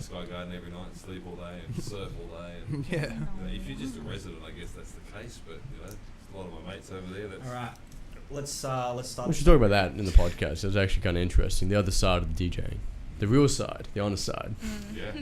at Sky Garden every night and sleep all day and surf all day. And, Yeah. you know, if you're just a resident, I guess that's the case. But you know, a lot of my mates over there. That's All right. Let's start. We should talk about that in the podcast. It was actually kind of interesting. The other side of the DJing, the real side, the honest side. Yeah.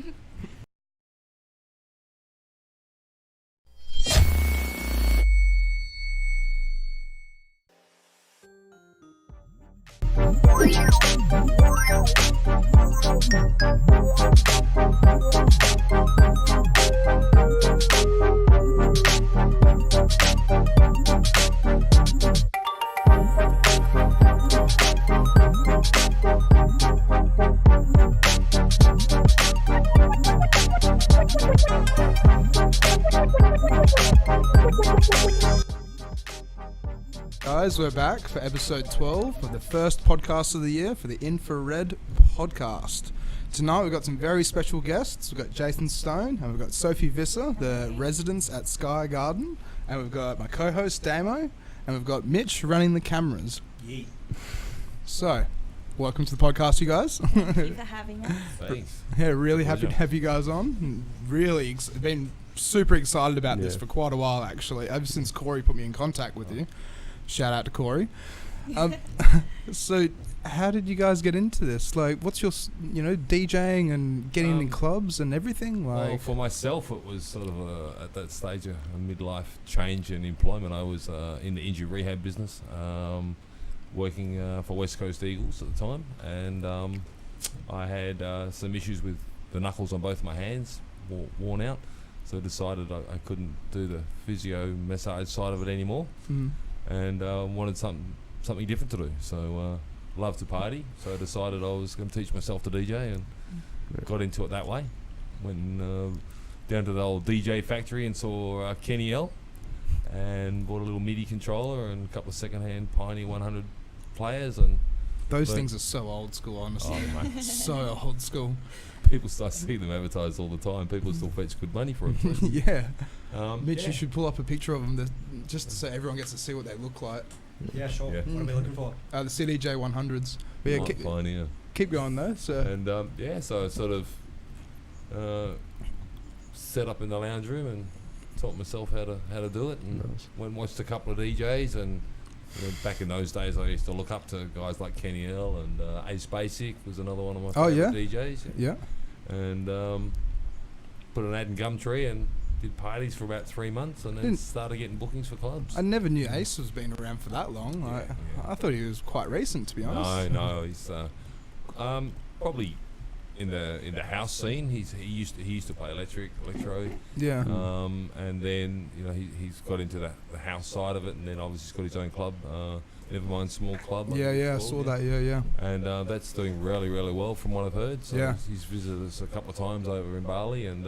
Guys, we're back for episode 12 of the first podcast of the year for the Infra-Red podcast. Tonight we've got some very special guests. We've got Jason Stone and we've got Sophie Visser, the residents at Sky Garden, and we've got my co-host Damo, and we've got Mitch running the cameras. Yeet. So, welcome to the podcast, you guys. Thank you for having us. Thanks. Yeah, really happy Pleasure. to have you guys on. Really been super excited about this Yeah. for quite a while, actually, ever since Corey put me in contact with you. Shout out to Corey. So, how did you guys get into this? Like, what's your, DJing and getting in clubs and everything? Like, Well, for myself, it was sort of at that stage a midlife change in employment. I was in the injury rehab business, working for West Coast Eagles at the time, and I had some issues with the knuckles on both my hands, worn out. So I decided I couldn't do the physio massage side of it anymore. And wanted something different to do. So loved to party. So I decided I was going to teach myself to DJ and got into it that way. Went down to the old DJ factory and saw Kenny L and bought a little MIDI controller and a couple of second-hand Pioneer 100 players. And those things are so old school, honestly. oh, mate, So old school. people start seeing them advertised all the time. People still fetch good money for them. Yeah. Mitch, yeah. you should pull up a picture of them just so everyone gets to see what they look like. Yeah, sure. Yeah. What are we looking for? The CDJ 100s. But yeah, Pioneer. keep going though. So And so I sort of set up in the lounge room and taught myself how to do it, and went and watched a couple of DJs. And back in those days, I used to look up to guys like Kenny L and Ace Basic was another one of my favorite DJs. yeah. And put an ad in Gumtree and did parties for about 3 months, and then started getting bookings for clubs. I never knew Ace was been around for that long. Yeah, Like, yeah. I thought he was quite recent, to be honest. No, he's probably in the house scene. He used to play electro. Yeah. And then he's got into the house side of it, and then obviously he's got his own club, Nevermind Small Club. I saw that. Yeah. And that's doing really, really well from what I've heard. So Yeah. he's visited us a couple of times over in Bali, and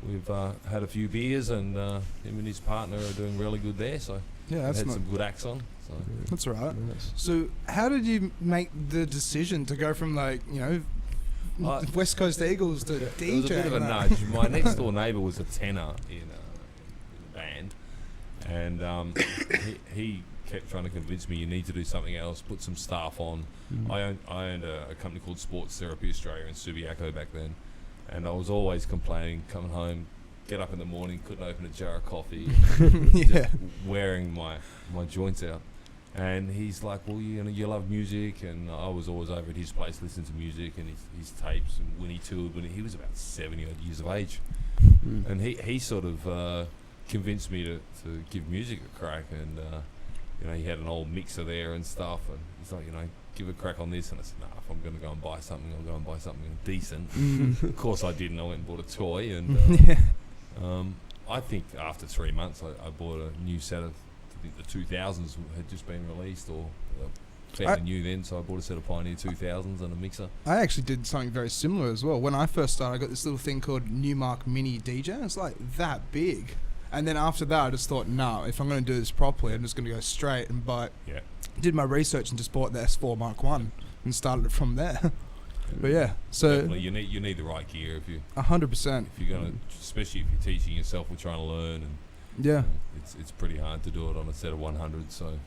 we've had a few beers, and him and his partner are doing really good there. So Yeah, that's had not. some good acts on. So That's all right. So, how did you make the decision to go from West Coast Eagles to DJ? it was a bit of a nudge. My next door neighbour was a tenor in a band, and he kept trying to convince me you need to do something else, put some staff on. I owned a company called Sports Therapy Australia in Subiaco back then, and I was always complaining, coming home, get up in the morning, couldn't open a jar of coffee, just wearing my joints out. And he's like, well, you love music, and I was always over at his place listening to music and his tapes, and when he toured, when he was about 70 odd years of age, and he sort of convinced me to give music a crack, and he had an old mixer there and stuff, and he's like, give a crack on this, and I said, if I'm going to go and buy something, I'll go and buy something decent. Of course I didn't. I went and bought a toy, and I think after 3 months I bought a new set of, I think the 2000s had just been released, or fairly new then, so I bought a set of Pioneer 2000s and a mixer. I actually did something very similar as well. When I first started, I got this little thing called Newmark Mini DJ. It's like that big. And then after that, I just thought, no, if I'm going to do this properly, I'm just going to go straight and buy. Yeah. Did my research and just bought the S4 Mark 1 and started it from there. But yeah, so Definitely, you need the right gear if you 100%. if you're going to, especially if you're teaching yourself or trying to learn, and Yeah. it's pretty hard to do it on a set of 100. So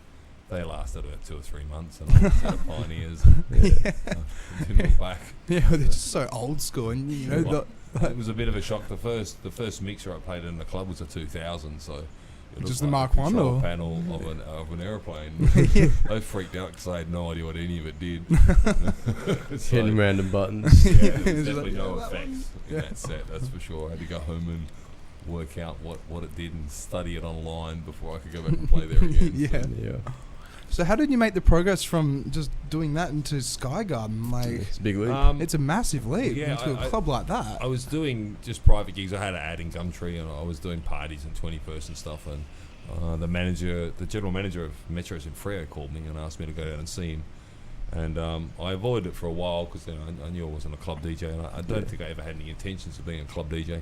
they lasted about 2 or 3 months, and I was out of Pioneers. And, didn't look back. Yeah, they're just so old school, and you know, Well, it was a bit of a shock. The first mixer I played in the club was a 2000, so it Just looked the like Mark a One, control or? panel of an airplane. Yeah. They freaked out because I had no idea what any of it did. So, Hitting random buttons. yeah, there was It's definitely like, no yeah, that effects in Yeah. that set. That's for sure. I had to go home and work out what it did and study it online before I could go back and play there again. Yeah. Yeah. So how did you make the progress from just doing that into Sky Garden? Like, It's a big league. it's a massive leap yeah, into a club like that. I was doing just private gigs. I had an ad in Gumtree, and I was doing parties and 20-person stuff. And the general manager of Metro's Infra-Red called me and asked me to go down and see him. And I avoided it for a while because I knew I wasn't a club DJ, and I don't think I ever had any intentions of being a club DJ.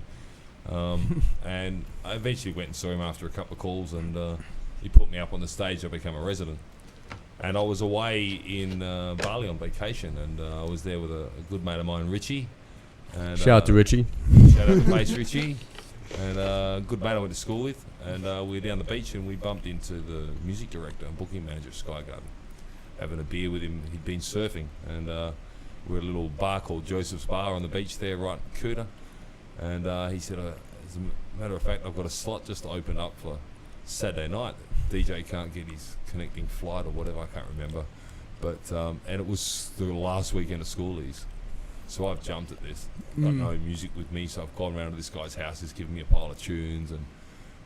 And I eventually went and saw him after a couple of calls, and he put me up on the stage. I became a resident. And I was away in Bali on vacation, and I was there with a good mate of mine, Richie. And, Shout out to Richie. Shout out to Bass Richie. And a good mate I went to school with. And we were down the beach, and we bumped into the music director and booking manager of Sky Garden, having a beer with him. He'd been surfing. And we were at a little bar called Joseph's Bar on the beach there, right in Kuta. And he said, as a matter of fact, I've got a slot just opened up for Saturday night. The DJ can't get his connecting flight or whatever, I can't remember. But and it was the last weekend of schoolies. So I've jumped at this. Got no music with me, so I've gone around to this guy's house. He's given me a pile of tunes,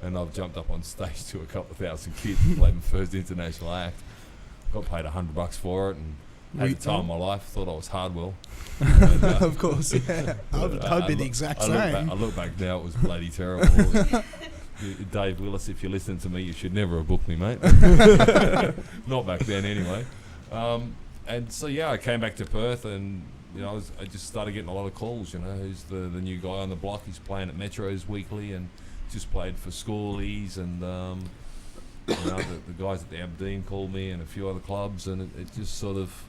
and I've jumped up on stage to a couple of thousand kids and played my first international act. Got paid $100 for it, and at the time of my life, thought I was Hardwell. And, Of course, yeah. I'd be the exact same. I look back now, it was bloody terrible. Dave Willis, if you're listening to me, you should never have booked me, mate. Not back then, anyway. And so yeah, I came back to Perth, and I just started getting a lot of calls. Who's the new guy on the block? He's playing at Metros weekly, and just played for schoolies, and the guys at the Aberdeen called me, and a few other clubs, and it just sort of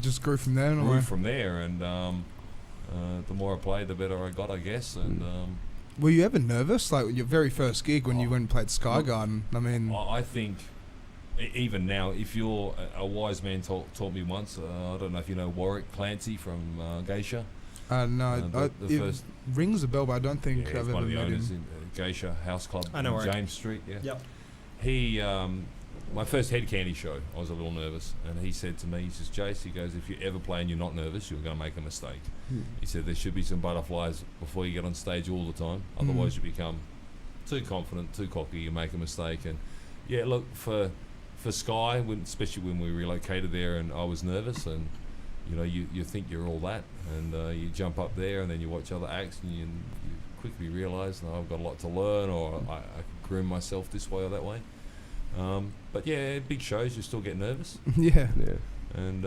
Just grew from there. in a way. grew from there. And the more I played, the better I got, I guess. And Were you ever nervous, like your very first gig when you went and played Sky Look, Garden? I mean, I think even now, if you're a wise man taught me once, I don't know if you know Warwick Clancy from Geisha. no, the it first rings a bell, but I don't think he's I've ever one of the met owners him. in Geisha House Club I know in Warwick. James Street. Yeah. Yep. He, my first Head Candy show, I was a little nervous, and he said to me, he says, Jace, he goes, if you ever play and you're not nervous, you're going to make a mistake. He said there should be some butterflies before you get on stage all the time, otherwise you become too confident, too cocky, you make a mistake. And yeah, look, for Sky, especially when we relocated there, and I was nervous, and you think you're all that, and you jump up there, and then you watch other acts, and you quickly realise, no, I've got a lot to learn, or I could groom myself this way or that way. But yeah, big shows, you still get nervous, Yeah. Yeah. and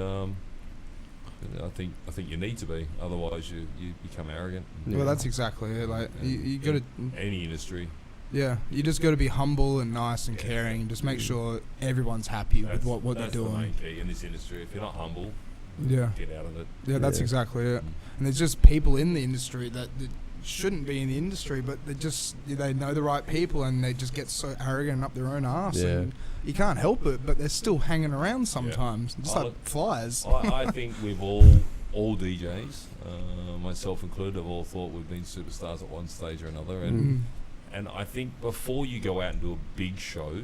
I think you need to be, otherwise you become arrogant. Yeah. Well, that's exactly it. Like you got to, Any industry. yeah, you just got to be humble and nice and caring, and just make sure everyone's happy with what they're That's the doing. main key in this industry. If you're not humble, Yeah. get out of it. Yeah, that's Yeah. exactly it. And there's just people in the industry that shouldn't be in the industry, but they know the right people, and they just get so arrogant up their own arse. Yeah. And you can't help it, but they're still hanging around sometimes, just Oh, like look, flies. I think we've all DJs, myself included, have all thought we've been superstars at one stage or another, and I think before you go out and do a big show,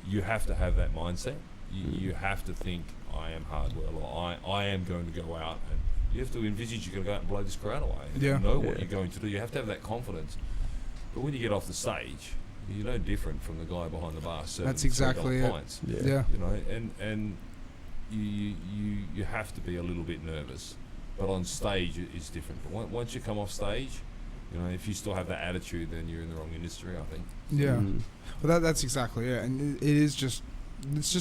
you have to have that mindset. You have to think, I am Hardwell, or I am going to go out, and you have to envisage you're going to go out and blow this crowd away. And Yeah. you know what Yeah. you're going to do. You have to have that confidence. But when you get off the stage, you're no different from the guy behind the bar serving That's exactly $3 it. pints. Yeah. And you have to be a little bit nervous, but on stage it's different. But once you come off stage, if you still have that attitude, then you're in the wrong industry, I think. Yeah. Mm. Well, that's exactly it, and it's just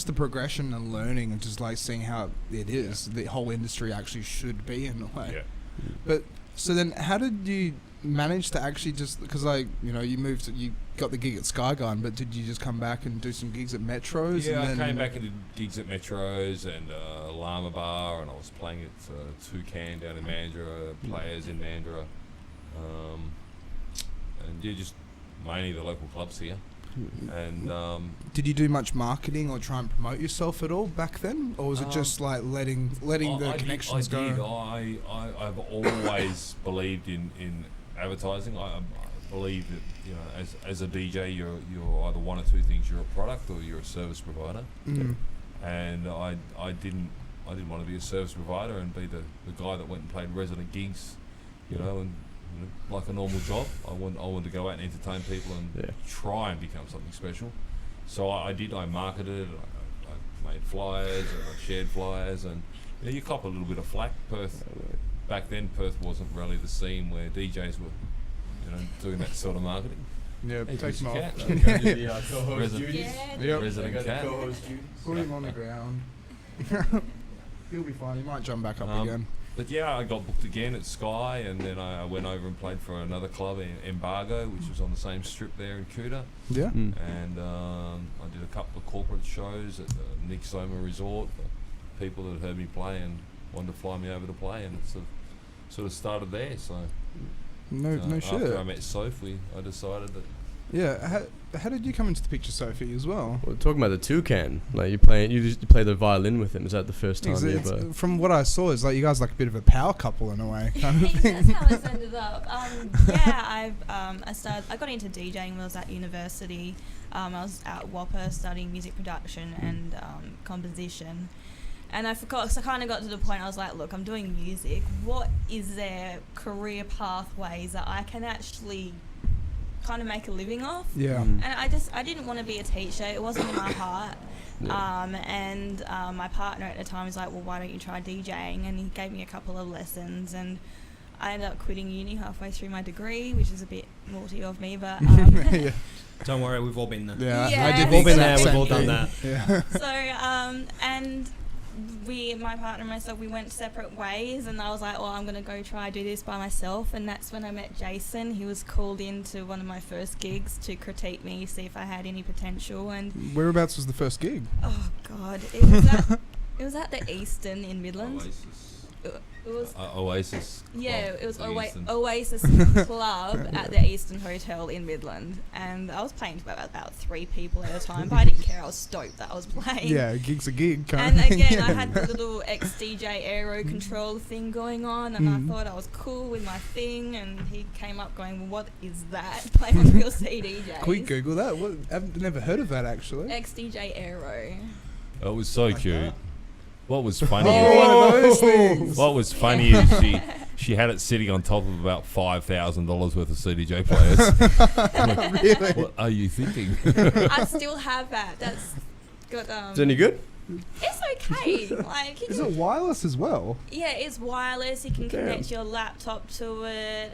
the progression and learning, and just like seeing how it is. The whole industry actually should be in a way. Yeah. But so then, how did you manage to actually just, because you got the gig at Sky Garden, but did you just come back and do some gigs at Metros? Yeah, and I came back and did gigs at Metros and Llama Bar, and I was playing at Toucan down in Mandurah, Players in Mandurah, and yeah, just mainly the local clubs here. And Did you do much marketing or try and promote yourself at all back then, or was it just like letting the connections go? I've always believed in advertising. I believe that, you know, as a DJ, you're either one or two things. You're a product or you're a service provider. And I didn't want to be a service provider and be the guy that went and played resident gigs, you know, and like a normal job. I wanted to go out and entertain people and try and become something special. So I marketed, I made flyers, I shared flyers, and you cop a little bit of flack. Perth, back then, Perth wasn't really the scene where DJs were, you know, doing that sort of marketing. Yeah, Hey, take Mr. them off. Cat. Resident Cat. Put him on the ground. He'll be fine. He might jump back up again. But yeah, I got booked again at Sky, and then I went over and played for another club, Embargo, which was on the same strip there in Cooter. Yeah. And I did a couple of corporate shows at the Nick Soma Resort for people that heard me play and wanted to fly me over to play, and it sort of started there. So no shit. After I met Sophie, I decided that. Yeah, how did you come into the picture, Sophie, as well? Well, talking about the toucan, like you play the violin with him. Is that the first time you ever? From what I saw, it's like you guys like a bit of a power couple in a way, kind of thing. That's how it's ended up. I got into DJing when I was at university. I was at Whopper studying music production and composition. And I forgot, so I kind of got to the point, I was like, look, I'm doing music. What is there career pathways that I can actually kind of make a living off? Yeah. And I didn't want to be a teacher. It wasn't in my heart. My partner at the time was like, well, why don't you try DJing? And he gave me a couple of lessons, and I ended up quitting uni halfway through my degree, which is a bit naughty of me, but Yeah. Don't worry, we've all been there. Yeah, I did. We've all been there. exact We've all same done thing. that. Yeah. So, and my partner and myself, we went separate ways, and I was like, well, I'm going to go try do this by myself. And that's when I met Jason. He was called into one of my first gigs to critique me, see if I had any potential. And Whereabouts was the first gig? oh God, it was at the Eastern in Midland. It was Oasis. Yeah, Club, it was the Eastern. Oasis Club at the Eastern Hotel in Midland, and I was playing to about 3 people at a time, but I didn't care. I was stoked that I was playing. Yeah, a gig's a gig. Kind And of thing. again, Yeah. I had the little ex-DJ aero control thing going on, and I thought I was cool with my thing, and he came up going, well, what is that? Play on real CDJs. Can we Google that? What? I've never heard of that, actually. Ex-DJ aero. It was so cute. that. What was funny? Oh, one of those things. What was funny is she had it sitting on top of about $5,000 worth of CDJ players. Really? What are you thinking? I still have that. That's got Is it any good? It's okay. Like, Is it wireless as well? yeah, it's wireless. You can Damn. connect your laptop to it.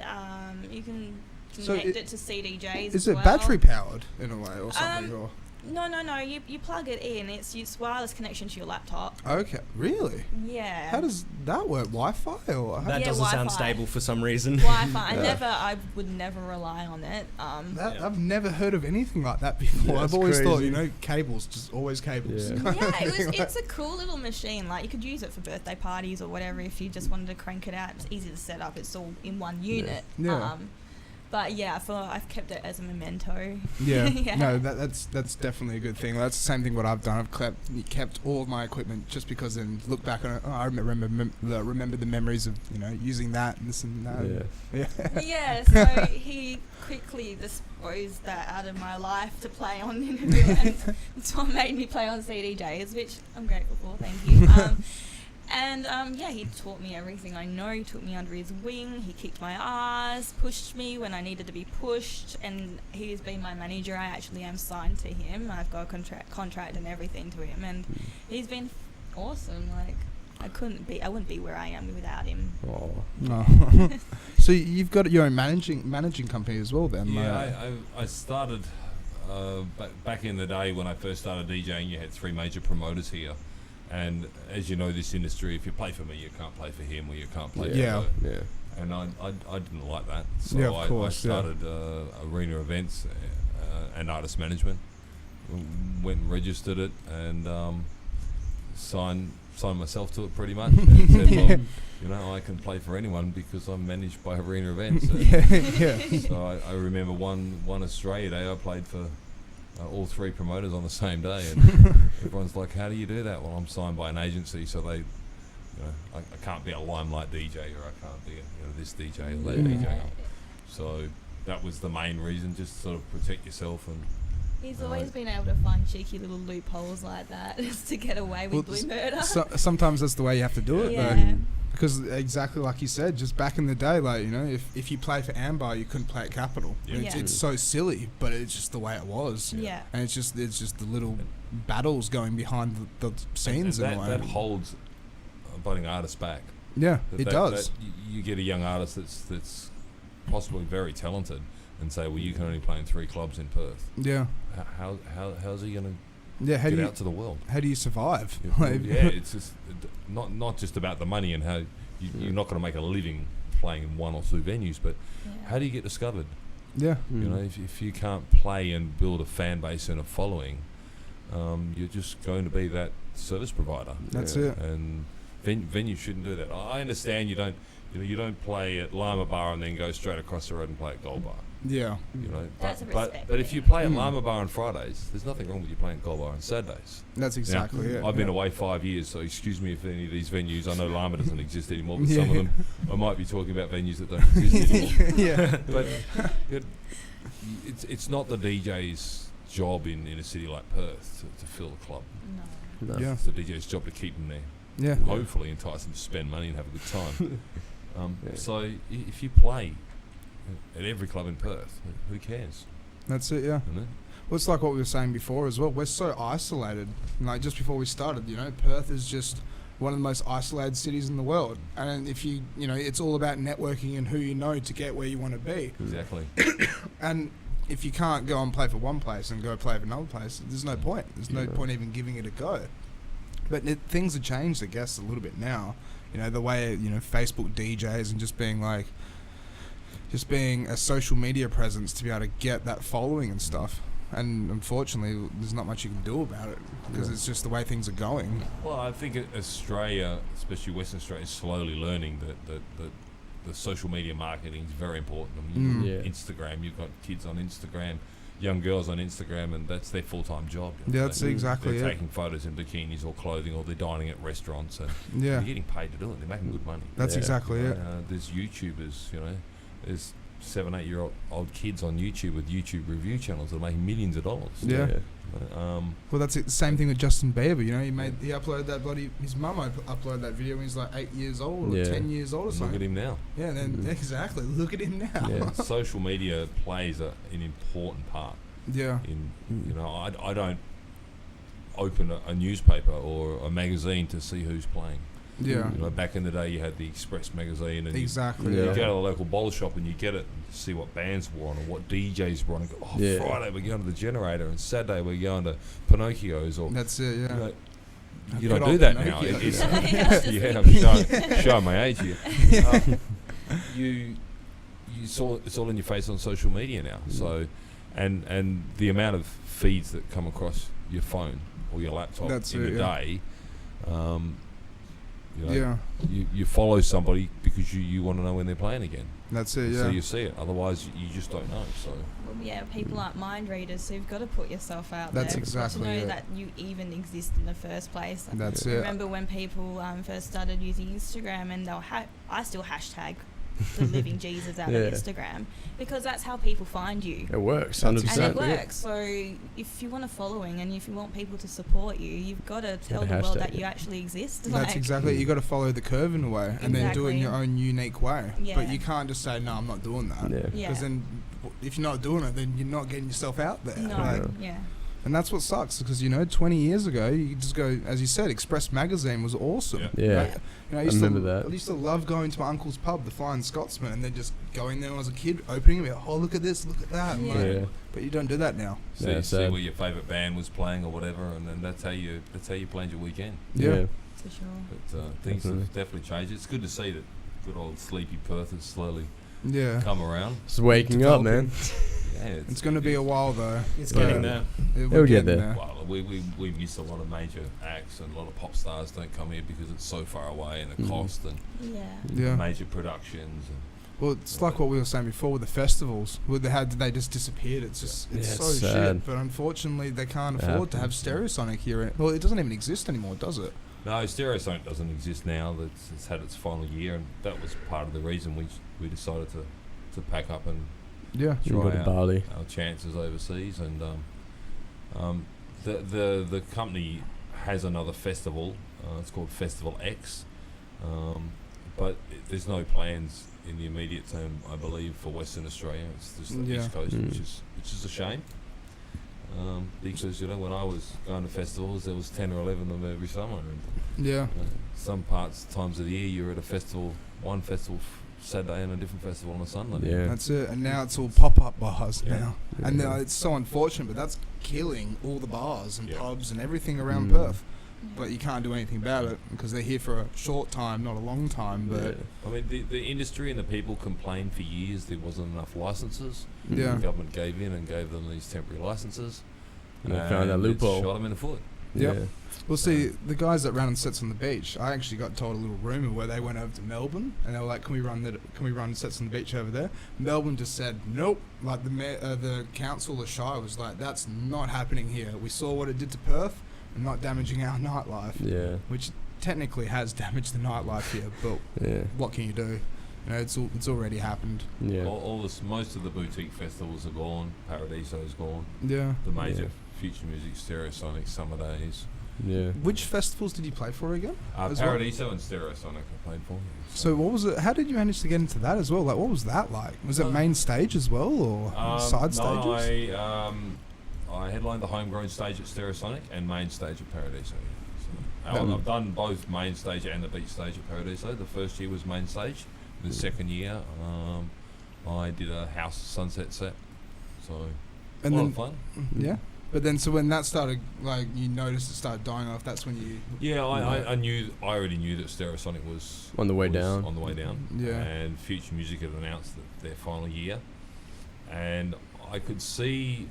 You can So connect it to CDJs. Is as it well. battery powered in a way or something? Or? No. You plug it in. It's wireless connection to your laptop. Okay, really? Yeah. How does that work? Wi-Fi or? That Yeah, doesn't sound Wi-Fi. stable for some reason. Wi-Fi. Yeah. I would never rely on it. I've never heard of anything like that before. Yeah, I've it's always thought, crazy. cables, just always cables. Yeah. It's a cool little machine. Like, you could use it for birthday parties or whatever if you just wanted to crank it out. It's easy to set up. It's all in one unit. Yeah. But yeah, I've kept it as a memento. Yeah. Yeah. No, that's definitely a good thing. That's the same thing what I've done. I've kept all of my equipment just because then look back on it. Oh, I remember the memories of using that and this and that. Yeah. Yeah, so he quickly disposed that out of my life to play on and that's what made me play on CDJs, which I'm grateful for, thank you. He taught me everything I know. He took me under his wing. He kicked my ass, pushed me when I needed to be pushed, and he's been my manager. I actually am signed to him. I've got a contract and everything to him, and he's been awesome. Like, I wouldn't be where I am without him. Oh. No. So you've got your own managing company as well, then? Yeah, I started back in the day when I first started DJing. You had 3 major promoters here. And as you know, this industry, if you play for me, you can't play for him, or you can't play for her. Yeah. And I didn't like that. So Yeah, of I course, started Arena Events and Artist Management. Went and registered it and signed myself to it pretty much. And said, well, I can play for anyone because I'm managed by Arena Events. Yeah. So I remember one Australia day I played for all 3 promoters on the same day, and everyone's like, "How do you do that?" Well, I'm signed by an agency, so they, I can't be a limelight DJ, or I can't be this DJ or that DJ. So that was the main reason, just sort of protect yourself. And He's always been able to find cheeky little loopholes like that just to get away with blue murder. Sometimes that's the way you have to do it, though. Because exactly like you said, just back in the day, like, if you play for Amber, you couldn't play at Capital. It's so silly, but it's just the way it was. Yeah. And it's just the little battles going behind the scenes in a way. That holds budding artists back. Yeah, it does. You get a young artist that's possibly very talented, and say, well, you can only play in 3 clubs in Perth. Yeah. How's he going to get out to the world? How do you survive? It's just not just about the money and how you're not going to make a living playing in 1 or 2 venues, but how do you get discovered? Yeah. If you can't play and build a fan base and a following, you're just going to be that service provider. That's it. And venues shouldn't do that. I understand you don't play at Lima Bar and then go straight across the road and play at Gold Bar. Yeah. But if you play at Lima Bar on Fridays, there's nothing wrong with you playing Gold Bar on Saturdays. That's exactly it. I've been away 5 years, so excuse me if any of these venues, I know Lima doesn't exist anymore, but some of them, I might be talking about venues that don't exist anymore. But it's not the DJ's job in a city like Perth to fill the club. No. Yeah. It's the DJ's job to keep them there. Yeah. Hopefully entice them to spend money and have a good time. So if you play at every club in Perth, who cares? That's it, yeah. Isn't it? Well, it's like what we were saying before as well. We're so isolated. Like, just before we started, Perth is just one of the most isolated cities in the world. And if it's all about networking and who you know to get where you want to be. Exactly. And if you can't go and play for one place and go play for another place, there's no point. There's no point even giving it a go. But things have changed, I guess, a little bit now. The way, Facebook DJs and just being a social media presence to be able to get that following and stuff. And unfortunately, there's not much you can do about it because it's just the way things are going. Well, I think Australia, especially Western Australia, is slowly learning that the social media marketing is very important. I mean, Instagram, you've got kids on Instagram, young girls on Instagram, and that's their full-time job. That's exactly it. They're taking photos in bikinis or clothing, or they're dining at restaurants, and they're getting paid to do it. They're making good money. That's exactly it. There's YouTubers, there's 7-8-year-old kids on YouTube with YouTube review channels that are making millions of dollars. Well, that's it. The same thing with Justin Bieber. He uploaded that his mum uploaded that video when he's like 8 years old or 10 years old or something. Look at him now. Yeah, then exactly. Look at him now. Yeah. Social media plays an important part. Yeah. I don't open a newspaper or a magazine to see who's playing. Yeah. Back in the day, you had the Express magazine, and exactly. You go to the local bottle shop and you get it, and see what bands were on or what DJs were on. And go, Friday we're going to the Generator, and Saturday we're going to Pinocchio's. Or that's it. Yeah. You don't do that now. I'm showing my age here. You saw it's all in your face on social media now. So, and the amount of feeds that come across your phone or your laptop in a day. You follow somebody because you want to know when they're playing again. That's it, So you see it. Otherwise, you just don't know. So people aren't mind readers, so you've got to put yourself out there. That's exactly to know that you even exist in the first place. That's it. I remember when people first started using Instagram, and I still hashtag the living Jesus out of Instagram, because that's how people find you. It works, 100%. And it works. So if you want a following and if you want people to support you, you've got to tell the world that you actually exist. That's exactly it. You got to follow the curve in a way, and then do it in your own unique way. But you can't just say, no, I'm not doing that. Because then if you're not doing it, then you're not getting yourself out there. No. And that's what sucks, because 20 years ago, you just go, as you said, Express magazine was awesome. I remember that. I used to love going to my uncle's pub, the Flying Scotsman, and then just going there when I was a kid, opening it, look at this, look at that. But you don't do that now. So you see where your favourite band was playing or whatever, and then that's how you planned your weekend. Yeah. For sure. But things have definitely changed. It's good to see that good old sleepy Perth has slowly come around. It's waking up, man. It's going to be a while though. It's getting there. It'll get there. Well, we miss a lot of major acts, and a lot of pop stars don't come here because it's so far away, and the cost and major productions. Well, it's like what we were saying before with the festivals. They just disappeared. It's just it's Yeah, so it's sad. shit. But unfortunately, they can't It afford to have happens. Stereosonic here. Well, it doesn't even exist anymore, does it? No, Stereosonic doesn't exist now. It's had its final year, and that was part of the reason we decided to pack up and Yeah. You go to out Bali. our chances overseas. And the company has another festival. It's called Festival X, but there's no plans in the immediate term, I believe, for Western Australia. It's just the Yeah. East Coast, Mm. which is a shame. Because when I was going to festivals, there was 10 or 11 of them every summer, and Yeah. some times of the year you're at a festival, one festival Saturday and a different festival on a Sunday. Yeah. That's it. And now it's all pop-up bars Yeah. now. And Yeah. it's so unfortunate, but that's killing all the bars and Yeah. pubs and everything around Mm. Perth. But you can't do anything about it because they're here for a short time, not a long time. But I mean, the industry and the people complained for years there wasn't enough licenses. Yeah. The government gave in and gave them these temporary licenses. And they found that it loophole. shot them in the foot. Yep. Yeah. Well, see, the guys that ran sets on the beach, I actually got told a little rumor where they went over to Melbourne and they were like, "Can we run sets on the beach over there?" Melbourne just said, "Nope." Like the council, the Shire, was like, "That's not happening here. We saw what it did to Perth, and not damaging our nightlife," Yeah. which technically has damaged the nightlife here. But Yeah. what can you do? You know, it's already happened. Yeah. Most of the boutique festivals are gone. Paradiso's gone. Yeah. The major Yeah. Future Music, Stereosonic, Summer Days. Yeah. Which festivals did you play for again? As well? Paradiso and Stereosonic I played for. So what was it? How did you manage to get into that as well? Like, what was that like? Was it main stage as well, or side stages? No, I headlined the homegrown stage at Stereosonic and main stage at Paradiso. So, I've done both main stage and the beach stage at Paradiso. The first year was main stage. The second year, I did a house sunset set. So, And a lot then, of fun. yeah. But then, so when that started, like, you noticed it started dying off. That's when you. Yeah, I already knew that Stereosonic was On the way down. On the way down. Yeah. And Future Music had announced their final year, and I could see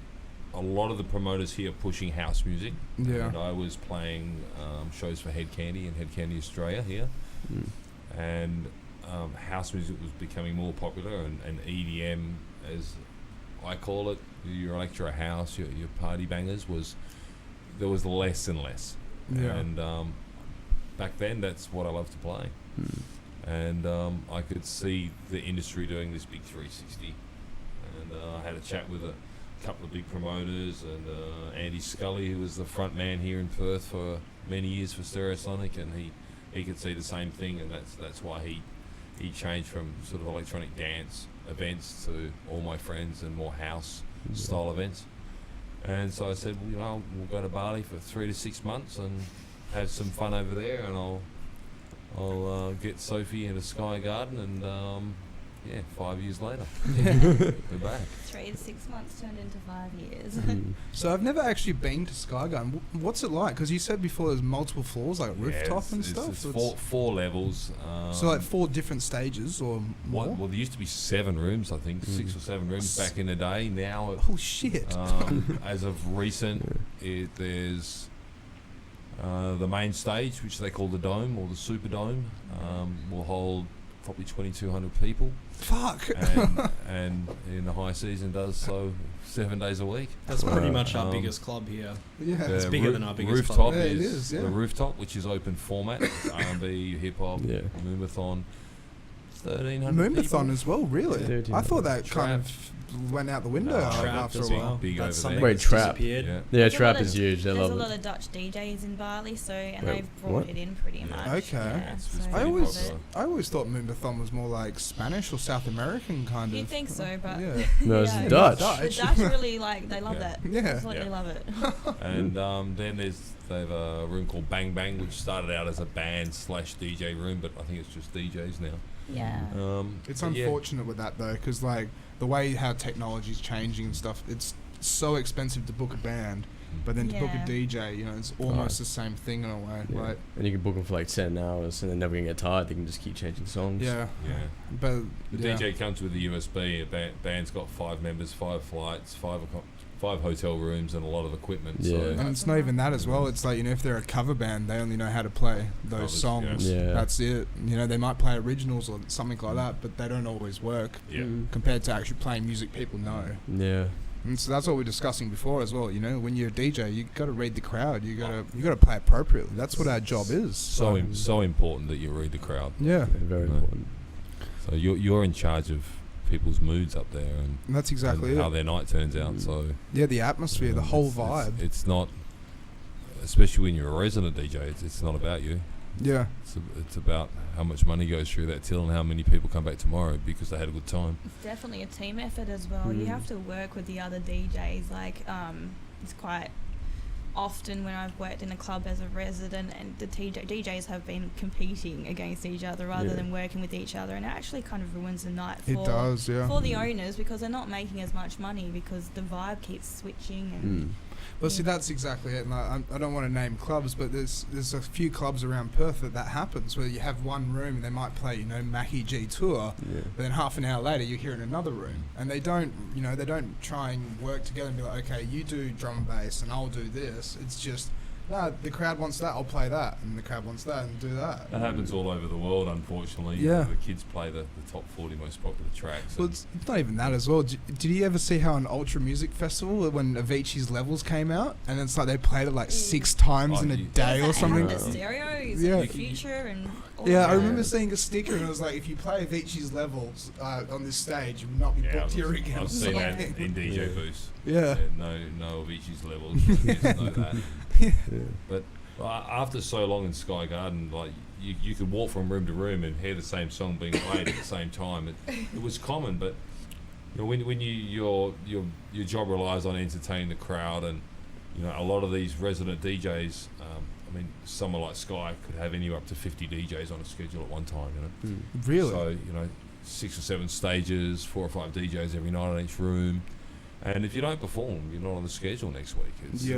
a lot of the promoters here pushing house music. Yeah. And I was playing shows for Head Candy and Head Candy Australia here, Mm. and house music was becoming more popular, and EDM, as I call it, your electro house, your party bangers, there was less and less. Yeah. And back then, that's what I loved to play. Mm. And I could see the industry doing this big 360. And I had a chat with a couple of big promoters, and Andy Scully, who was the front man here in Perth for many years for Stereosonic, and he could see the same thing, and that's why he changed from sort of electronic dance events to all my friends and more house style events. And so I said, well, we'll go to Bali for 3 to 6 months and have some fun over there, and I'll get Sophie into Sky Garden, and 5 years later, we're back. 3 to 6 months turned into 5 years. Mm. So I've never actually been to Sky Garden. What's it like? Because you said before there's multiple floors, like rooftop and stuff. It's So four levels. so like 4 different stages or more. Well, there used to be 7 rooms, I think, 6 or 7 rooms back in the day. Now, Oh shit! as of recent, there's the main stage, which they call the Dome or the Super Dome, will hold probably 2,200 people, Fuck. and in the high season does so 7 days a week. That's pretty much our Um, biggest club here. Yeah. It's The bigger than our biggest rooftop club. Yeah, it is, is, yeah. the rooftop, which is open format, R&B, hip hop, Yeah. Moomathon, 1,300 Moombathon people. as well, really? 13. I thought that kind Trap. of went out the window No, Trap after a as while. well. Big That's over something there. Wait, that's Trap. disappeared. Yeah. Yeah, There's a trap lot is of- huge. They There's love a it. lot of Dutch DJs in Bali, and Wait, they've brought what? it in pretty much. Okay. Yeah, It's so pretty I always, popular. I always thought Moombathon was more like Spanish or South American kind of. You'd think so, but Yeah. No, it's yeah, Dutch. The Dutch really they love Yeah. that. Yeah. Absolutely Yeah. love it. And then they have a room called Bang Bang, which started out as a band / DJ room, but I think it's just DJs now. Yeah. It's but yeah. unfortunate with that though, because like the way how technology's changing and stuff, it's so expensive to book a band, but then to book a Yeah. DJ, it's almost Right. the same thing in a way, Yeah. right? And you can book them for like 10 hours and they're never going to get tired. They can just keep changing songs. Yeah, Yeah. but The yeah. DJ comes with a USB. Band's got 5 members, 5 flights, 5 5 hotel rooms and a lot of equipment. Yeah. So And it's not even that as well. It's like, if they're a cover band, they only know how to play those Covers, songs. yes. Yeah. That's it. They might play originals or something like that, but they don't always work yeah. compared to actually playing music people know. Yeah. And so that's what we were discussing before as well. When you're a DJ, you got to read the crowd. You got to play appropriately. That's what our job is. So important that you read the crowd. Yeah, Very Right. important. So you're in charge of people's moods up there and, that's exactly and it. how their night turns out. So Yeah, the atmosphere, the whole vibe. It's not, especially when you're a resident DJ. It's not about you. Yeah, It's about how much money goes through that till and how many people come back tomorrow because they had a good time. It's definitely a team effort as well. You have to work with the other DJs. It's quite often when I've worked in a club as a resident, and the DJs have been competing against each other rather than working with each other, and it actually kind of ruins the night it does. Yeah. for the owners, because they're not making as much money because the vibe keeps switching. And Well, see, that's exactly it. And I don't want to name clubs, but there's a few clubs around Perth that happens, where you have one room and they might play, Mackie G Tour, but then half an hour later you're here in another room, and they don't try and work together and be like, okay, you do drum and bass and I'll do this. It's just, no, the crowd wants that, I'll play that, and the crowd wants that, and do that. That happens all over the world, unfortunately. Yeah. The kids play the top 40 most popular tracks. Well, it's not even that as well. Did you ever see how an Ultra Music Festival, when Avicii's Levels came out, and it's like they played it like 6 times in a day or something? The stereos, Yeah. and the future, and all Yeah, that. I remember seeing a sticker, and it was like, if you play Avicii's Levels on this stage, you will not be booked here again. I've seen that in DJ booths. Yeah. No Avicii's levels. You just know that. But after so long in Sky Garden, like you could walk from room to room and hear the same song being played at the same time. It was common, but when your job relies on entertaining the crowd, and a lot of these resident DJs, someone like Sky could have anywhere up to 50 DJs on a schedule at one time. Really? So 6 or 7 stages, 4 or 5 DJs every night in each room, and if you don't perform, you're not on the schedule next week. It's,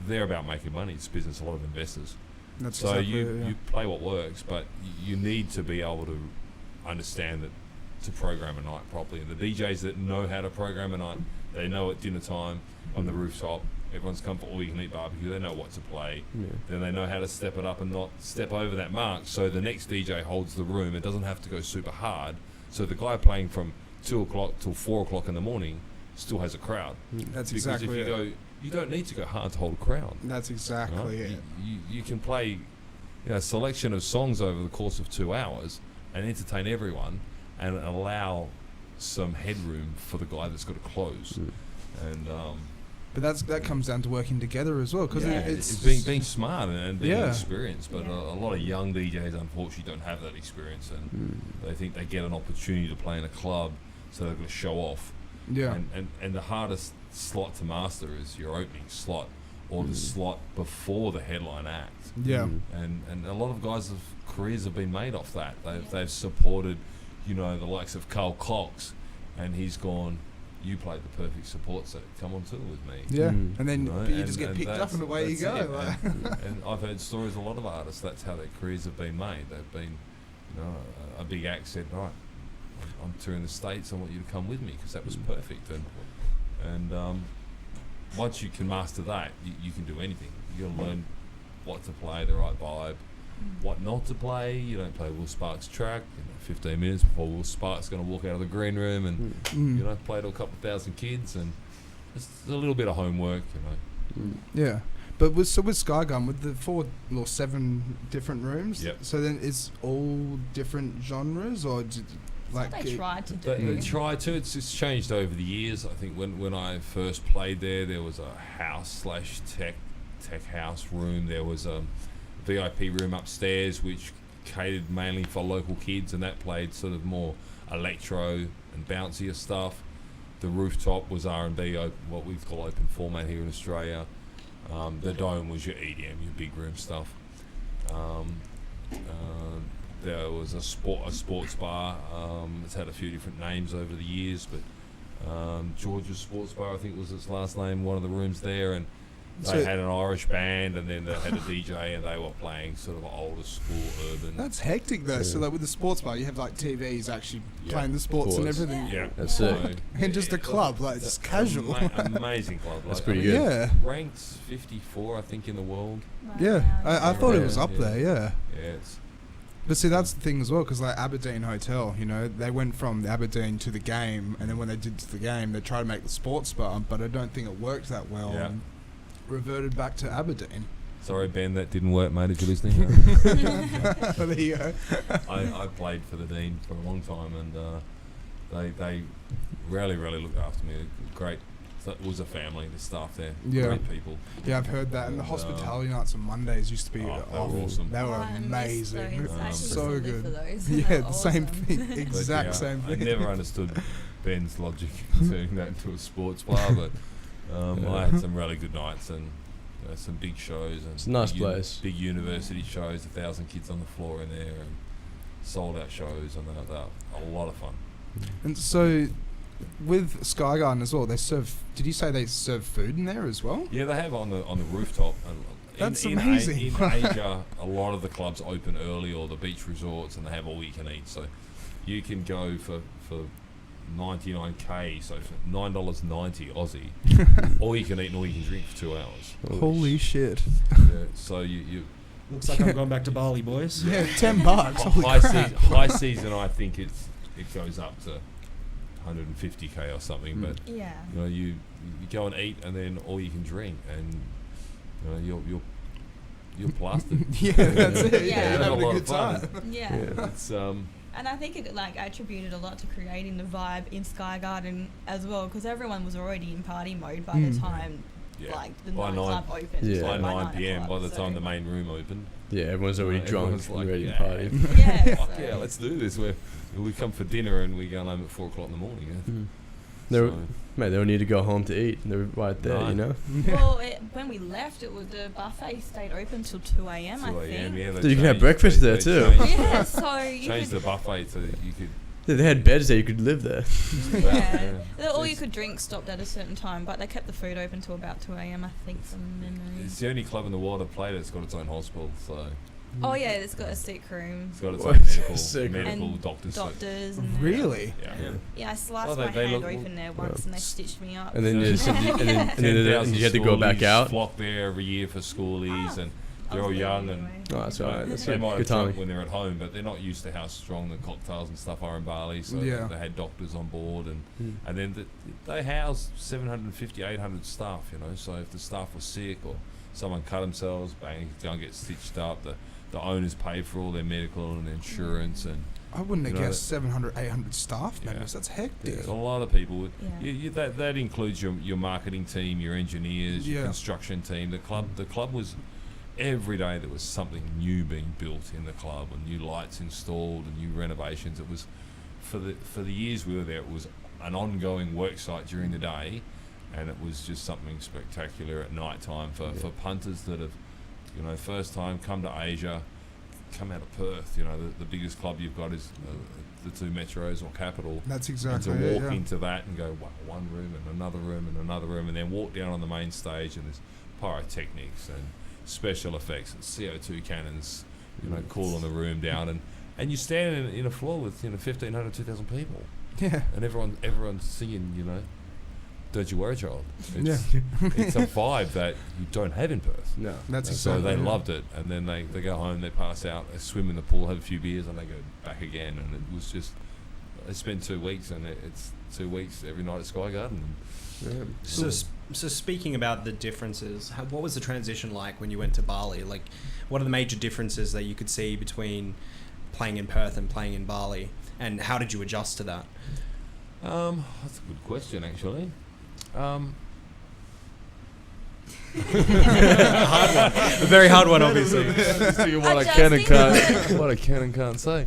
they're about making money. It's business. A lot of investors. That's So exactly it, yeah. you play what works, but you need to be able to understand that to program a night properly. And the DJs that know how to program a night, they know at dinner time on the rooftop, everyone's come for all-you-can-eat barbecue. They know what to play. Yeah. Then they know how to step it up and not step over that mark. So the next DJ holds the room. It doesn't have to go super hard. So the guy playing from 2 o'clock till 4 o'clock in the morning still has a crowd. That's Because exactly if it. you don't need to go hard to hold a crowd. That's exactly Right? it. You can play a selection of songs over the course of 2 hours and entertain everyone and allow some headroom for the guy that's got to close. And But that comes down to working together as well, because it's being smart and being experienced. But a lot of young DJs unfortunately don't have that experience, and they think they get an opportunity to play in a club, so they're going to show off. Yeah. And the hardest slot to master is your opening slot, or the slot before the headline act. Yeah. And a lot of guys' careers have been made off that. They've supported, the likes of Carl Cox, and he's gone, you played the perfect support set, come on tour with me. Yeah. And then you and- just get and picked up that's- and away you that's go. it. Like. And I've heard stories of a lot of artists, that's how their careers have been made. They've been, a big act said, right, I'm touring the States, I want you to come with me, because that was perfect. And once you can master that, you can do anything. You got to learn what to play, the right vibe, what not to play. You don't play Will Sparks' track 15 minutes before Will Sparks going to walk out of the green room and play to a couple of thousand kids, and it's a little bit of homework. Yeah. But with Skygun, with the 4 or 7 different rooms, so then it's all different genres, or Like they tried to do. They tried to. It's changed over the years. I think when I first played there was a house/tech house room. There was a VIP room upstairs which catered mainly for local kids, and that played sort of more electro and bouncier stuff. The rooftop was R&B, what we call open format here in Australia. The dome was your EDM, your big room stuff. There was a sports bar. It's had a few different names over the years, but George's Sports Bar, I think was its last name, one of the rooms there. And They had an Irish band, and then they had a DJ, and they were playing sort of older school urban. That's hectic though. So like with the sports bar, you have like TVs actually playing the sports and everything. Yeah, That's it. And just a club, like it's casual. Amazing club. That's like, pretty good. Yeah. Ranked 54, I think, in the world. Yeah, I thought it was up there. Yeah. Yeah, it's But see, that's the thing as well, because like Aberdeen Hotel, you know, they went from the Aberdeen to the game, and then when they did to the game, they tried to make the sports bar, but I don't think it worked that well. Yeah. And reverted back to Aberdeen. sorry, Ben, that didn't work, mate. If you're listening, There you go. I played for the Dean for a long time, and they really looked after me. Great. So it was a family, the staff there, Yeah. great people. Yeah, I've heard that. And the hospitality nights on Mondays used to be they were awful. awesome. They were I miss amazing. those. I used to So live good. for those. Yeah, They were the same awesome. thing. But Exact yeah, same I thing. never understood Ben's logic in turning that into a sports bar, but I had some really good nights and some big shows. And It's a nice big place. Big university shows, 1,000 kids on the floor in there, and sold out shows, and they're a lot of fun. And so, with Sky Garden as well, they serve. Did you say they serve food in there as well? Yeah, they have on the rooftop. And That's in amazing. In Asia, a lot of the clubs open early, or the beach resorts, and they have all you can eat. So you can go for 99k, so for $9.90 Aussie, all you can eat and all you can drink for 2 hours. Holy shit! Yeah, so you Looks like I'm going back to Bali, boys. Yeah, $10. Holy crap. high season, I think it goes up to 150k or something. But Yeah. you know, you go and eat, and then all you can drink, and you know, you're plastered. Yeah, that's it. Yeah. Yeah, Have a having a lot good of fun. time. Yeah. It's And I think it like attributed a lot to creating the vibe in Sky Garden as well, because everyone was already in party mode by the time like the By nightclub opened. Yeah. by by 9 p.m. o'clock, by the so- time the main room opened. Yeah, everyone's already drunk Everyone's like, and ready yeah. to party. Yeah. Fuck so- yeah, let's do this. We come for dinner and we go home at 4 o'clock in the morning. Yeah? They were, So- mate, they don't need to go home to eat. They're right there, No. you know. Well, when we left, it was the buffet stayed open till 2 a.m. I 2 think. a.m. Yeah, they So you can have changed- breakfast they there too. Changed, Yeah, so you changed could. the buffet so that you could. Yeah, they had beds there. You could live there. Yeah. All you It's- could drink stopped at a certain time, but they kept the food open till about 2 a.m. I think from memory. It's the only club in the world I've played that's got its own hospital, so Oh yeah, it's got a sick room, it's got its What? own medical, Sick. medical And doctors. doctors. And Really? Yeah. Yeah, I sliced Well, my they hand look- open there once, and they stitched me up. And then you Yeah. and then you had to go back out. Flock there every year for schoolies, and I they're was all there young anyway. Oh, that's all right. That's they good. might Good have drunk timing. when they're at home, but they're not used to how strong the cocktails and stuff are in Bali. So Yeah. they had doctors on board, and Mm. and then they house 750, 800 staff. You know, so if the staff was sick or someone cut themselves, bang, go and get stitched up. The owners pay for all their medical and insurance, and I wouldn't have You know, guessed 700, 800 staff Yeah. members. That's hectic. there's a lot of people. Yeah. That includes your marketing team, your engineers, your Yeah. construction team. The club was every day there was something new being built in the club, and new lights installed and new renovations. It was for the years we were there. It was an ongoing work site during the day, and it was just something spectacular at night time for punters that have, you know, first time come to Asia, come out of Perth. You know, the biggest club you've got is the two metros or capital. That's And exactly to it. walk Yeah. into that and go one room and another room and another room, and then walk down on the main stage, and there's pyrotechnics and special effects and CO2 cannons, you know, cooling the room down, and you stand in a floor with 1,500, 2,000 people, Yeah. and everyone's singing, you know, "Don't You Worry, Child." Yeah. It's a vibe that you don't have in Perth. No. That's And so exactly they it. loved it, and then they go home, they pass out, they swim in the pool, have a few beers, and they go back again. And it was just, they spent 2 weeks, and it's 2 weeks every night at Sky Garden. Yeah. So speaking about the differences, what was the transition like when you went to Bali? Like, what are the major differences that you could see between playing in Perth and playing in Bali, and how did you adjust to that? That's a good question, actually. A very hard one, obviously. What I can and can't say.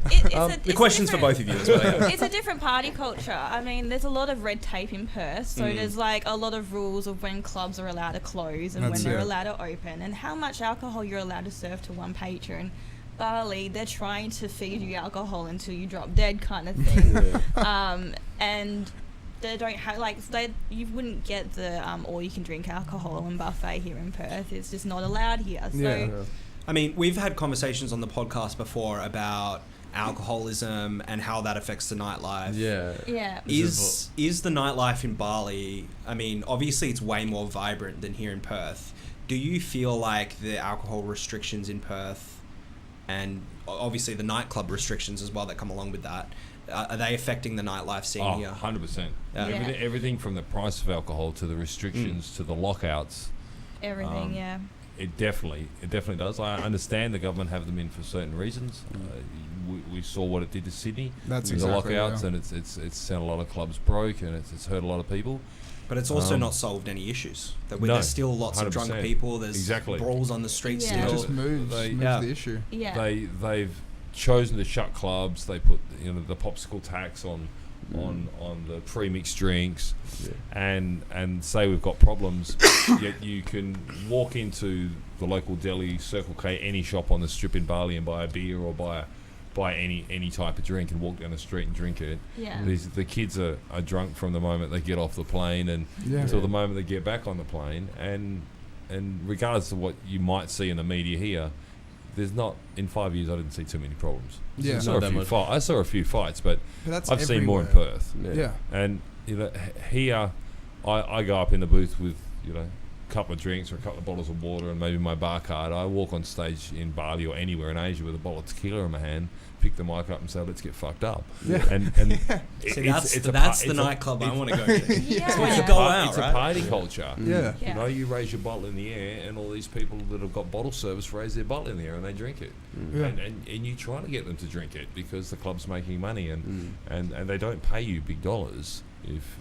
The question's for both of you as well. Yeah. It's a different party culture. I mean, there's a lot of red tape in Perth, so there's like a lot of rules of when clubs are allowed to close and That's when they're it. allowed to open, and how much alcohol you're allowed to serve to one patron. Bali, they're trying to feed you alcohol until you drop dead, kind of thing. And they don't have you wouldn't get the all you can drink alcohol and buffet here in Perth. It's just not allowed here. So Yeah. I mean, we've had conversations on the podcast before about alcoholism and how that affects the nightlife. yeah. Is the nightlife in Bali, I mean, obviously it's way more vibrant than here in Perth. Do you feel like the alcohol restrictions in Perth and obviously the nightclub restrictions as well that come along with that, are they affecting the nightlife scene here? 100%. Yeah. Everything from the price of alcohol to the restrictions to the lockouts. Everything, yeah. It definitely does. I understand the government have them in for certain reasons. We saw what it did to Sydney. That's with exactly, the lockouts, yeah. and it's sent a lot of clubs broke, and it's hurt a lot of people. But it's also not solved any issues. No, There's still lots of 100%. drunk people. There's Exactly. brawls on the streets Yeah. It still. just moves Yeah. the issue. Yeah. They've chosen to shut clubs. They put the popsicle tax on the pre-mixed drinks, and say we've got problems. Yet you can walk into the local deli, Circle K, any shop on the strip in Bali and buy a beer or buy any type of drink and walk down the street and drink it. Yeah. The kids are drunk from the moment they get off the plane and Yeah. until the moment they get back on the plane, and regardless of what you might see in the media here, there's not, in 5 years I didn't see too many problems. Yeah. I saw Not a that few much. I saw a few fights, but that's I've seen more in everywhere. Perth. Yeah. And here I go up in the booth with a couple of drinks or a couple of bottles of water and maybe my bar card. I walk on stage in Bali or anywhere in Asia with a bottle of tequila in my hand, pick the mic up and say, let's get fucked up. Yeah. And See, that's the nightclub I want to go to. Yeah. It's where you Yeah. go out, it's right? a party culture. Yeah. Yeah. You raise your bottle in the air, and all these people that have got bottle service raise their bottle in the air and they drink it. Yeah. And you try to get them to drink it because the club's making money, and they don't pay you big dollars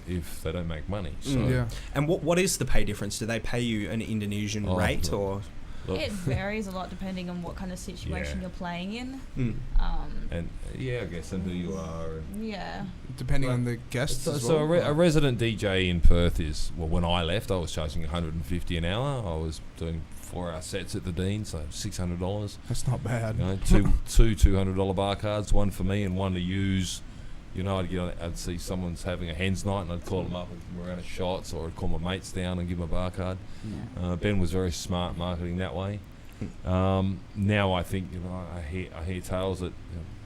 if they don't make money. So Yeah. And what is the pay difference? Do they pay you an Indonesian rate or? look, It varies a lot depending on what kind of situation Yeah. you're playing in. and I guess and who you are. And Yeah. Depending on the guests so as so well. a resident DJ in Perth is, well, when I left, I was charging $150 an hour. I was doing 4-hour sets at the Dean, so $600. That's not bad. Two $200 bar cards, one for me and one to use. I'd see someone's having a hens night and I'd call them up and give them a round of shots, or I'd call my mates down and give them a bar card. Ben was very smart marketing that way. Now I think I hear tales that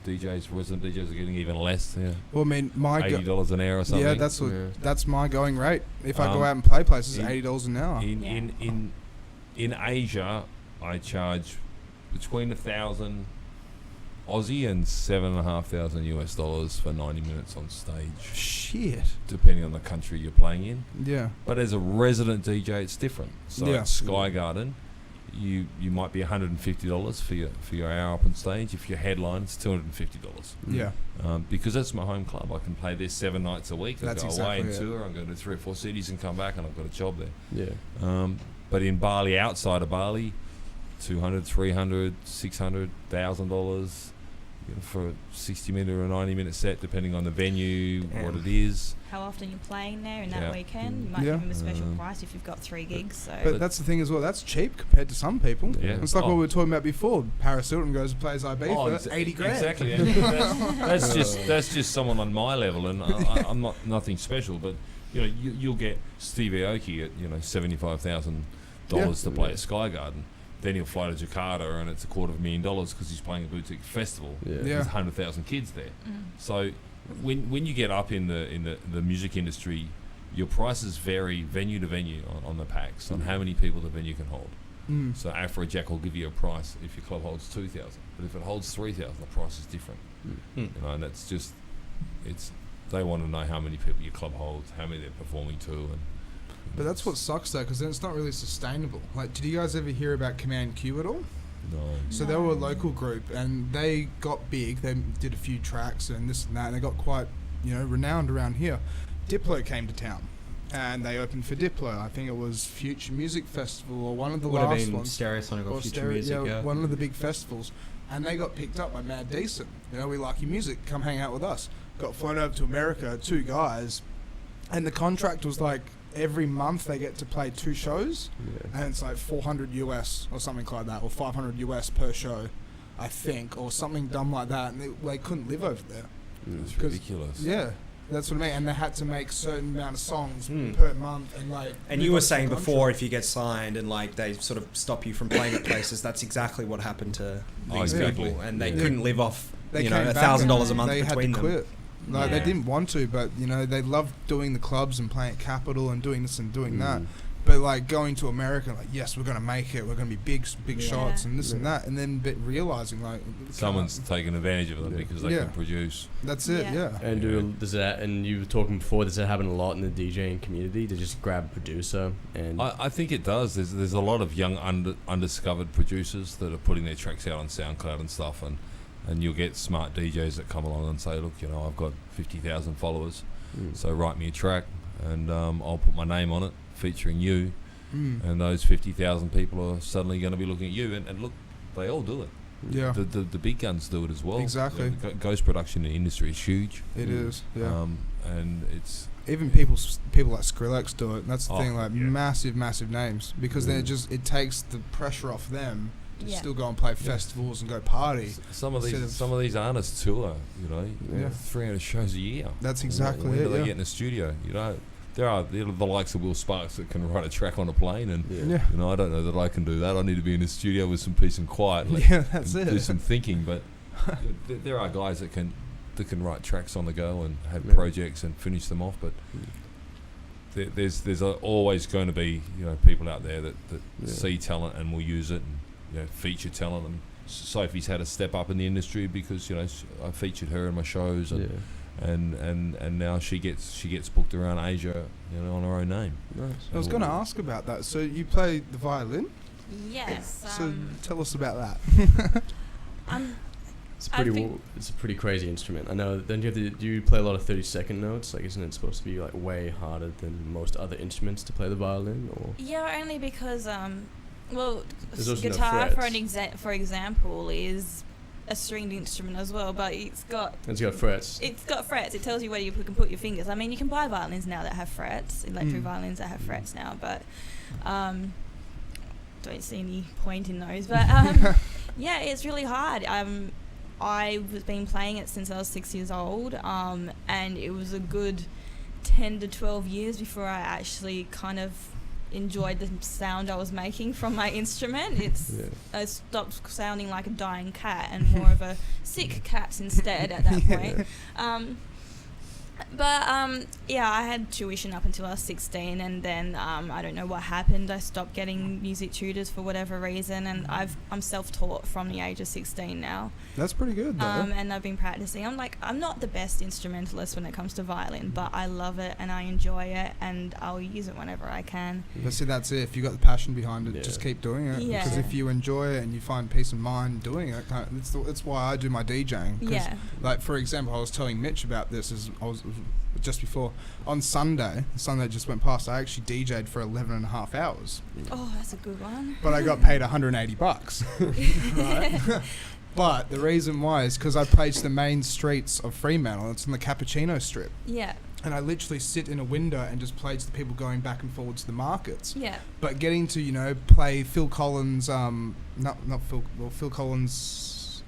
resident DJs are getting even less. Yeah, Well, I mean, my $80 an hour or something. yeah, that's my going rate. If I go Um, out and play places, in- $80 an hour. In Asia, I charge between 1,000 Aussie and $7,500 US for 90 minutes on stage, Shit. depending on the country you're playing in. Yeah. But as a resident DJ, it's different. So Yeah. at Sky Garden, you might be $150 for your hour up on stage. If your headline, it's $250. Yeah. Because that's my home club. I can play there 7 nights a week. I That's go exactly away and it. tour. I'm going to 3 or 4 cities and come back, and I've got a job there. Yeah. But in Bali, outside of Bali, $200, $300, $600, $1,000 for a 60-minute or a 90-minute set, depending on the venue, what it is. How often you're playing there in Yeah. that weekend. You might Yeah. give them a special price if you've got 3 gigs. So But that's the thing as well. That's cheap compared to some people. Yeah. It's like Oh. what we were talking about before. Paris Hilton goes and plays IB for 80 grand. Exactly. And that's just someone on my level, and I'm not nothing special. But you'll get Steve Aoki at $75,000 to play at Sky Garden. Then he'll fly to Jakarta, and it's $250,000 because he's playing a boutique festival. Yeah. Yeah. There's 100,000 kids there. So when you get up in the music industry, your prices vary venue to venue on the packs, on how many people the venue can hold. Mm. So Afrojack will give you a price if your club holds 2,000, but if it holds 3,000, the price is different. And that's just, they want to know how many people your club holds, how many they're performing to, and But that's what sucks though, because then it's not really sustainable. Like, did you guys ever hear about Command Q at all? no. So they were a local group, and they got big. They did a few tracks and this and that, and they got quite, renowned around here. Diplo came to town, and they opened for Diplo. I think it was Future Music Festival or one of the Would have last been ones. Stereosonic or Future Stereo- Music, yeah. one of the big festivals. And they got picked up by Mad Decent. We like your music, come hang out with us. Got flown over to America, 2 guys, and the contract was like every month they get to play 2 shows, and it's like $400 US or something like that, or $500 US per show, I think, or something dumb like that, and they couldn't live over there. It's 'Cause- ridiculous. Yeah. That's what I mean. And they had to make certain amount of songs Mm. per month, and like. And you were saying before, if you get signed and like they sort of stop you from playing at places, that's exactly what happened to these exactly. people, and they Yeah. couldn't live off They you know came back $1,000 a and month they between had to them. quit. Like Yeah. they didn't want to, but you know they loved doing the clubs and playing at Capitol and doing this and doing that. Mm. But like going to America, like yes, we're gonna make it. We're gonna be big Yeah. shots and this and Yeah. that, and then realizing like Someone's taking advantage of them Yeah. because they Yeah. can produce. that's it. Yeah. Yeah. And does that? And you were talking before. Does that happen a lot in the DJing community to just grab a producer and? I think it does. There's a lot of young undiscovered producers that are putting their tracks out on SoundCloud and stuff, and you'll get smart DJs that come along and say, look, you know, I've got 50,000 followers, Mm. so write me a track, and I'll put my name on it, featuring you, Mm. and those 50,000 people are suddenly going to be looking at you, and look, they all do it. Yeah. The big guns do it as well. Exactly. You know, ghost production in the industry is huge. It is. Yeah. And it's Even people like Skrillex do it. And that's the Oh, thing. Like yeah. massive names, because then Yeah. it takes the pressure off them to Yeah. still go and play festivals and go party. some of Instead these of- artists tour, you know, Yeah. 300 shows a year. That's exactly when it. do they Yeah. get in the studio? You know, there are the likes of Will Sparks that can write a track on a plane, and Yeah. Yeah. you know, I don't know that I can do that. I need to be in the studio with some peace and quiet, and Yeah, that's and it. do some thinking. But there are guys that can write tracks on the go and have Yeah. projects and finish them off. But there's always going to be, you know, people out there that Yeah. see talent and will use it, and you know, feature talent. And Sophie's had to step up in the industry because, you know, I featured her in my shows, and Yeah. and now she gets booked around Asia, you know, on her own name. Nice. I was going to ask about that. So you play the violin. Yes. So tell us about that. It's I pretty. think- It's a pretty crazy instrument. I know. Then do you play a lot of 30-second notes? Like, isn't it supposed to be like way harder than most other instruments to play the violin? Or Yeah, only because well, There's also no guitar for frets. for example is a stringed instrument as well, but it's got frets. It's got frets. It tells you where you can put your fingers. I mean, you can buy violins now that have frets, electric violins that have frets now, but don't see any point in those. But yeah, it's really hard. I've been playing it since I was 6 years old, and it was a good 10 to 12 years before I actually kind of enjoyed the sound I was making from my instrument. I stopped sounding like a dying cat and more of a sick cat instead at that point. But yeah, I had tuition up until I was 16, and then I don't know what happened. I stopped getting music tutors for whatever reason, and I'm self-taught from the age of 16 now. That's pretty good, though. And I've been practicing. I'm not the best instrumentalist when it comes to violin, but I love it and I enjoy it, and I'll use it whenever I can. But see, that's it. If you got the passion behind it, Yeah. just keep doing it. Yeah. Because if you enjoy it and you find peace of mind doing it, that's why I do my DJing. 'Cause, Yeah. like, for example, I was telling Mitch about this. Just before on Sunday just went past. I actually DJ'd for 11 and a half hours, Oh, that's a good one. but I got paid $180. Right. But the reason why is because I played to the main streets of Fremantle. It's in the Cappuccino Strip. Yeah. And I literally sit in a window and just play to the people going back and forward to the markets. Yeah. But getting to, you know, play Phil Collins, Phil Collins,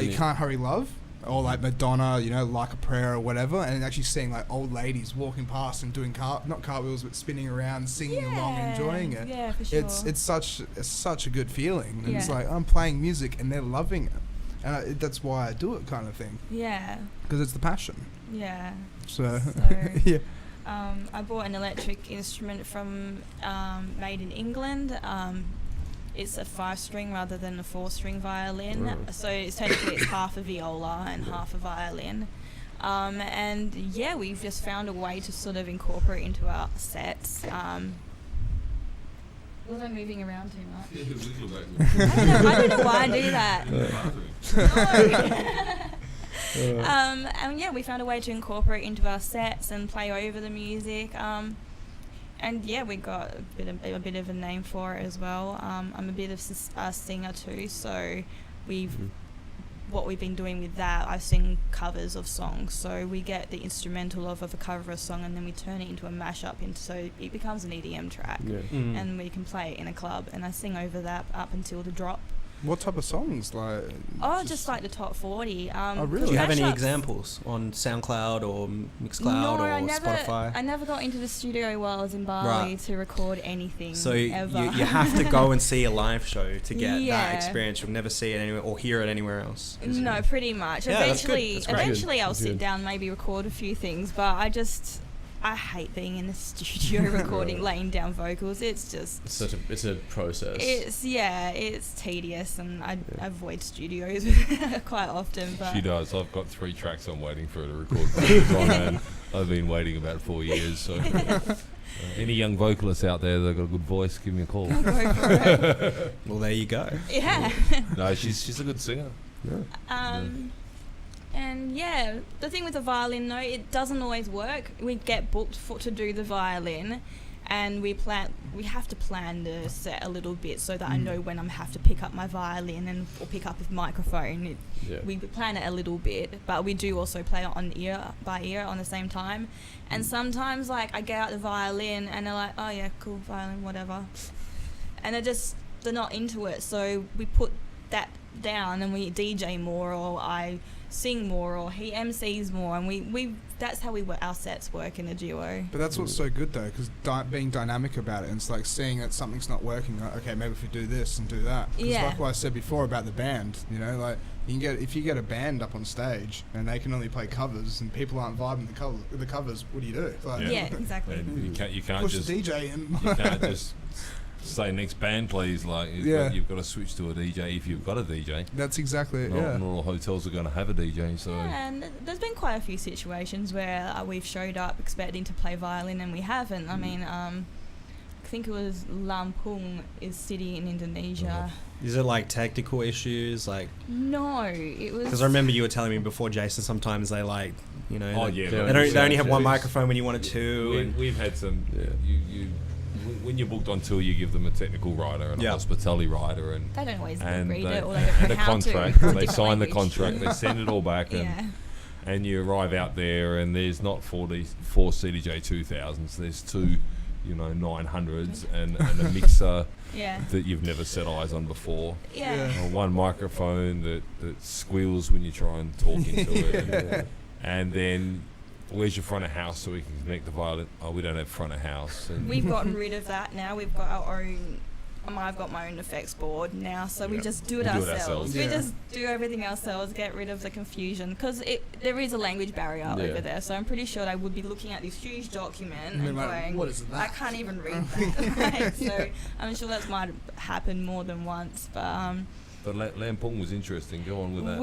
You Can't Hurry Love, or like Madonna, you know, Like a Prayer or whatever, and actually seeing like old ladies walking past and doing not cartwheels, but spinning around, singing along, enjoying it. Yeah, for sure. It's such a good feeling. And it's Yeah. like I'm playing music and they're loving it, and that's why I do it, kind of thing. Yeah. Because it's the passion. Yeah. So, So- yeah. I bought an electric instrument from made in England. It's a 5-string rather than a 4-string violin. Wow. So it's half a viola and half a violin. And yeah, we've just found a way to sort of incorporate into our sets. Was I moving around too much? I don't know why I do that. And yeah, we found a way to incorporate into our sets and play over the music. And yeah, we got a bit of a name for it as well. I'm a bit of a singer too, so what we've been doing with that, I sing covers of songs. So we get the instrumental of a cover of a song, and then we turn it into a mashup, so it becomes an EDM track, Yeah. and we can play it in a club. And I sing over that up until the drop. What type of songs? Like, Oh, just like the top 40. really? Do you have any mashups- examples on SoundCloud or Mixcloud No, or I never. Spotify? I never got into the studio while I was in Bali Right. to record anything. So ever. you have to go and see a live show to get Yeah. that experience. You'll never see it anywhere or hear it anywhere else. No, pretty much. Yeah, that's good. Eventually, That's great. eventually I'll That's sit good. down, maybe record a few things, but I hate being in the studio recording, laying down vocals. It's just. It's a process. It's tedious, and I avoid studios quite often. But She does. I've got 3 tracks I'm waiting for her to record vocals on, and I've been waiting about 4 years. So, any young vocalists out there that got a good voice, give me a call. I'll go for it. Well, there you go. Yeah. No, she's a good singer. And yeah, the thing with the violin though, it doesn't always work. We get booked to do the violin, and we have to plan the set a little bit so that I know when I have to pick up my violin or pick up a microphone. We plan it a little bit, but we do also play it on ear by ear on the same time. And sometimes like I get out the violin and they're like, oh yeah, cool, violin, whatever, and they're not into it. So we put that down and we DJ more, or I sing more, or he MCs more, and we that's how our sets work in a duo. But that's what's so good though, because being dynamic about it, and it's like seeing that something's not working. Like, okay, maybe if we do this and do that. Because like what I said before about the band, you know, like if you get a band up on stage and they can only play covers and people aren't vibing the covers, what do you do? Like, Yeah, exactly. And you can't push just the DJ in. you can't just say next band please. Like you've got to switch to a DJ if you've got a DJ. That's exactly it. Not all hotels are going to have a DJ. So And there's been quite a few situations where we've showed up expecting to play violin and we haven't. I mean, I think it was Lampung is city in Indonesia. Is it like technical issues? Like No, it was. because I remember you were telling me before, Jason. Sometimes they like, you know, Oh, they, yeah, they only have one It's- microphone when you wanted two. And we've had some. When you're booked on tour, you give them a technical writer and a hospitality writer, and They don't always and read they- it, or they don't and know a how contract. to. They Different sign the language. contract. They send it all back, Yeah. and you arrive out there, and there's not 4 CDJ 2000s. There's 2, 900s, and a mixer Yeah. that you've never set eyes on before. Yeah. Or one microphone that squeals when you try and talk into it, and then. Where's your front of house so we can connect the violin? Oh, we don't have front of house. And We've gotten rid of that now. We've got our own. I've got my own effects board now, so we just do it We do it ourselves. ourselves. We Yeah. just do everything ourselves, get rid of the confusion, because there is a language barrier over there. So I'm pretty sure they would be looking at this huge document And and they're like, going, "What is I that?" can't even read that. Right? So I'm sure that might happen more than once, but But Lampung was interesting. Go on with that.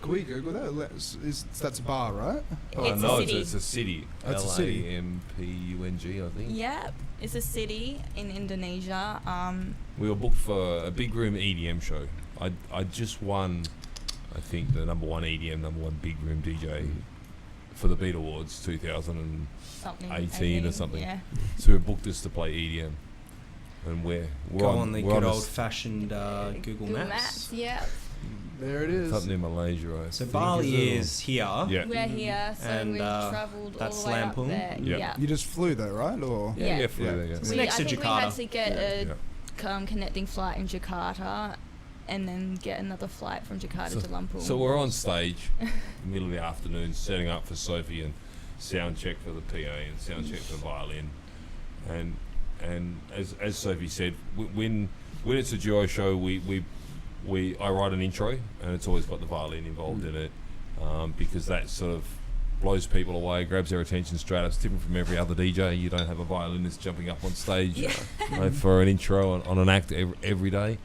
Can we Google that? That's a bar, right? It's a no, city. it's a city. It's a city. Lampung, I think. yeah, it's a city in Indonesia. We were booked for a big room EDM show. I just won, I think, the number 1 EDM, number 1 big room DJ for the Beat Awards 2018 something or something. Yeah. So we booked us to play EDM. And we're go on the we're good a old-fashioned Google Maps. Yeah. There it is. something in Malaysia. I So think, Bali it? is here. Yeah. We're here, so And, we've travelled all that's the way Lampung? up there. Yeah. Yeah. You just flew though, right? Or Yeah, Yeah. flew there, yeah. It's We, next I to think we Jakarta. had to get a Yeah. connecting flight in Jakarta, and then get another flight from Jakarta to Lampung. So we're on stage, middle of the afternoon, setting up for Sophie and sound check for the PA and sound check for violin, and as Sophie said, when it's a duo show, I write an intro, and it's always got the violin involved in it, because that sort of blows people away, grabs their attention straight up. It's different from every other DJ. You don't have a violinist jumping up on stage for an intro on an act every day.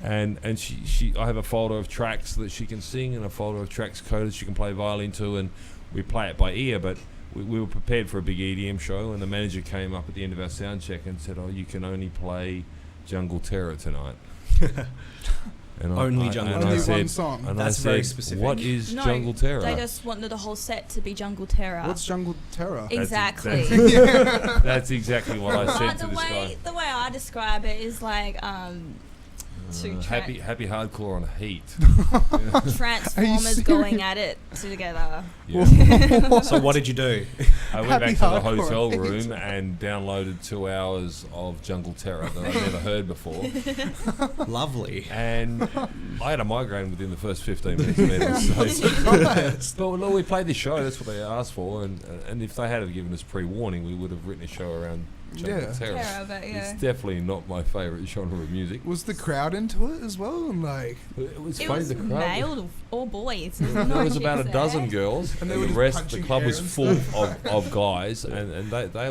And she I have a folder of tracks that she can sing and a folder of tracks coded she can play violin to, and we play it by ear. But we were prepared for a big EDM show, and the manager came up at the end of our sound check and said, "Oh, you can only play Jungle Terror tonight." And Only Jungle only I said, one song. and That's I very said, specific. "What is No, Jungle Terror?" They just wanted the whole set to be Jungle Terror. What's Jungle Terror? Exactly. That's exactly what I said But to this guy. the way I describe it is like Two happy hardcore on heat. Transformers going at it together. Yeah. So what did you do? I went Happy back to the hardcore hotel on heat. room and downloaded 2 hours of Jungle Terror that I'd never heard before. Lovely. And I had a migraine within the first 15 minutes of it. But look, we played this show, that's what they asked for, and if they had have given us pre-warning, we would have written a show around Jungle Yeah. Terror, but yeah. It's definitely not my favourite genre of music. Was the crowd into it as well? And like, It was It funny, was the crowd. male or boys. There was about a dozen girls, And and they were the just rest, the punching club air was and full of guys, and they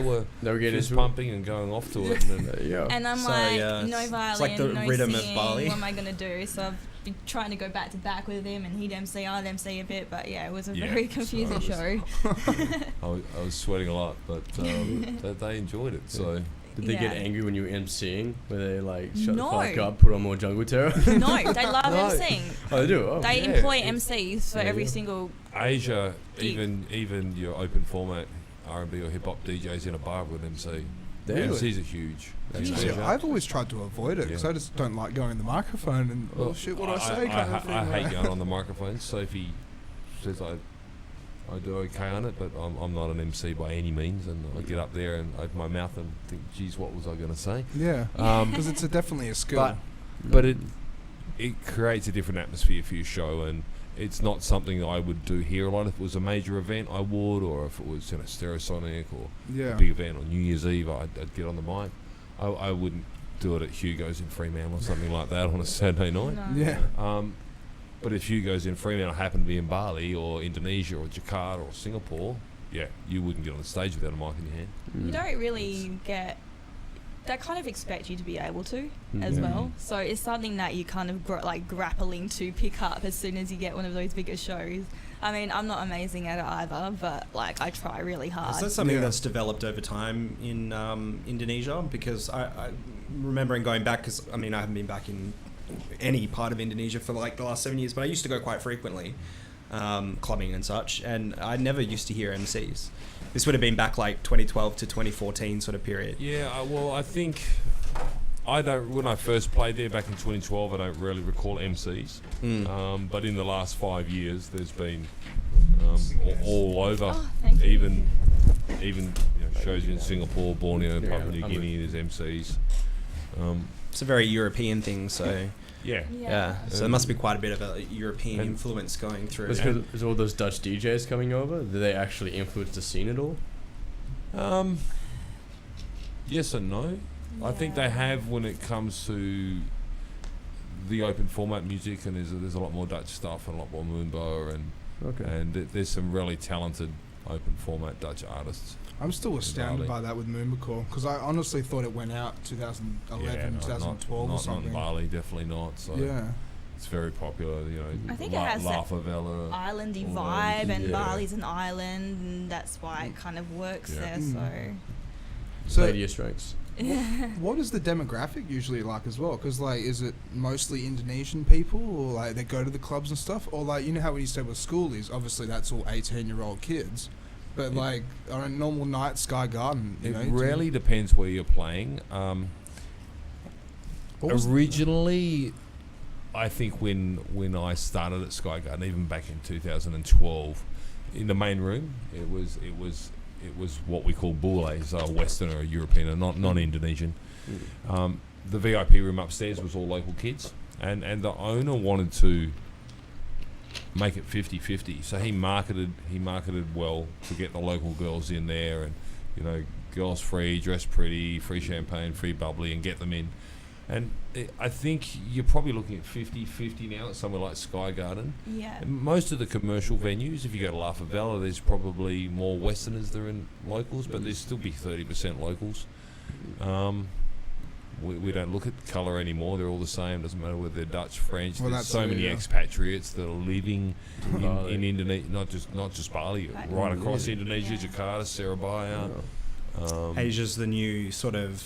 were getting fist into it. pumping and going off to it. And Yeah. And I'm So, like, yeah, no it's violin, like the no rhythm of singing. Bali. What am I gonna do? So I've been trying to go back to back with him, and he'd MC, I'd MC a bit, but yeah, it was a Yeah, very so confusing it was- show. I was sweating a lot, but they enjoyed it. So Did they get Yeah. angry when you were emceeing? Where they like shut No. the fuck up, put on more Jungle Terror? No, they love No. MCing. Oh, they do. Oh. They yeah, employ it's- MCs for Yeah, every yeah. single. Asia, Gig. even your open format R&B or hip hop DJs in a bar with MC. Damn. MCs are huge. That's in true. Asia. I've always tried to avoid it because Yeah. I just don't like going in the microphone and Well, shit, what do I say? Kind of thing. I hate like. going on the microphone. Sophie says I do okay on it, but I'm not an MC by any means, and I get up there and open my mouth and think, geez, what was I going to say? Yeah, Um, because it's definitely a skill. but it creates a different atmosphere for your show, and it's not something that I would do here a lot. If it was a major event, I would, or if it was Stereosonic or Yeah. a big event on New Year's Eve, I'd get on the mic. I wouldn't do it at Hugo's in Fremantle or something like that on a Saturday night. No. Yeah. But if Hugo's in Fremantle happened to be in Bali or Indonesia or Jakarta or Singapore, yeah, you wouldn't get on the stage without a mic in your hand. You don't really get. They kind of expect you to be able to as Yeah. well. So it's something that you kind of grappling to pick up as soon as you get one of those bigger shows. I mean, I'm not amazing at it either, but like I try really hard. Is that something Yeah. that's developed over time in Indonesia? Because I remembering going back, because I mean I haven't been back in any part of Indonesia for like the last 7 years, but I used to go quite frequently, clubbing and such, and I never used to hear MCs. This would have been back like 2012 to 2014 sort of period. Yeah, well, I think when I first played there back in 2012, I don't really recall MCs. But in the last 5 years, there's been all over, Oh, thank you. even shows in Singapore, Borneo, Yeah, Papua New I'm Guinea. There's MCs. It's a very European thing, so Yeah. yeah. So there must be quite a bit of a European And- influence going through. Is all those Dutch DJs coming over? Do they actually influence the scene at all? Yes and no. I think they have when it comes to the open format music, and there's a lot more Dutch stuff and a lot more Moonbow, and there's some really talented open format Dutch artists. I'm still astounded Bali. by that with Moonbacor because I honestly thought it went out 2011, 2012 or not something. in Bali, definitely not. So Yeah. it's very popular. I think it has that Favela, islandy all vibe, those, and yeah. Bali's an island, and that's why it kind of works Yeah. there. So Play to your strengths. So what is the demographic usually like as well? Because like, is it mostly Indonesian people, or like they go to the clubs and stuff, or like you know how when you said with schoolies, obviously that's all 18-year-old kids, but like on a normal night, Sky Garden, you It know, do you- really depends where you're playing. What was- Originally, I think when I started at Sky Garden, even back in 2012, in the main room, it was what we call boules, Western or European, and not Indonesian. The VIP room upstairs was all local kids, and the owner wanted to make it 50-50. So he marketed well to get the local girls in there, and girls free, dress pretty, free champagne, free bubbly, and get them in. And I think you're probably looking at 50-50 now at somewhere like Sky Garden. yeah. And most of the commercial venues, if you go to La Favela, there's probably more Westerners than locals, but there's still be 30% locals. We don't look at colour anymore. They're all the same. Doesn't matter whether they're Dutch, French. Well, There's that's so it, many yeah. expatriates that are living Bali. in Indonesia, not just Bali, Like- right across Yeah. Indonesia, Yeah. Jakarta, Surabaya. Asia's the new sort of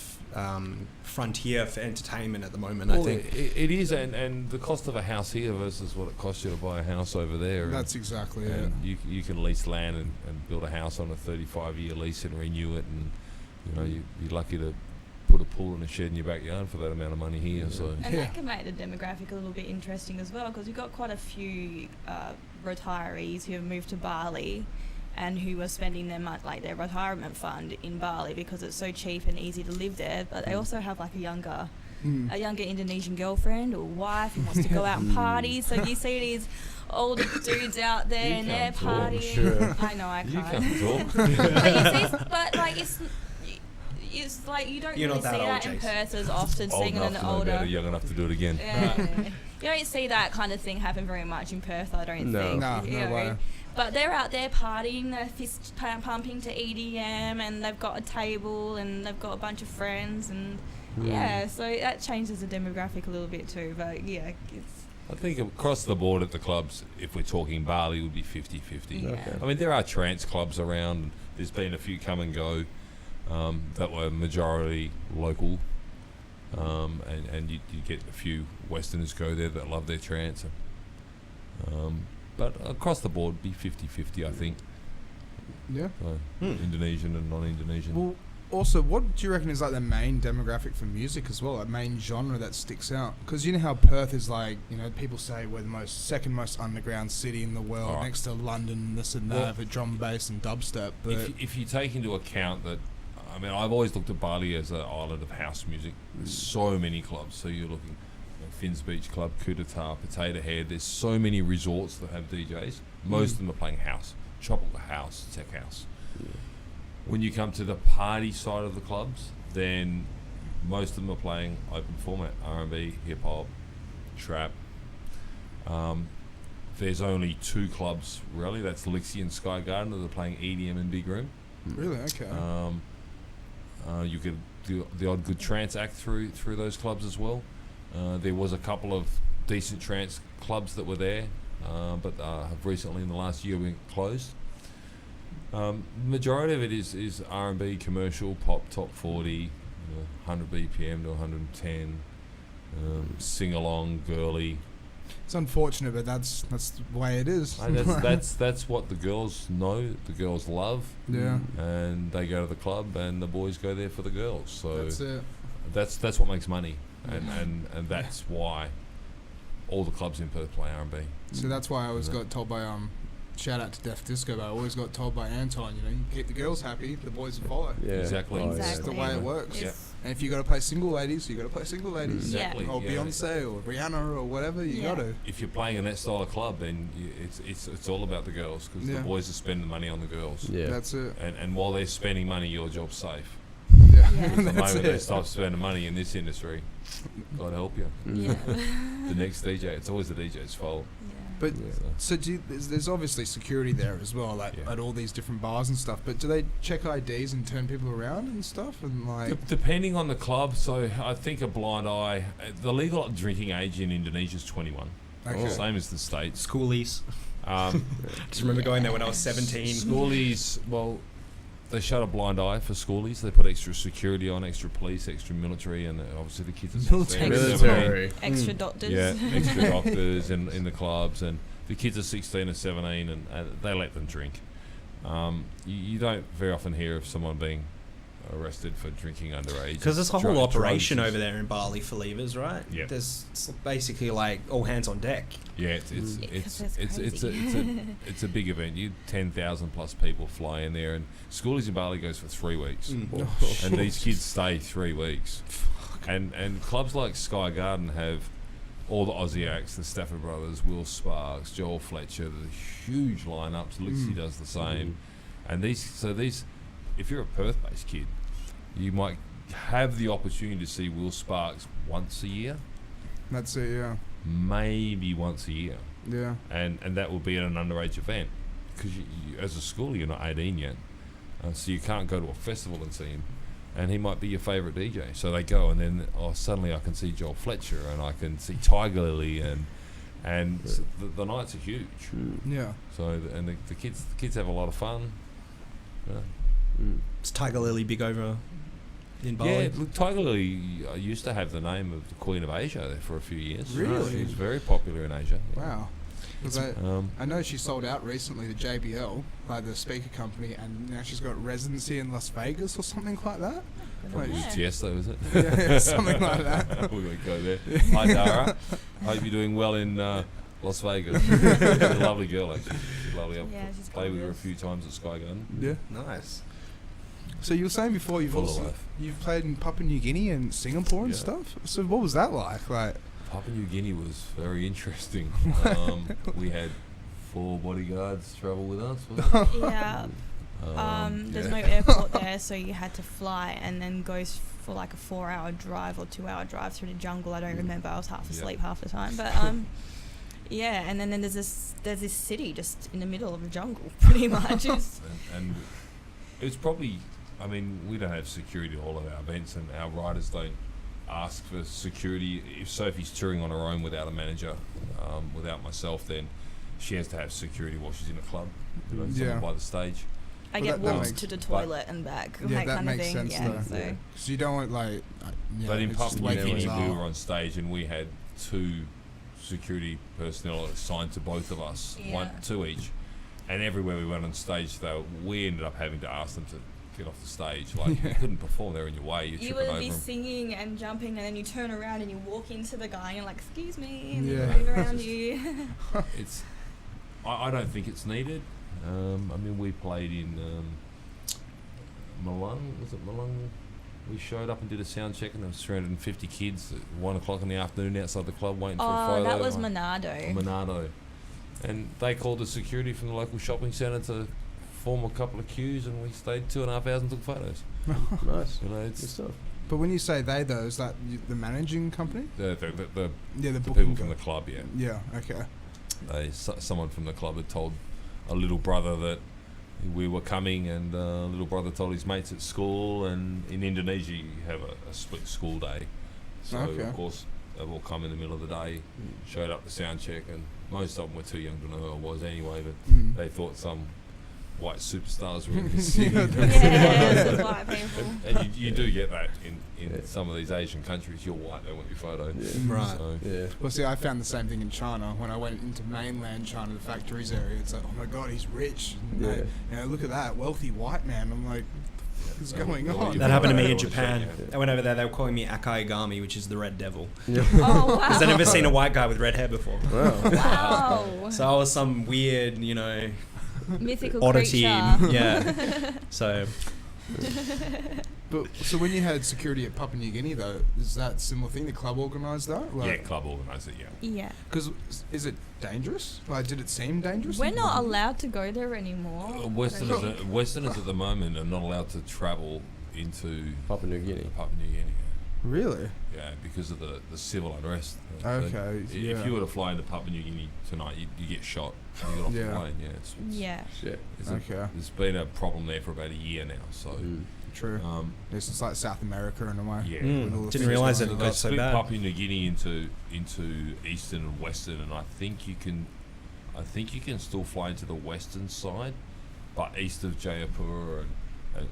frontier for entertainment at the moment, I Well, think. it is, and the cost of a house here versus what it costs you to buy a house over there. That's exactly it. and you can lease land and build a house on a 35-year lease and renew it, and you'd be lucky to put a pool and a shed in your backyard for that amount of money here. So And Yeah. that can make the demographic a little bit interesting as well, because we've got quite a few retirees who have moved to Bali and who are spending their retirement fund in Bali because it's so cheap and easy to live there. But they also have like a younger Indonesian girlfriend or wife who wants to go out and party. So you see these older dudes out there You and they're can't talk, partying. sure. I know I you can't. can't talk. But like it's like you don't You're really not see that that old, in Jason. Perth as often, Old seeing enough an to know older. better, young enough to do it again. Yeah. You don't see that kind of thing happen very much in Perth, I don't No. think. No, you no know. way. But they're out there partying, they're fist pumping to EDM, and they've got a table, and they've got a bunch of friends, and yeah, so that changes the demographic a little bit too. But yeah, it's I think across the board at the clubs, if we're talking Bali, would be 50-50. yeah. Okay. I mean, there are trance clubs around. There's been a few come and go that were majority local, and you get a few Westerners go there that love their trance. But across the board, be 50-50, I think. Yeah. So Indonesian and non-Indonesian. Well, also, what do you reckon is like the main demographic for music as well, like main genre that sticks out? Because you know how Perth is like, you know, people say we're the second most underground city in the world, Alright. next to London, this and that, Well, for drum bass and dubstep. But if you take into account that, I mean, I've always looked at Bali as an island of house music. There's so many clubs. So you're looking at Finn's Beach Club, Kudata, Potato Head. There's so many resorts that have DJs. Most of them are playing house, tropical house, tech house. When you come to the party side of the clubs, then most of them are playing open format, R&B, hip hop, trap. There's only two clubs really. That's Lixie and Sky Garden that are playing EDM and big room. really, okay. You could do the odd good trance act through those clubs as well. There was a couple of decent trance clubs that were there, but have recently in the last year been closed. Majority of it is R&B, commercial, pop, top 40, 100 BPM to 110, sing along, girly. It's unfortunate, but that's the way it is. That's what the girls know, the girls love, yeah, and they go to the club, and the boys go there for the girls. So that's it. that's what makes money, and that's why all the clubs in Perth play R&B. So that's why I always Yeah. got told by shout out to Def Disco, but I always got told by Anton, you know, you keep the girls happy, the boys will follow. Yeah. Exactly. Oh, yeah. That's the way it Yeah. works. Yeah. And if you got to play single ladies, you got to play single ladies. Exactly. Or yeah. Beyonce or Rihanna or whatever, you Yeah. got to. If you're playing in that style of club, then it's all about the girls, because Yeah. the boys are spending money on the girls. Yeah. That's it. And while they're spending money, your job's safe. Yeah, Yeah. The that's moment they it. stop spending money in this industry, God help you. Yeah. The next DJ, it's always the DJ's fault. But Yeah. so there's obviously security there as well, like Yeah. at all these different bars and stuff. But do they check IDs and turn people around and stuff? And like, Depending on the club, so I think a blind eye, the legal drinking age in Indonesia is 21. okay. Same as the States. Schoolies. Um, Just remember going there when I was 17. Schoolies, well, they shut a blind eye for schoolies. They put extra security on, extra police, extra military, and obviously the kids are 16, Military. 17. Military. Extra doctors. Yeah, extra doctors in the clubs, and the kids are 16 or 17, and they let them drink. You don't very often hear of someone being arrested for drinking underage. Because there's a Dru- whole operation drugs over there in Bali for levers, right? Yeah. There's it's basically like all hands on deck. Yeah, it's Yeah, 'cause that's it's crazy. it's a big event. You 10,000 plus people fly in there, and schoolies in Bali goes for 3 weeks, and these kids stay 3 weeks. And clubs like Sky Garden have all the Aussie acts, the Stafford Brothers, Will Sparks, Joel Fletcher, the huge lineups. Lixie does the same, and these, if you're a Perth-based kid, you might have the opportunity to see Will Sparks once a year, That's it. Yeah, maybe once a year. yeah. And that will be at an underage event, because you, as a schooler you're not 18 yet, so you can't go to a festival and see him, and he might be your favourite DJ. So they go, and then suddenly I can see Joel Fletcher, and I can see Tiger Lily, and so the nights are huge. Yeah. So the kids have a lot of fun. Yeah. Is Tiger Lily big over in Bali? Yeah, look, Tiger Lily used to have the name of the Queen of Asia there for a few years. Really? She was very popular in Asia. Yeah. Wow. 'Cause I know she sold out recently to JBL, like the speaker company, and now she's got residency in Las Vegas or something like that. Probably Yeah. was Tiesto, was it? Yeah, something like that. We won't go there. Hi, Dara. Hope you're doing well in Las Vegas. She's a lovely girl, actually. She's lovely. I've Yeah, she's played with her a gorgeous. few times at Sky Garden. Yeah. Nice. So you were saying before Full of life. you've played in Papua New Guinea and Singapore and Yeah. stuff. So what was that like? Like, Papua New Guinea was very interesting. We had 4 bodyguards travel with us. Was it? Yeah. There's no yeah. airport there, so you had to fly and then goes for like a 4-hour drive or 2-hour drive through the jungle. I don't remember. I was half Yeah. asleep half the time, but yeah. And then there's this city just in the middle of the jungle, pretty much. and it's probably, I mean, we don't have security at all of our events, and our riders don't ask for security. If Sophie's touring on her own without a manager, without myself, then she has to have security while she's in a club. You know, someone Yeah. by the stage. I Well, get that walked makes- to the but- toilet and back, Yeah, that that kind of makes thing. sense Yeah, though. so Yeah. so you don't want like. But in it's just Papua way New things Guinea, we are. were on stage and we had 2 security personnel assigned to both of us, Yeah. 2 each. And everywhere we went on stage, though, we ended up having to ask them to get off the stage. Like, you couldn't perform, they're in your way, you're you tripping would over be them. singing and jumping, and then you turn around and you walk into the guy and you're like, "Excuse me," and Yeah. they move around you. It's, I don't think it's needed. I mean, we played in Malung, was it Malung? We showed up and did a sound check, and there was 350 kids at 1 o'clock in the afternoon outside the club waiting for a Oh, photo. that was Like, Monado. Monado. And they called the security from the local shopping centre to form a couple of queues, and we stayed 2.5 hours and took photos. Nice. You know, Good it's stuff. But when you say they though, is that the managing company? the Yeah, the people booking from the co- club, yeah. Yeah. Okay. Someone from the club had told a little brother that we were coming, and little brother told his mates at school. And in Indonesia, you have a split school day, so Okay. of course they've all come in the middle of the day, showed up the sound check, and most of them were too young to know who I was anyway. But Mm. they thought some white superstars were in the city. Yeah, it's white people. And you do get that in Yeah. some of these Asian countries. You're white, they want your photo. Yeah. Right. So, Yeah. Well, see, I found the same thing in China. When I went into mainland China, the factories area, it's like, oh my god, he's rich. And Yeah. you know, look at that, wealthy white man. I'm like, what's going on? That happened to me in Yeah. Japan. I went over there. They were calling me Akaigami, which is the Red Devil, Yeah. Oh because I'd wow! never seen a white guy with red hair before. Wow. Wow! So I was some weird, Mythical oddity. creature. Yeah. So But so when you had security at Papua New Guinea, though, is that similar thing? The club organised that? yeah, club organised it, yeah. Yeah, Because is it dangerous? Like, did it seem dangerous? we're not allowed to go there anymore. Westerners at the moment are not allowed to travel into Papua New Guinea. Papua New Guinea. Really? Yeah, because of the civil unrest. Okay, If yeah. you were to fly into Papua New Guinea tonight, you get shot. You get off Yeah. the plane. Yeah, Yeah, Shit. Okay. there's been a problem there for about a year now. So, True. It's just like South America in a way. yeah. With all the didn't realise things that it going They've got so split bad. Papua New Guinea into eastern and western, and I think you can still fly into the western side, but east of Jayapura and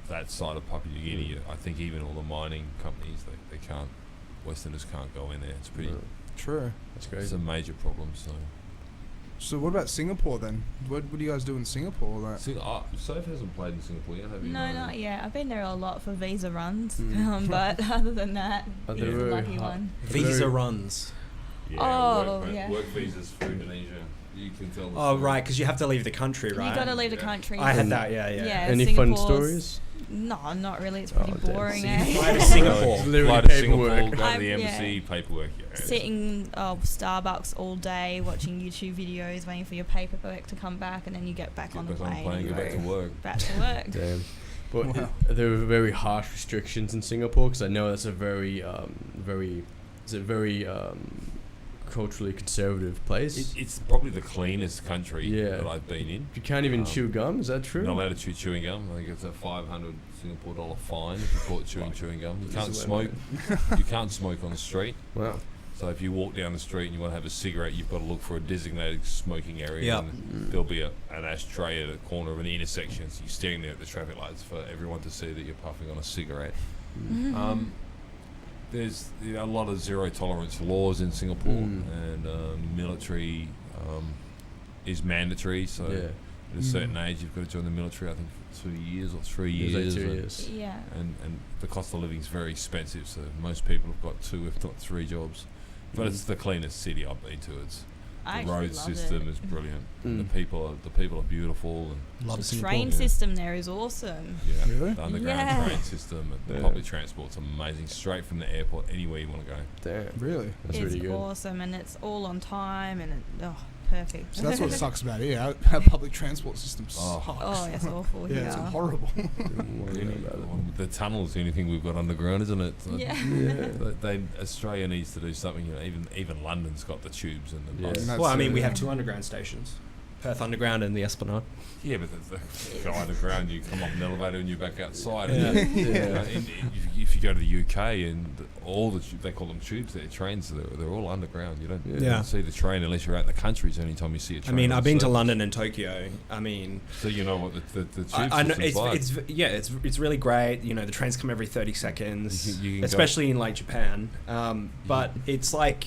that side of Papua New Guinea, I think even all the mining companies they can't, Westerners can't go in there. It's pretty, on. True. That's it's crazy. a major problem. So, So what about Singapore then? What do you guys do in Singapore? Like, Soph hasn't played in Singapore yet, have you? no, not yet. I've been there a lot for visa runs, Mm. but other than that, Are it's they a very lucky hard? one. visa runs. Yeah, Oh, work, yeah. work visas for Indonesia. You can tell. the Oh story. right, because you have to leave the country, right? You got to leave the Yeah. country. I had And- that. Yeah. Yeah. Any fun Singapore's- stories? No, not really. It's pretty Oh, damn. boring. So you Eh? fly to Singapore. Fly Literally to paperwork. Singapore, go to I'm- the yeah. embassy, paperwork. Yeah, it's- Sitting Starbucks all day, watching YouTube videos, waiting for your paperwork to come back, and then you get back Get on the back plane. go back to work. Back to work. Damn. But Wow. there were very harsh restrictions in Singapore because I know that's a very culturally conservative place. It's probably the cleanest country Yeah. that I've been in. You can't even Um, chew gum. Is that true? You're not allowed to chew chewing gum. I think it's a $500 Singapore fine if you're caught chewing gum. You can't smoke. You can't smoke on the street. Wow. So if you walk down the street and you want to have a cigarette, you've got to look for a designated smoking area. Yep. And there'll be an ashtray at a corner of an intersection. So you're standing there at the traffic lights for everyone to see that you're puffing on a cigarette. There's a lot of zero tolerance laws in Singapore, and military is mandatory. So Yeah. At a certain age, you've got to join the military. I think for 2 years or 3 It was years. like 2 and- years. Yeah. And the cost of living is very expensive, so most people have got 2, if not 3 jobs. But it's the cleanest city I've been to. It's I the actually road love system it. is brilliant. Mm. The people are beautiful. And Love The Singapore. train Yeah. system there is awesome. yeah, Really? the underground Yeah. train system and the Yeah. public transport's amazing. Straight from the airport, anywhere you want to go. Damn. Really? That's it's really good. awesome, and it's all on time, and perfect. So that's what sucks about it. Our public transport system Oh. sucks. Oh, it's awful Yeah, here. it's horrible. Didn't want to know about it. The tunnel's the only thing we've got underground, isn't it? So Yeah. Australia needs to do something. Even London's got the tubes and the Yeah. buses. That's Well, I mean, it. we have 2 underground stations. Perth Underground and the Esplanade. Yeah, but the go underground, you come up an elevator and you're back outside. Yeah. If you go to the UK and all they call them tubes, they're trains. They're all underground. You don't, you Yeah. don't see the train unless you're out in the country. It's the only time you see a I train. mean, on I've been to surface. London and Tokyo. I mean, So you know what the tube I know system's like. it's really great. You know, the trains come every 30 seconds, You can go- especially in like Japan. But it's like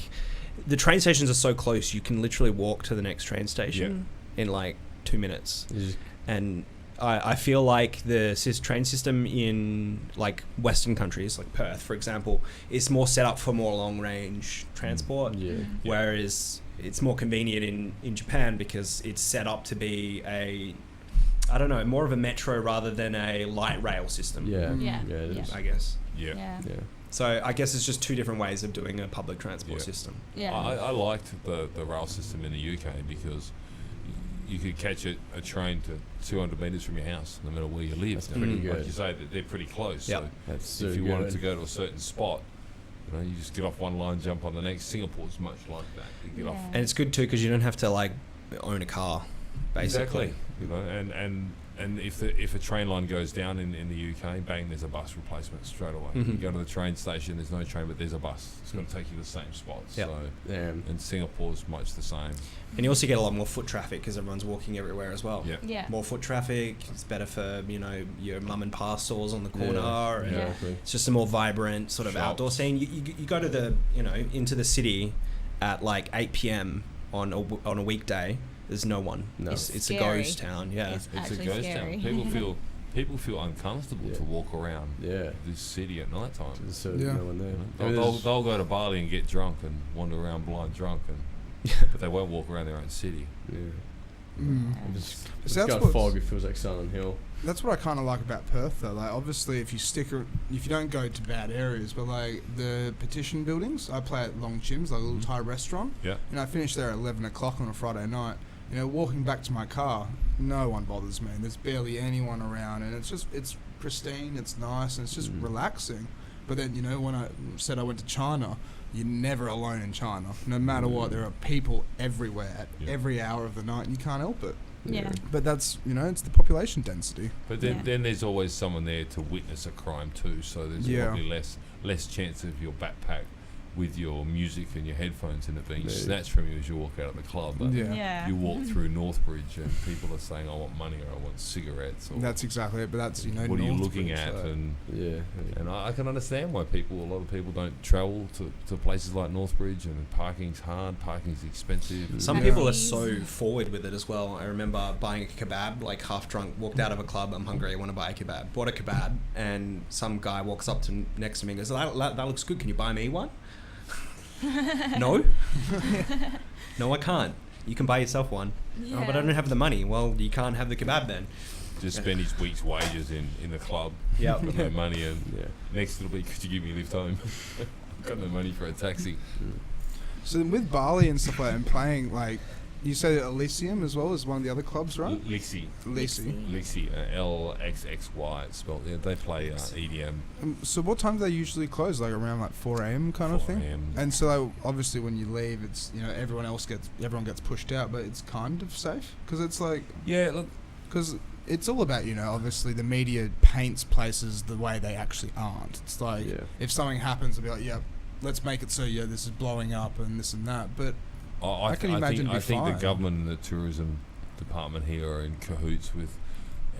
the train stations are so close. You can literally walk to the next train station in like 2 minutes. You just- And I feel like the train system in like Western countries, like Perth, for example, is more set up for more long range transport. yeah. Whereas it's more convenient in Japan because it's set up to be more of a metro rather than a light rail system. Yeah. Yeah. Yeah. It is. I guess. Yeah. Yeah. Yeah. So I guess it's just 2 different ways of doing a public transport Yeah. system. Yeah. I liked the rail system in the UK because you could catch a train to 200 metres from your house, no matter where you live. That's And pretty Like good. you say, they're pretty close. Yep. So That's so if you good. wanted to go to a certain spot, you just get off one line, jump on the next. Singapore's much like that. You get off. Yeah. And it's good too because you don't have to like own a car, basically. Exactly. And if a train line goes down in the UK, bang, there's a bus replacement straight away. You Mhm. go to the train station, there's no train, but there's a bus. It's going to take you to the same spot. Yep. So, Damn. and Singapore's much the same. And you also get a lot more foot traffic because everyone's walking everywhere as well. Yeah. Yeah. More foot traffic. It's better for your mum and pa stores on the corner. Yeah. And Yeah. Exactly. It's just a more vibrant sort of Shops. outdoor scene. You go to the into the city at like 8 p.m. on a weekday. There's no one. No. It's a Scary. ghost town. Yeah. It's It's a actually ghost scary. town. People feel uncomfortable Yeah. to walk around Yeah. this city at night time. There's so Yeah. no one there. You know? I mean, They'll go to Bali and get drunk and wander around blind drunk, but they won't walk around their own city. yeah. Mm. It's So that's got what's- fog. It feels like Silent Hill. That's what I kind of like about Perth, though. Like, obviously, if you don't go to bad areas, but like the petition buildings, I play at Long Chim's, like a little Thai restaurant. Yeah. And I finish there at 11 o'clock on a Friday night. Walking back to my car, no one bothers me. There's barely anyone around, and it's pristine, it's nice, and it's just relaxing. But then, when I said I went to China, you're never alone in China. No matter what, there are people everywhere at Yeah. every hour of the night, and you can't help it. Yeah. But that's, it's the population density. But then, Yeah. then there's always someone there to witness a crime too. So there's Yeah. probably less chance of your backpack with your music and your headphones and it being Yeah. snatched from you as you walk out of the club. But Yeah. Yeah. you walk through Northbridge and people are saying, "I want money" or "I want cigarettes." Or That's exactly it. But that's, what are you looking Northbridge, at? so- And Yeah. I can understand why a lot of people don't travel to places like Northbridge, and parking's hard, parking's expensive. Some Yeah. people are so forward with it as well. I remember buying a kebab, like half drunk, walked out of a club, I'm hungry, I want to buy a kebab. Bought a kebab, and some guy walks up to next to me and goes, that looks good, can you buy me one? No? No, I can't. You can buy yourself one. Oh, but I don't have the money. Well, you can't have the kebab then. Just spend his week's wages in the club. Yep. Got no money, and Yeah. next it'll be, "Could you give me a lift home?" Got no money for a taxi. So with Bali and stuff like that, and playing, like, you say Elysium as well as one of the other clubs, right? Lixi, Lixi. LXXY. It's spelled. Yeah, they play EDM. So what time do they usually close? Like around like 4 a.m. kind of 4 thing? a.m.. And so like, obviously when you leave, it's, everyone gets pushed out, but it's kind of safe because it's like, Yeah, look, because it's all about, obviously the media paints places the way they actually aren't. It's like, Yeah. if something happens, they'll be like, yeah, let's make it so, this is blowing up and this and that. But I can imagine I think fine. the government and the tourism department here are in cahoots with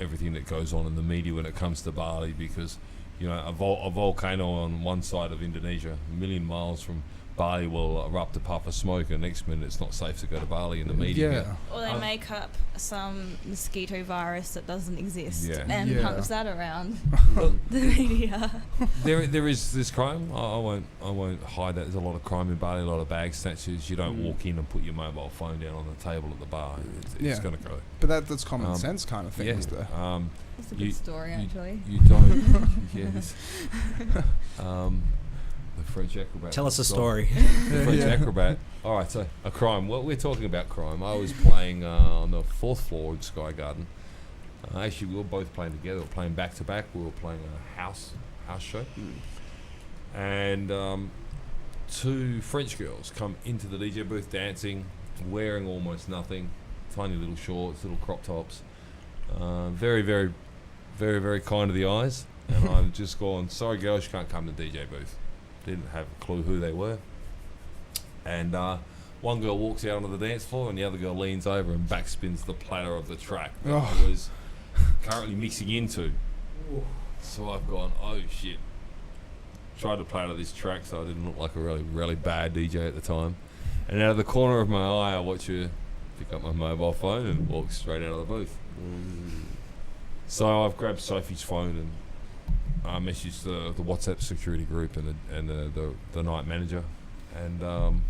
everything that goes on in the media when it comes to Bali, because a volcano on one side of Indonesia, a million miles from Bali will erupt a puff of smoke, and next minute it's not safe to go to Bali in the media. Yeah. Or they make up some mosquito virus that doesn't exist Yeah. and Yeah. pumps that around the media. There is this crime. I won't hide that. There's a lot of crime in Bali, a lot of bag snatchers. You don't walk in and put your mobile phone down on the table at the bar. It's Yeah. going to go. But that's common Um, sense kind of thing, Yeah. is there? It's a good story, actually. You don't. Yes. The French acrobat. Tell us a So- story. The French acrobat. All right, so a crime. Well, we're talking about crime. I was playing on the 4th floor of Sky Garden. Actually, we were both playing together. We were playing back to back. We were playing a house show, and 2 French girls come into the DJ booth dancing, wearing almost nothing, tiny little shorts, little crop tops. Very, very, very, very kind of the eyes. And I've just gone, sorry girls, you can't come to the DJ booth. Didn't have a clue who they were. And one girl walks out onto the dance floor, and the other girl leans over and backspins the platter of the track that I was currently mixing into. So I've gone, oh shit. Tried to platter this track so I didn't look like a really, really bad DJ at the time. And out of the corner of my eye, I watch her pick up my mobile phone and walk straight out of the booth. So I've grabbed Sophie's phone and I messaged the WhatsApp security group and the night manager, and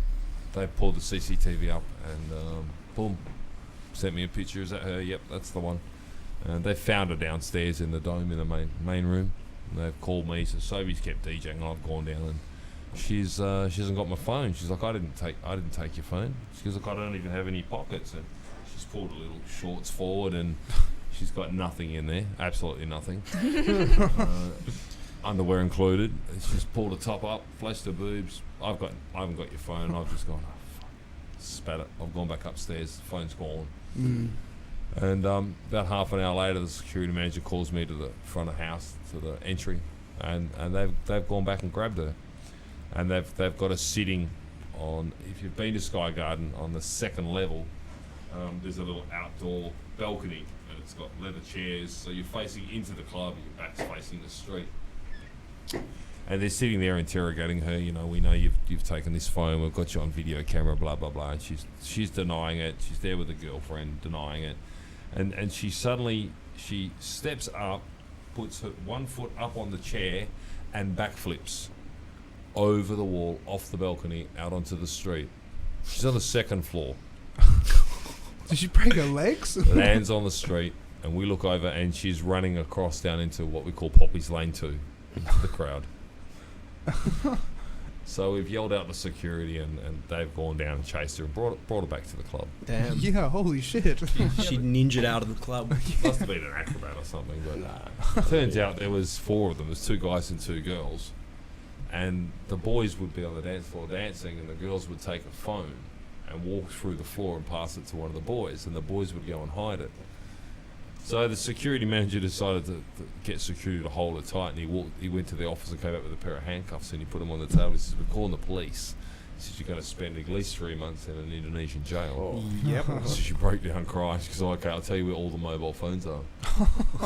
they pulled the CCTV up and boom, sent me a picture. Is that her? Yep, that's the one. And they found her downstairs in the dome in the main room. And they've called me, so Sophie's kept DJing, and I've gone down and she hasn't got my phone. She's like, I didn't take your phone. She goes, look, I don't even have any pockets. And she's pulled a little shorts forward and she's got nothing in there, absolutely nothing. Underwear included. She's pulled a top up, flashed her boobs. I haven't got your phone. I've just gone, oh, fuck. Spat it. I've gone back upstairs. The phone's gone. And about half an hour later, the security manager calls me to the front of the house, to the entry, and they've gone back and grabbed her, and they've got her sitting on. If you've been to Sky Garden, on the 2nd level, there's a little outdoor balcony, and it's got leather chairs, so you're facing into the club, and your back's facing the street. And they're sitting there interrogating her. You know, we know you've taken this phone. We've got you on video camera. Blah blah blah. And she's denying it. She's there with a girlfriend denying it. And she steps up, puts her one foot up on the chair, and backflips over the wall, off the balcony, out onto the street. She's on the 2nd floor. Did she break her legs? Lands on the street, and we look over, and she's running across down into what we call Poppy's Lane 2, into the crowd. So we've yelled out to security, and they've gone down and chased her and brought her back to the club. Damn. Yeah, holy shit. She ninja'd out of the club. Must have been an acrobat or something, but turns out there was 4 of them. There's 2 guys and 2 girls, and the boys would be on the dance floor dancing, and the girls would take a phone and walk through the floor and pass it to one of the boys, and the boys would go and hide it. So the security manager decided to get security to hold it tight, and he went to the office and came up with a pair of handcuffs, and he put them on the table. He says, we're calling the police. He says, you're going to spend at least 3 months in an Indonesian jail. Yep. So she broke down crying. She goes, okay, I'll tell you where all the mobile phones are.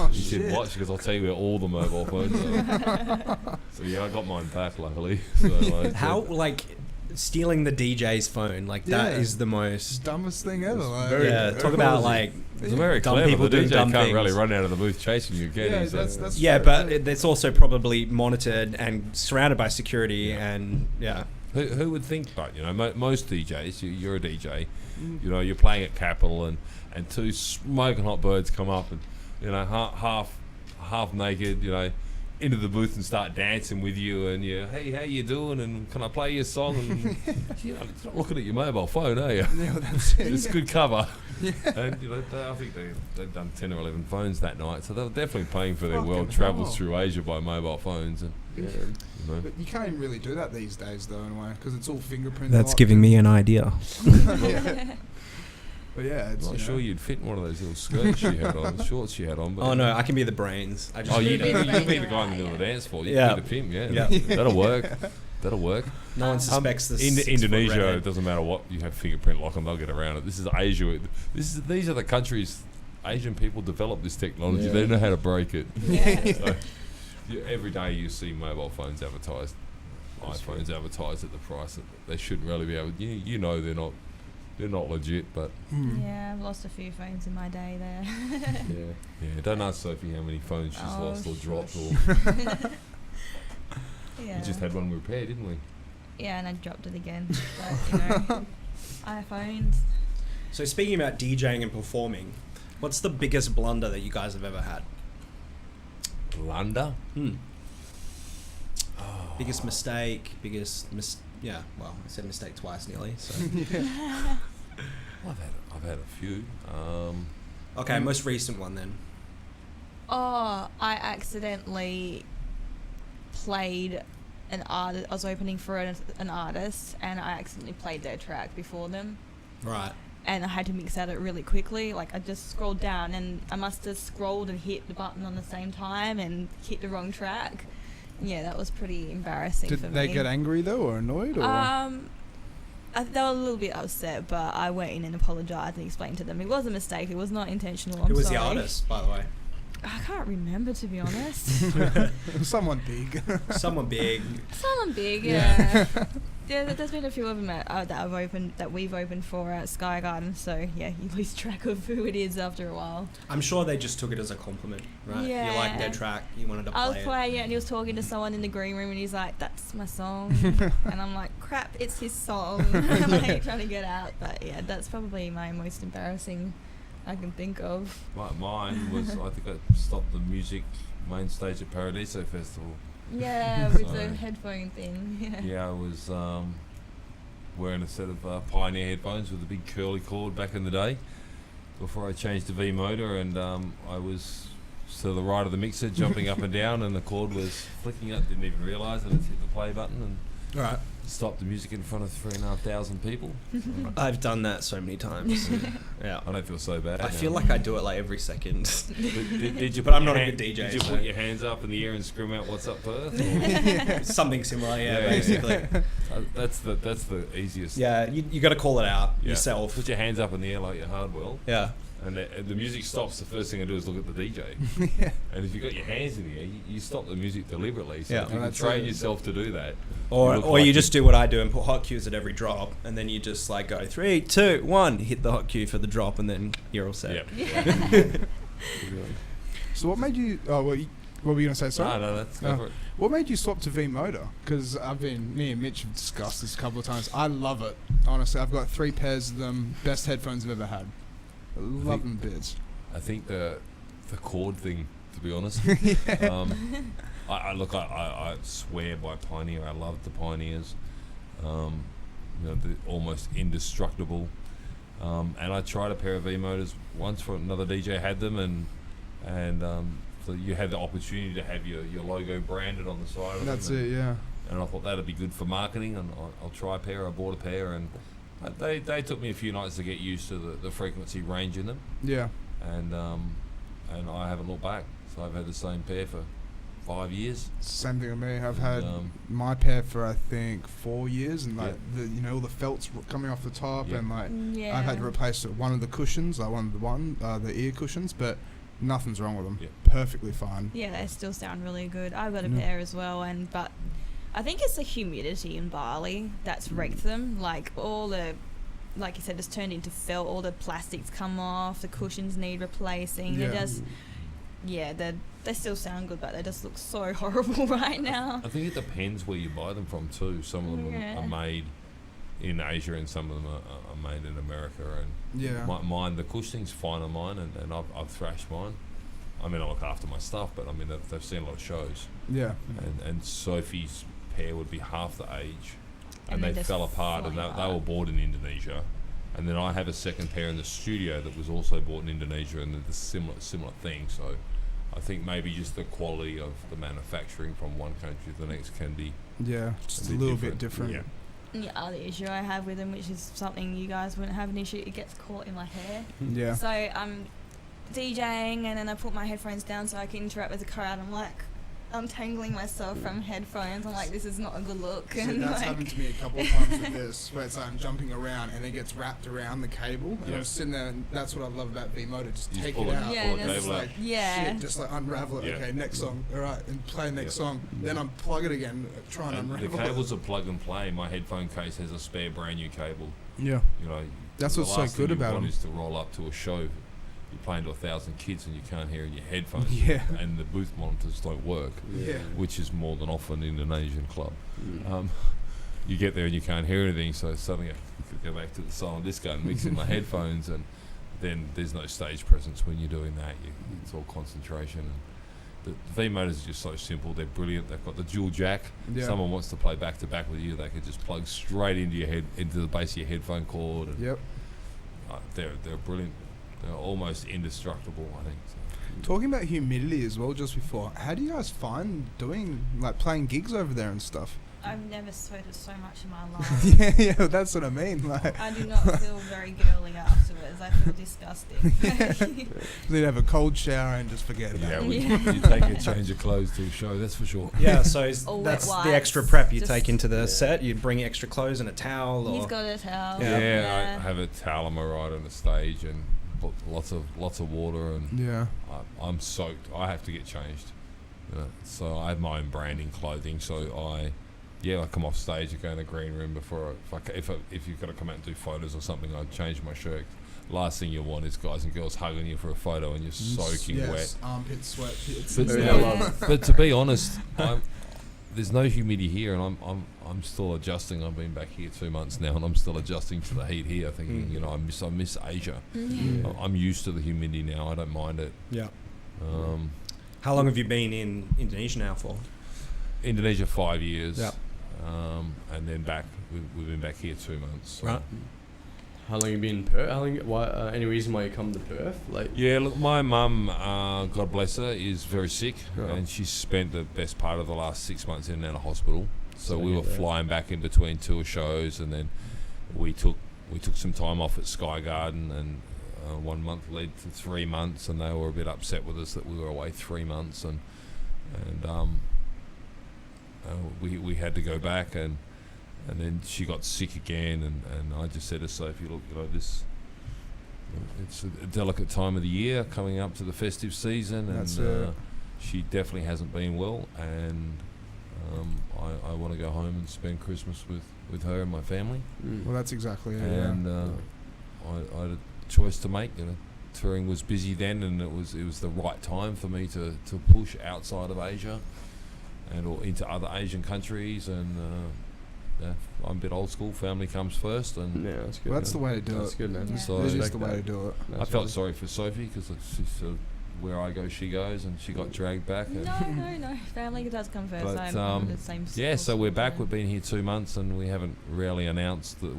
He said, what? She goes, I'll tell you where all the mobile phones are. So yeah, I got mine back, luckily. So How, like, stealing the DJ's phone, like, that Yeah. is the most... Dumbest thing ever. Like, Yeah, talk about, like... it's very Dumb clever. people The doing DJ dumb can't really things. run out of the booth chasing you again. Yeah, so- that's Yeah, true. but it's also probably monitored and surrounded by security, and yeah. Who would think? But you know, most DJs, you're a DJ. You know, you're playing at Capitol, and 2 smoking hot birds come up, and you know, half naked, you know, into the booth and start dancing with you, and hey, how you doing? And can I play your song? And you know, it's not looking at your mobile phone, are you? Yeah, well, that's it. It's good cover. And you know, I think they've done 10 or 11 phones that night, so they were definitely paying for their Fucking world travels hell. through Asia by mobile phones. And you know. But you can't even really do that these days, though, in a way, because it's all fingerprint. That's locked. giving me an idea. Yeah. But yeah, it's Not sure you'd fit in one of those little skirts she had on, the shorts she had on. But Oh no, I can be the brains. I just Oh, You'd you'd be be the the main guy in the guy, middle of the yeah. dance floor. You'd Yeah. be the pimp, yeah. Yeah. That'll work. That'll work. No one suspects this. In 6-foot Indonesia, redhead. it doesn't matter what you have fingerprint lock and they'll get around it. This is Asia. These are the countries Asian people develop this technology. Yeah. They know how to break it. Yeah. So, every day you see mobile phones advertised. iPhones advertised at the price that they shouldn't really be able. You know they're not legit, but Yeah, I've lost a few phones in my day there. yeah. Don't ask Sophie how many phones she's lost or dropped. Or Yeah. we just had one repaired, didn't we? Yeah, and I dropped it again. But, iPhones. So speaking about DJing and performing, what's the biggest blunder that you guys have ever had? Blunder. Biggest mistake, yeah, well, I said mistake twice nearly. So I've had a few. okay, most recent one then. Oh, I accidentally played an artist. I was opening for an artist, and I accidentally played their track before them. Right. And I had to mix at it really quickly. Like, I just scrolled down, and I must have scrolled and hit the button on the same time and hit the wrong track. Yeah, that was pretty embarrassing for me. Did they get angry though, or annoyed, or? They were a little bit upset, but I went in and apologised and explained to them it was a mistake. It was not intentional. Who was sorry. the artist, by the way? I can't remember, to be honest. Someone big. Someone big. Someone big, yeah. Yeah, there's been a few of them that we've opened for at Sky Garden. So yeah, you lose track of who it is after a while. I'm sure they just took it as a compliment, right? Yeah. You liked their track, you wanted to play it. I was playing it, and he was talking to someone in the green room, and he's like, "That's my song," and I'm like, "Crap, it's his song." I'm like trying to get out, but yeah, that's probably my most embarrassing I can think of. Mine was I think I stopped the music main stage at Paradiso Festival. Yeah, with the headphone thing. Yeah, I was wearing a set of Pioneer headphones with a big curly cord back in the day before I changed to V motor, and I was to the right of the mixer jumping up and down, and the cord was flicking up. Didn't even realise it. Hit the play button and Right. stopped the music in front of 3,500 people. I've done that so many times. Yeah. I don't feel so bad. I now. feel like I do it like every second. Did you But put I'm your not a hand- good DJ, Did you so- put your hands up in the air and scream out "What's up, Perth"? Or- Something similar, yeah, Yeah, basically. that's the easiest. Yeah, you got to call it out Yeah. yourself. Put your hands up in the air like you're Hardwell, Yeah. and the music stops. The first thing I do is look at the DJ. And if you've got your hands in the air, you stop the music deliberately. So Yeah. if you can That's train it. yourself to do that. Or look you like just do what I do and put hot cues at every drop, and then you just like go 3, 2, 1, hit the hot cue for the drop, and then you're all set. Yeah. So what made you? Oh, what were you gonna say? Sorry. No, that's go for it. What made you swap to V motor? Because me and Mitch have discussed this a couple of times. I love it. Honestly, I've got 3 pairs of them. Best headphones I've ever had. I love them bits. I think the chord thing, to be honest. I swear by Pioneer. I love the Pioneers. They're almost indestructible. And I tried a pair of V motors once for another DJ had them, and so you had the opportunity to have your logo branded on the side of That's them. it. Yeah. And I thought that'd be good for marketing, and I'll try a pair. I bought a pair, and they took me a few nights to get used to the frequency range in them, Yeah. and I haven't looked back. So I've had the same pair for 5 years. Same thing with me. I've had And, my pair for I think 4 years, and like Yeah. all the felts coming off the top, Yeah. and like Yeah. I've had to replace one of the cushions, like the ear cushions, but nothing's wrong with them. Yeah. Perfectly fine. Yeah, they still sound really good. I've got a Yeah. pair as well, but I think it's the humidity in Bali that's wrecked them. Like like you said, it's turned into felt. All the plastics come off. The cushions need replacing. Yeah. They still sound good, but they just look so horrible right now. I think it depends where you buy them from too. Some of them Yeah. are made in Asia, and some of them are made in America. And Yeah. mine, the cushioning's fine on mine, and I've thrashed mine. I mean, I look after my stuff, but I mean, they've seen a lot of shows. Yeah. And Sophie's pair would be half the age, and they they just fell apart, and fly they apart. were bought in Indonesia. And then I have a second pair in the studio that was also bought in Indonesia, and they're the similar thing. So I think maybe just the quality of the manufacturing from one country to the next can be Yeah. Just a little bit different. Yeah. And the other issue I have with them, which is something you guys wouldn't have an issue, it gets caught in my hair. Yeah. So I'm DJing, and then I put my headphones down so I can interact with the crowd. I'm like, untangling myself from headphones. I'm like, this is not a good look. See, And that's like, happened to me a couple of times with this, where it's like I'm jumping around and it gets wrapped around the cable, and Yeah. I'm sitting there, and that's what I love about V-Motor. Just You take pull it it- out, Yeah, pull and the it's cable out. like yeah. shit, just like unravel it. Yeah. Okay, next song. All right, and play next Yeah. song. Then unplug it again, try and And the unravel cables are plug and play. My headphone case has a spare brand new cable. it. Yeah, You know, that's the what's so last good thing you about want them. is to roll up to a show. You're playing to 1,000 kids and you can't hear in your headphones. Yeah. And the booth monitors don't work, Yeah. which is more than often in an Indonesian club. Mm. You get there and you can't hear anything, so suddenly I could go back to the silent disco and mix in my headphones, and then there's no stage presence when you're doing that. It's all concentration. And the V-motors are just so simple. They're brilliant. They've got the dual jack. Yeah. Someone wants to play back to back with you, they could just plug straight into your head, into the base of your headphone cord. And Yep. they're brilliant. They're almost indestructible, I think. So. Talking about humidity as well, just before, how do you guys find doing like playing gigs over there and stuff? I've never sweated so much in my life. yeah, that's what I mean. Like, I do not feel very girly afterwards. I feel disgusting. you'd have a cold shower and just forget about Yeah, it. you take a change of clothes to a show, that's for sure. Yeah, so All wet that's the wipes, extra prep you just- take into the set. You bring extra clothes and a towel. He's Or got a towel. Yeah, I have a towel on my right on the stage and lots of water, and Yeah. I'm soaked. I have to get changed. You know? So I have my own branding clothing. So I come off stage. I go in the green room before. If you've got to come out and do photos or something, I change my shirt. Last thing you want is guys and girls hugging you for a photo and you're soaking yes, wet. Armpit sweat pits. But, Yeah. but to be honest, there's no humidity here, and I'm still adjusting. I've been back here 2 months now, and I'm still adjusting to the heat here. Thinking, you know, I miss Asia. Yeah. I'm used to the humidity now. I don't mind it. yeah. Um, How long have you been in Indonesia now for? Indonesia 5 years. Yeah. And then back. We've been back here 2 months. so. Right. How long you been in Perth? Why? Any reason why you come to Perth? Like, Yeah, look, my mum, God bless her, is very sick, Yeah. and she spent the best part of the last 6 months in and out of hospital. So we yeah, were yeah. flying back in between tour shows, and then we took some time off at Sky Garden, and 1 month led to 3 months, and they were a bit upset with us that we were away 3 months, and we had to go back, and then she got sick again, and I just said to Sophie, look, you know, it's a delicate time of the year coming up to the festive season, That's and it. she definitely hasn't been well, and I want to go home and spend Christmas with her and my family, Well, that's exactly it. and I had a choice to make. You know, touring was busy then, and it was the right time for me to push outside of Asia or into other Asian countries, and I'm a bit old school. Family comes first, and yeah, that's good. Well, that's the way to do That's it. good, man. Yeah. So- It is Respect the way to that. do it. I That's felt really- sorry for Sophie because she's sort of where I go, she goes, and she got dragged back. And No. Family does come first. But, I'm the same. yeah, so we're back. Yeah. We've been here 2 months, and we haven't really announced that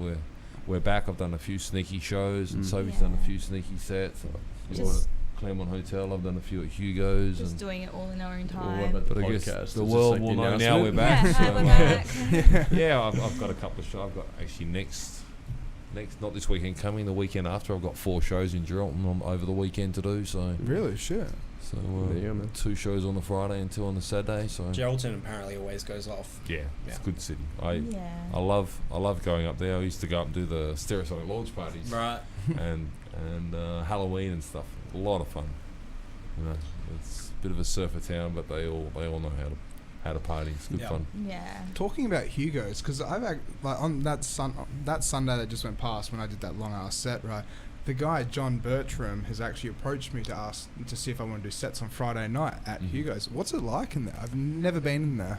we're back. I've done a few sneaky shows, and Sophie's done a Yeah. few sneaky sets. Just- Claremont Hotel. I've done a few at Hugo's. Just and doing it all in our own Well, what time. about but I podcast? guess Is the this world like will the know now we're announcement? back. Yeah, hi, so, we're back. yeah, I've got a couple of shows. I've got actually next, not this weekend coming, the weekend after. I've got 4 shows in Geraldton over the weekend to do. So Really? Shit. There you go, man. 2 shows on the Friday and 2 on the Saturday. So Geraldton apparently always goes off. yeah, it's Yeah. a good city. I Yeah. love going up there. I used to go up and do the Stereosonic launch parties Right. and Halloween and stuff. A lot of fun. You know, it's a bit of a surfer town, but they all know how to party. It's good Yeah. fun. Yeah. Talking about Hugo's, because like on that Sunday that just went past when I did that long ass set, right? The guy John Bertram has actually approached me to ask to see if I want to do sets on Friday night at Mhm. Hugo's. What's it like in there? I've never been in there.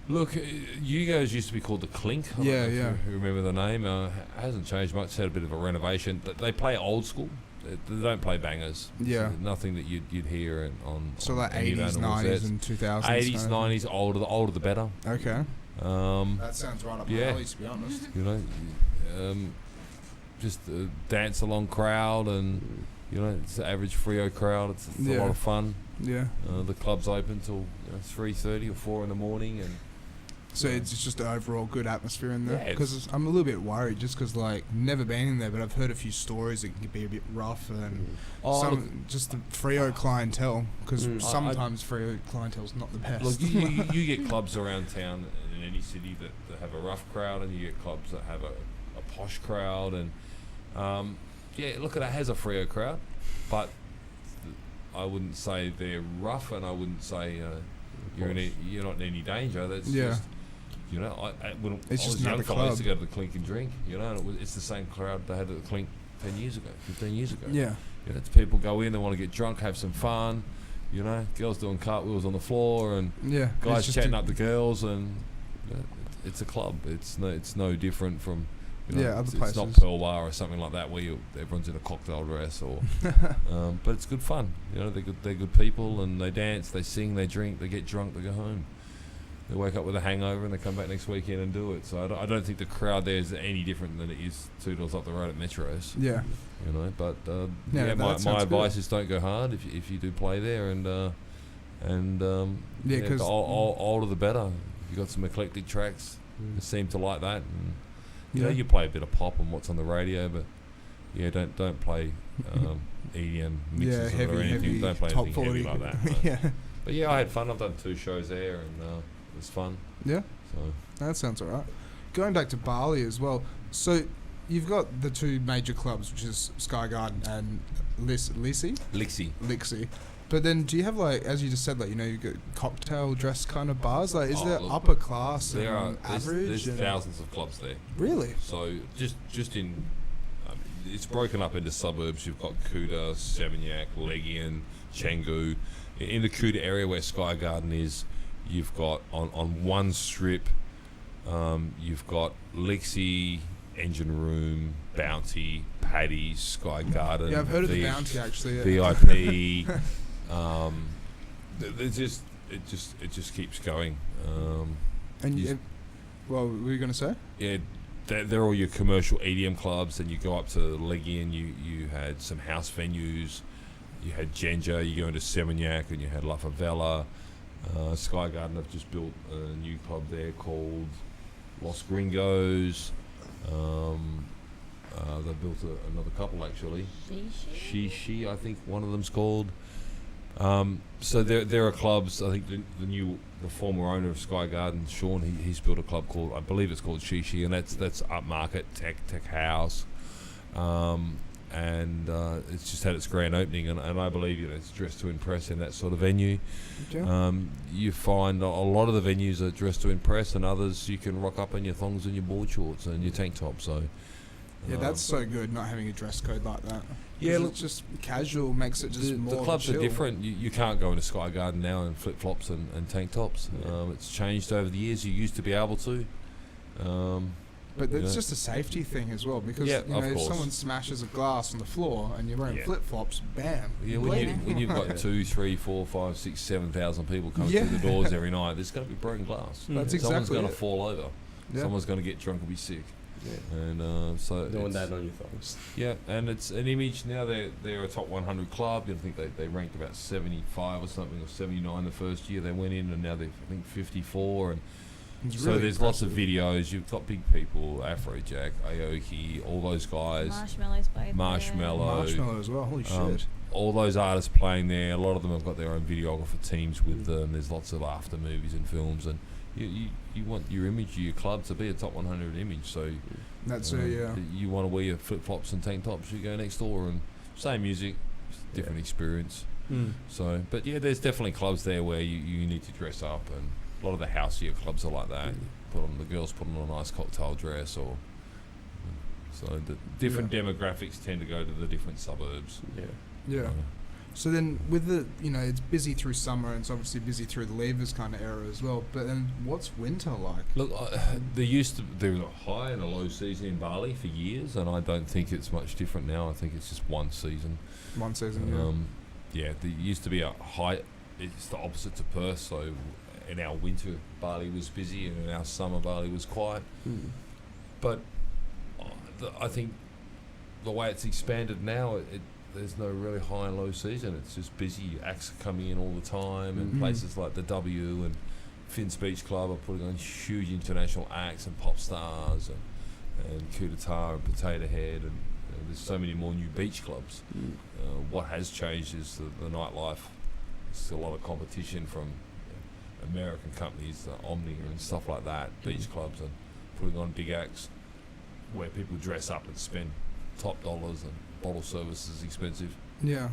Look, Hugo's used to be called the Clink. I don't Yeah, know if yeah. you remember the name? It hasn't changed much. It's had a bit of a renovation. They play old school. They don't play bangers. Yeah. So nothing that you'd hear on. So on like any 80s, animal 90s, sets. and 2000s. 80s, 90s, older the better. Okay. Um, That sounds right up yeah. my alley, to be honest. you know, just a dance along crowd, and you know, it's the average Frio crowd. It's a Yeah. lot of fun. Yeah. The club's open till 3:30 or 4 in the morning, and So it's just an overall good atmosphere in there. Yeah, Because I'm a little bit worried, just because like never been in there, but I've heard a few stories that can be a bit rough and just the Freo clientele. Because sometimes Freo clientele's not the best. Look, you get clubs around town in any city that have a rough crowd, and you get clubs that have a posh crowd, and look, it has a Freo crowd, but I wouldn't say they're rough, and I wouldn't say you're not in any danger. That's just. When It's I just was young, another fella, I used to club. go to the Clink and drink, and it's the same crowd they had at the Clink 10 years ago, 15 years ago. Yeah. It's people go in, they want to get drunk, have some fun, girls doing cartwheels on the floor, and Yeah. guys chatting up the girls, and it's a club. It's no different from other it's places. not Pearl Bar or something like that where everyone's in a cocktail dress or but it's good fun. They're good people, and they dance, they sing, they drink, they get drunk, they go home. They wake up with a hangover and they come back next weekend and do it. So I don't think the crowd there is any different than it is 2 doors up the road at Metros. Yeah. But my advice is don't go hard if you do play there, and because older the better. If you got some eclectic tracks, they seem to like that, and you play a bit of pop and what's on the radio, but don't play EDM mixes heavy, or anything. heavy Don't play top anything 40. heavy like that. Yeah. But I had fun. I've done 2 shows there, and it was fun. Yeah. So That sounds alright. Going back to Bali as well. So you've got the 2 major clubs, which is Sky Garden and Lixie. But then do you have, like, as you just said, like, you get cocktail dress kind of bars? Like, is there upper class and average? There's thousands of clubs there. Really? So just in, it's broken up into suburbs. You've got Kuta, Seminyak, Legian, Canggu. In the Kuta area where Sky Garden is, you've got on one strip, you've got Lixie, Engine Room, Bounty, Paddy's, Sky Garden. Yeah, I've heard of the Bounty actually. VIP. It just keeps going. What were you going to say? Yeah, they're all your commercial EDM clubs. And you go up to Legian, you had some house venues. You had Ginger, you go into Seminyak, and you had La Favela. Sky Garden have just built a new club there called Los Gringos. They built another couple actually. Shishi, I think one of them's called. So there are clubs. I think the former owner of Sky Garden, Sean, he's built a club called, I believe it's called Shishi, and that's upmarket tech house. And it's just had its grand opening, and I believe it's dressed to impress in that sort of venue. Okay. You find a lot of the venues are dressed to impress, and others you can rock up in your thongs and your board shorts and your tank top. So that's so good, not having a dress code like that. Yeah, look, it's just casual, makes it just more the clubs chill. are different. You can't go into Sky Garden now in flip flops and tank tops. It's changed over the years. You used to be able to. But it's just a safety thing as well, because if someone smashes a glass on the floor and you're wearing flip flops, bam. Yeah, when you've got 2, 3, 4, 5, 6, 7,000 people coming through the doors every night, there's going to be broken glass. That's exactly Someone's going to it. fall over. Yeah. Someone's going to get drunk and be sick. Yeah. And so no one died on your thumbs. Yeah, and it's an image now. They're a top 100 club. I think they ranked about 75 or something, or 79 the first year they went in, and now they're I think 54. And It's so really there's lots of videos. You've got big people, Afrojack, Aoki, all those guys. Marshmallows played Marshmallow as well. Holy shit. All those artists playing there. A lot of them have got their own videographer teams with them. There's lots of after movies and films, and you want your image, your club, to be a top 100 image. So That's you want to wear your flip flops and tank tops. You go next door, and same music, different experience. So, but there's definitely clubs there where you need to dress up, and a lot of the houseier clubs are like that. The girls put on a nice cocktail dress, or so the different demographics tend to go to the different suburbs. Yeah. So then, with the it's busy through summer, and it's obviously busy through the leavers kind of era as well. But then, what's winter like? Look, there was a high and a low season in Bali for years, and I don't think it's much different now. I think it's just one season. One season. There used to be a high. It's the opposite to Perth. So, in our winter, Bali was busy, and in our summer, Bali was quiet. But I think the way it's expanded now, there's no really high and low season. It's just busy. Acts are coming in all the time, and places like the W and Finn's Beach Club are putting on huge international acts and pop stars and coup d'etat and potato head and there's so many more new beach clubs. What has changed is the nightlife. There's a lot of competition from American companies, Omni and stuff like that, beach clubs, and putting on big acts where people dress up and spend top dollars, and bottle service is expensive. Yeah.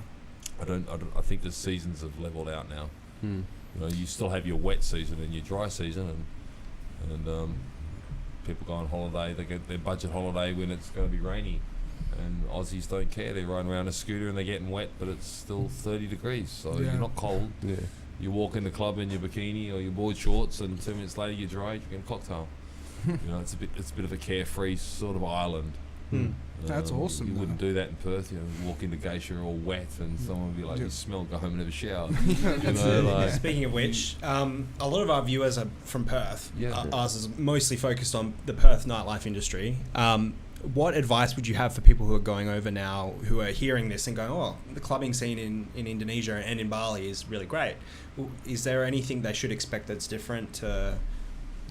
I think the seasons have leveled out now. You know, you still have your wet season and your dry season, and people go on holiday. They get their budget holiday when it's going to be rainy, and Aussies don't care. They're riding around a scooter and they're getting wet, but it's still 30 degrees, so Yeah. you're not cold. Yeah. You walk in the club in your bikini or your board shorts, and 2 minutes later you're dry, drinking a cocktail. You know, it's a bit of a carefree sort of island. That's awesome, You though. wouldn't do that in Perth. You know, you walk into Geisha all wet, and someone would be like, Yeah. "You smell. Go home and have a shower." That's You know, it. like, Speaking of which, a lot of our viewers are from Perth. Yeah. Ours is mostly focused on the Perth nightlife industry. What advice would you have for people who are going over now, who are hearing this and going, "Oh, the clubbing scene in Indonesia and in Bali is really great"? Is there anything they should expect that's different to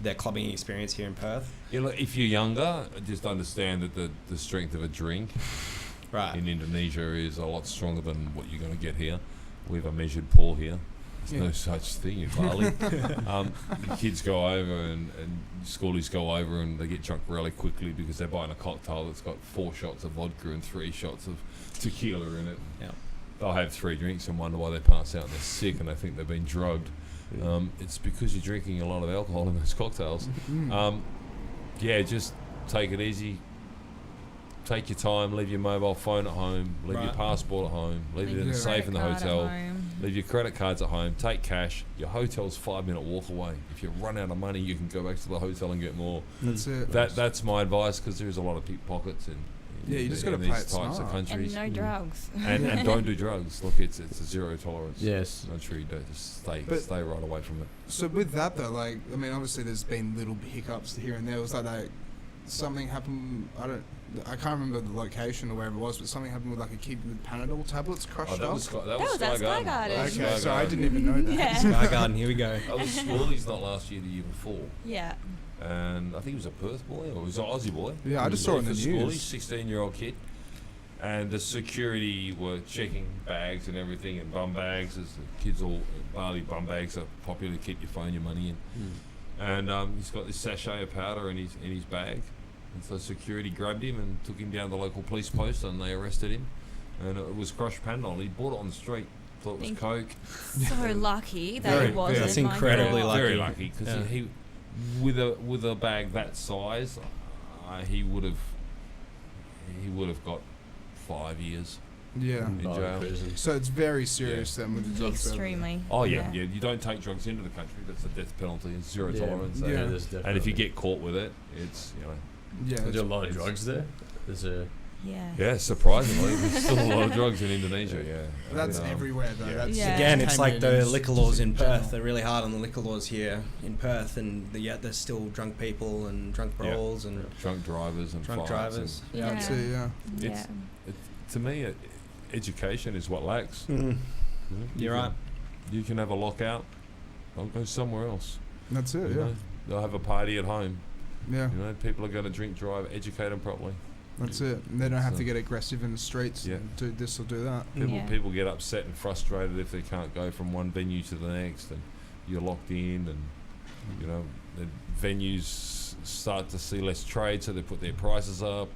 their clubbing experience here in Perth? you know, if you're younger, just understand that the strength of a drink Right. in Indonesia is a lot stronger than what you're going to get here. We have a measured pool here. There's no such thing in Bali. The kids go over and schoolies go over and they get drunk really quickly because they're buying a cocktail that's got 4 shots of vodka and 3 shots of tequila in it. Yeah. They'll have 3 drinks and wonder why they pass out and they're sick and they think they've been drugged. It's because you're drinking a lot of alcohol in those cocktails. Yeah, just take it easy. Take your time. Leave your mobile phone at home. Leave your Right. passport at home. Leave it in the your safe in the Credit card at hotel. home. Leave your credit cards at home. Take cash. Your hotel's 5-minute walk away. If you run out of money, you can go back to the hotel and get more. That's it. That's my advice, because there's a lot of pickpockets in Yeah, you just gotta in play these it types of smart. countries. And no drugs. And don't do drugs. Look, it's a zero tolerance. Yes. Not sure you don't. Just stay right away from it. So with that though, like, I mean, obviously there's been little hiccups here and there. It was like something happened. I can't remember the location or wherever it was, but something happened with like a kid with Panadol tablets crushed Oh, that up. was Sky That was at Sky Garden. Okay, so I didn't even know that. Yeah. Sky Garden, here we go. That was Schoolies not last year, the year before. Yeah. And I think he was a Perth boy, or he was an Aussie boy. Yeah, I just saw it in the news. 16-year-old kid. And the security were checking bags and everything, and bum bags, as the kids all, Bali bum bags are popular to keep your phone, your money in. And he's got this sachet of powder in his bag. And so security grabbed him and took him down to the local police post, and they arrested him. And it was crushed Panadol. He bought it on the street, thought it was Coke. So lucky that Very- it wasn't. That's my incredibly fault. Very lucky. lucky, because Yeah. he, with a bag that size, he would have got 5 years Yeah. in jail. Prison. So it's very serious then with the drugs. Extremely. Oh yeah, you don't take drugs into the country. That's a death penalty. It's zero tolerance. Yeah. And- there's And if definitely- you get caught with it, it's Yeah. There's a it's- lot of drugs there. There's a Yeah. surprisingly, there's still a lot of drugs in Indonesia. Yeah, That's And, everywhere though. yeah. That's Yeah. Again, it's came like in the and liquor laws in just general. Perth. They're really hard on the liquor laws here in Perth, and yet there's still drunk people and drunk Yeah. brawls and drunk drivers and drunk fights drivers. Yeah, I'd say, yeah. It's- to me, education is what lacks. Mm. You know, You're can- right. You can have a lockout. I'll go somewhere else. That's it, You yeah. know? They'll have a party at home. Yeah, You know, people are going to drink, drive, educate them properly. that's it. And they don't have So- to get aggressive in the streets Yeah. and do this or do that. Yeah. People get upset and frustrated if they can't go from one venue to the next, and you're locked in, and you know the venues start to see less trade, so they put their prices up.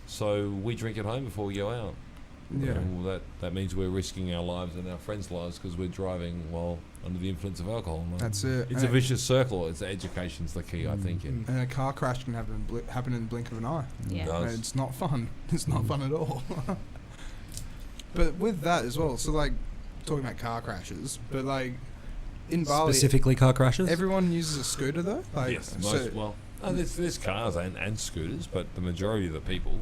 So we drink at home before we go out. Yeah. Well, that means we're risking our lives and our friends' lives because we're driving while under the influence of alcohol. Like, That's it. it's a vicious circle. It's education's the key, I think. Mm. And a car crash can happen in the blink of an eye. Yeah. No. And it's not fun. It's not fun at all. But with that as well, so like talking about car crashes, but like in Bali, Specifically car crashes? everyone uses a scooter though. Like, Yes, so there's cars and scooters, but the majority of the people,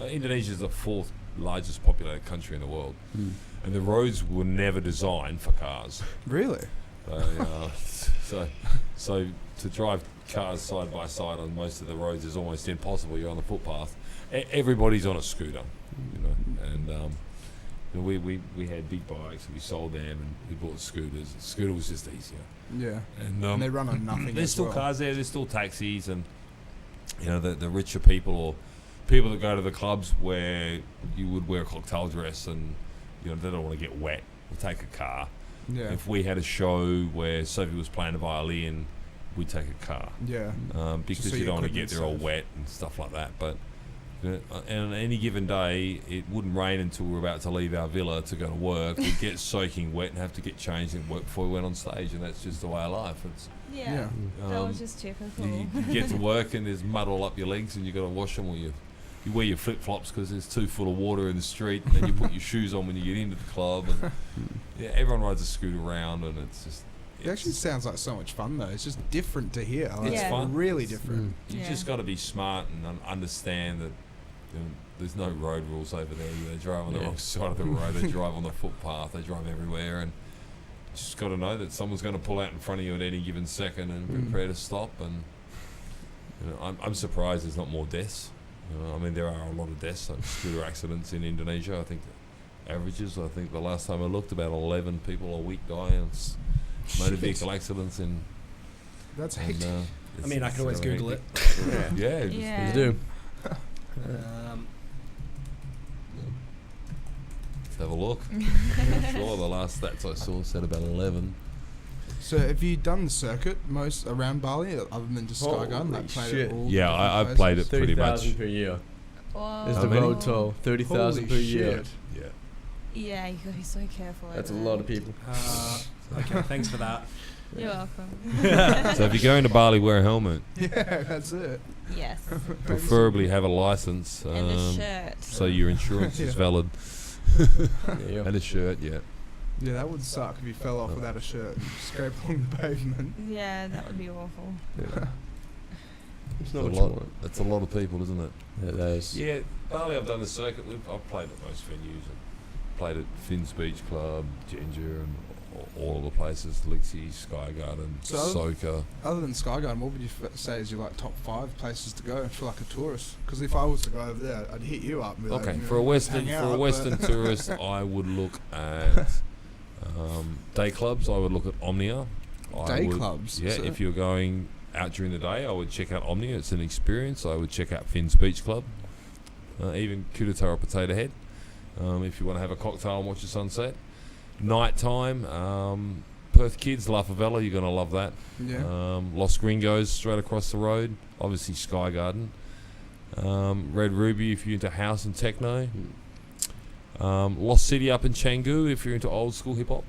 Indonesia is the 4th largest populated country in the world, and the roads were never designed for cars. really, So to drive cars side by side on most of the roads is almost impossible. You're on the footpath. Everybody's on a scooter, you know, and we had big bikes, we sold them, and we bought scooters. The scooter was just easier. Yeah. And They run on nothing. there's as still well. cars there, there's still taxis, and the richer people or people that go to the clubs where you would wear a cocktail dress and they don't want to get wet, will take a car. Yeah. If we had a show where Sophie was playing the violin, we'd take a car. Yeah. Because so you your don't want to get equipment's there all safe. wet and stuff like that. But and on any given day, it wouldn't rain until we were about to leave our villa to go to work. We'd get soaking wet and have to get changed and work before we went on stage, and that's just the way of life. It's Yeah. That um, was just typical. you get to work and there's mud all up your legs, and you got to wash them, or you wear your flip flops because there's too full of water in the street, and then you put your shoes on when you get into the club. And everyone rides a scooter around, and it's just. It actually sounds like so much fun though. It's just different to here. Like, It's fun. Really different. You Yeah. just got to be smart and understand that there's no road rules over there. They drive on the wrong side of the road. They drive on the footpath. They drive everywhere, and you just got to know that someone's going to pull out in front of you at any given second and prepare to stop. And I'm surprised there's not more deaths. I mean, there are a lot of deaths, like scooter accidents in Indonesia. I think averages. I think the last time I looked, about 11 people a week die in motor vehicle accidents in. That's and, hectic. I mean, I can always Google it. Yeah. Yeah. You do. Let's have a look. I'm sure the last stats I saw said about 11. So have you done the circuit most around Bali other than just Holy Skygun? Like played shit. it all Yeah, different I've played places? it pretty much. 30,000 per year. Oh. Is How the many? road toll. 30,000 per Holy year. shit. Yeah. Yeah, you gotta be so careful. That's a over lot there. of people. Okay, thanks for that. You're welcome. So if you're going to Bali, wear a helmet. Yeah, that's it. Yes. Preferably have a license. And a shirt. So your insurance is Yeah. valid. Yeah. And a shirt, yeah. Yeah, that would suck if you fell off without a shirt and scrape along the pavement. Yeah, that would be awful. Yeah. It's It's not a what you lot. want. That's a lot of people, isn't it? Yeah, that is. Yeah, Bali, I've done the circuit. I've played at most venues. I've played at Finn's Beach Club, Ginger, and all of the places, Lixie, Sky Garden, So- Soka. Other than Skygun, what would you say is your like top 5 places to go for like a tourist? Because if I was to go over there, I'd hit you up. And be like, Okay, you know, for a Western hang for a out, Western but- tourist, I would look at day clubs. I would look at Omnia. Day clubs? Yeah, So- if you're going out during the day, I would check out Omnia. It's an experience. I would check out Finn's Beach Club, even Kudetara Potato Head. If you want to have a cocktail and watch the sunset. Nighttime, Perth Kids, La Favela, you're going to love that. Yeah. Los Gringos, straight across the road. Obviously Sky Garden. Red Ruby if you're into house and techno. Lost City up in Canggu if you're into old school hip hop.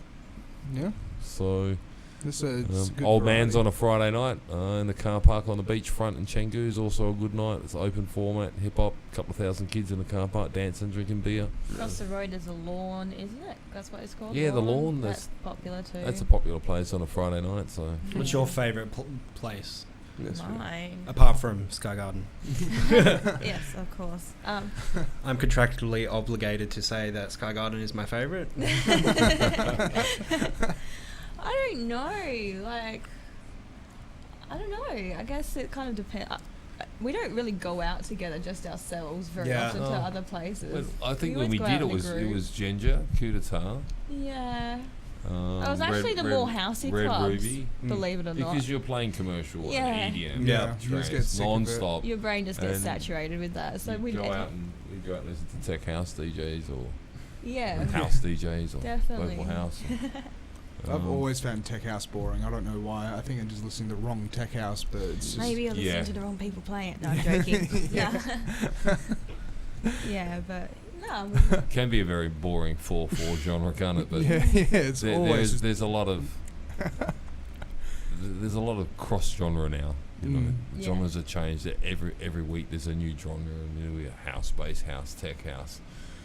Yeah. So It's a good Old Man's variety. on a Friday night in the car park on the beachfront in Canggu is also a good night. It's open format, hip hop, a couple of thousand kids in the car park dancing, drinking beer. Across the road is a lawn, isn't it? That's what it's called. Yeah, the lawn, That's popular too. That's a popular place on a Friday night. So What's your favourite place? That's good. Mine. Apart from Sky Garden. Yes, of course. I'm contractually obligated to say that Sky Garden is my favourite. I don't know. Like, I don't know. I guess it kind of depends. We don't really go out together just ourselves very Yeah. often to Oh. other places. I think We when we always go did out it in a was group. Ginger, Kudetara. Yeah. It was actually the more housey Red clubs, Ruby. believe it or not. Because you're playing commercial Yeah. and EDM, Yeah. You just get trance, sick of it. non-stop. Your brain just gets And saturated with that. So We'd we go out and listen to tech house DJs or yeah, house DJs or Definitely. local house. I've always found tech house boring. I don't know why. I think I'm just listening to the wrong tech house, but it's just maybe you're listening yeah. to the wrong people playing it. No, I'm joking. Yeah. Yeah, but no. Can be a very boring 4/4 genre, can't it? But yeah, it's always there's a lot of there's a lot of cross genre now. You know, Yeah. genres have changed. Every week there's a new genre, and we got house, bass house, tech house,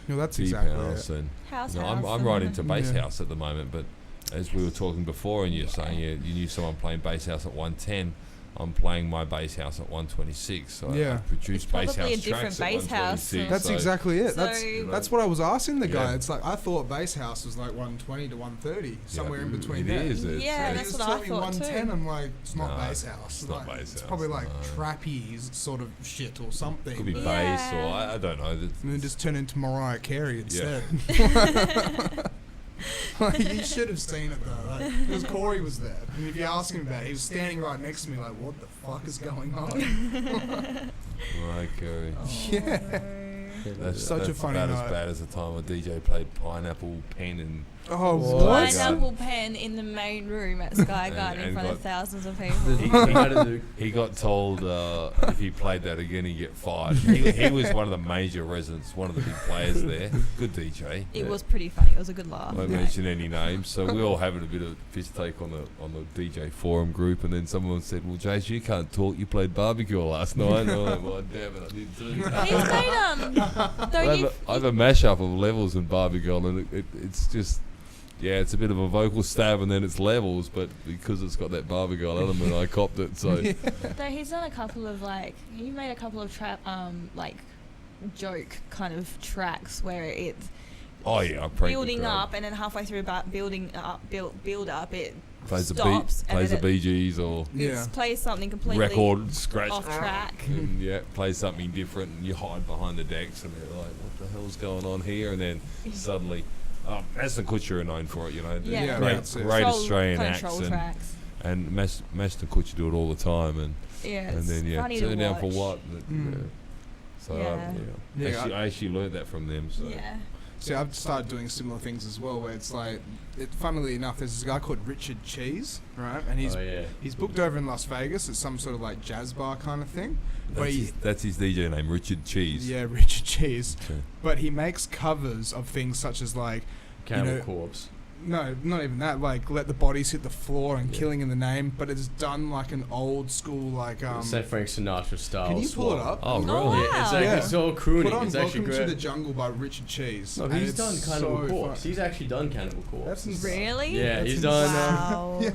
no, that's deep exactly house, it. and House, you know, house. I'm right into bass Yeah. house at the moment. But as we were talking before, and you're saying you knew someone playing bass house at 110. I'm playing my bass house at 126. So Yeah. I produce It's bass probably house a different tracks at bass house. 126. That's so exactly it. So- That's what I was asking the guy. Yeah. It's like I thought bass house was like 120 to 130, somewhere in between It there. is. Yeah, And that's he was what I telling me thought 110. too. I'm like, it's not No, bass house. it's not Like, bass It's house, probably like no. trapeze sort of shit or something. Could be but- bass or Yeah. I don't know. And then just turn into Mariah Carey instead. Yeah. Like, you should have seen it though. Like, because Corey was there, and if you ask him about it, he was standing right next to me, like, "What the fuck is going on?" Mariah Carey. Yeah. That's Such a that's funny about night. as bad as the time a DJ played Pineapple Pen and Oh, What? what? Pineapple pen in the main room at Sky Garden in and front of got- thousands of The- people. how did the- he got told if he played that again he'd get fired. He was one of the major residents, one of the big players there. Good DJ. It was pretty funny. It was a good laugh. I won't mention any names. So we all having a bit of piss take on the DJ forum group, and then someone said, "Well, Jace, you can't talk. You played barbecue last night." And I'm like, "Well, damn it, I didn't do that." He's made I have a mashup of levels in barbecue, and it's just. Yeah, it's a bit of a vocal stab and then it's levels, but because it's got that barbecue element, I copped it. So Though he's done a couple of he made a couple of joke kind of tracks where it's oh yeah, I pranked building the crowd. up and then halfway through about build up it Plays the stops and plays the then Bee Gees or Yeah. it plays something completely record scratch off track. and yeah, play something different, and you hide behind the decks, and they're like, "What the hell's going on here?" And then suddenly, Maston Kutcher are known for it, you know, the Yeah. great, that's it. great Troll- Australian kind of acts, troll tracks. and Maston Kutcher do it all the time, and Yeah, and then funny turn to down for watch. what? Mm. Yeah. So Yeah. Yeah, I actually learned that from them. So Yeah. See, I've started doing similar things as well, where it's like, funnily enough, there's this guy called Richard Cheese, right? And he's booked over in Las Vegas at some sort of like jazz bar kind of thing. Where that's his DJ name, Richard Cheese. yeah, Richard Cheese. Okay. But he makes covers of things such as like, Cannibal you know, Corpse. no, not even that, like Let the Bodies Hit the Floor and Yeah. Killing in the Name, but it's done like an old school, like, St. Frank Sinatra style. can you pull it swap. up? Oh, Oh, really? wow. It's like Yeah. it's all crooning. Put on It's actually Welcome to the great. Jungle by Richard Cheese. No, and he's it's done Cannibal so Corpse. fun. He's actually done Cannibal Corpse. That's ins- Really? Yeah, That's he's done Wow. Yeah.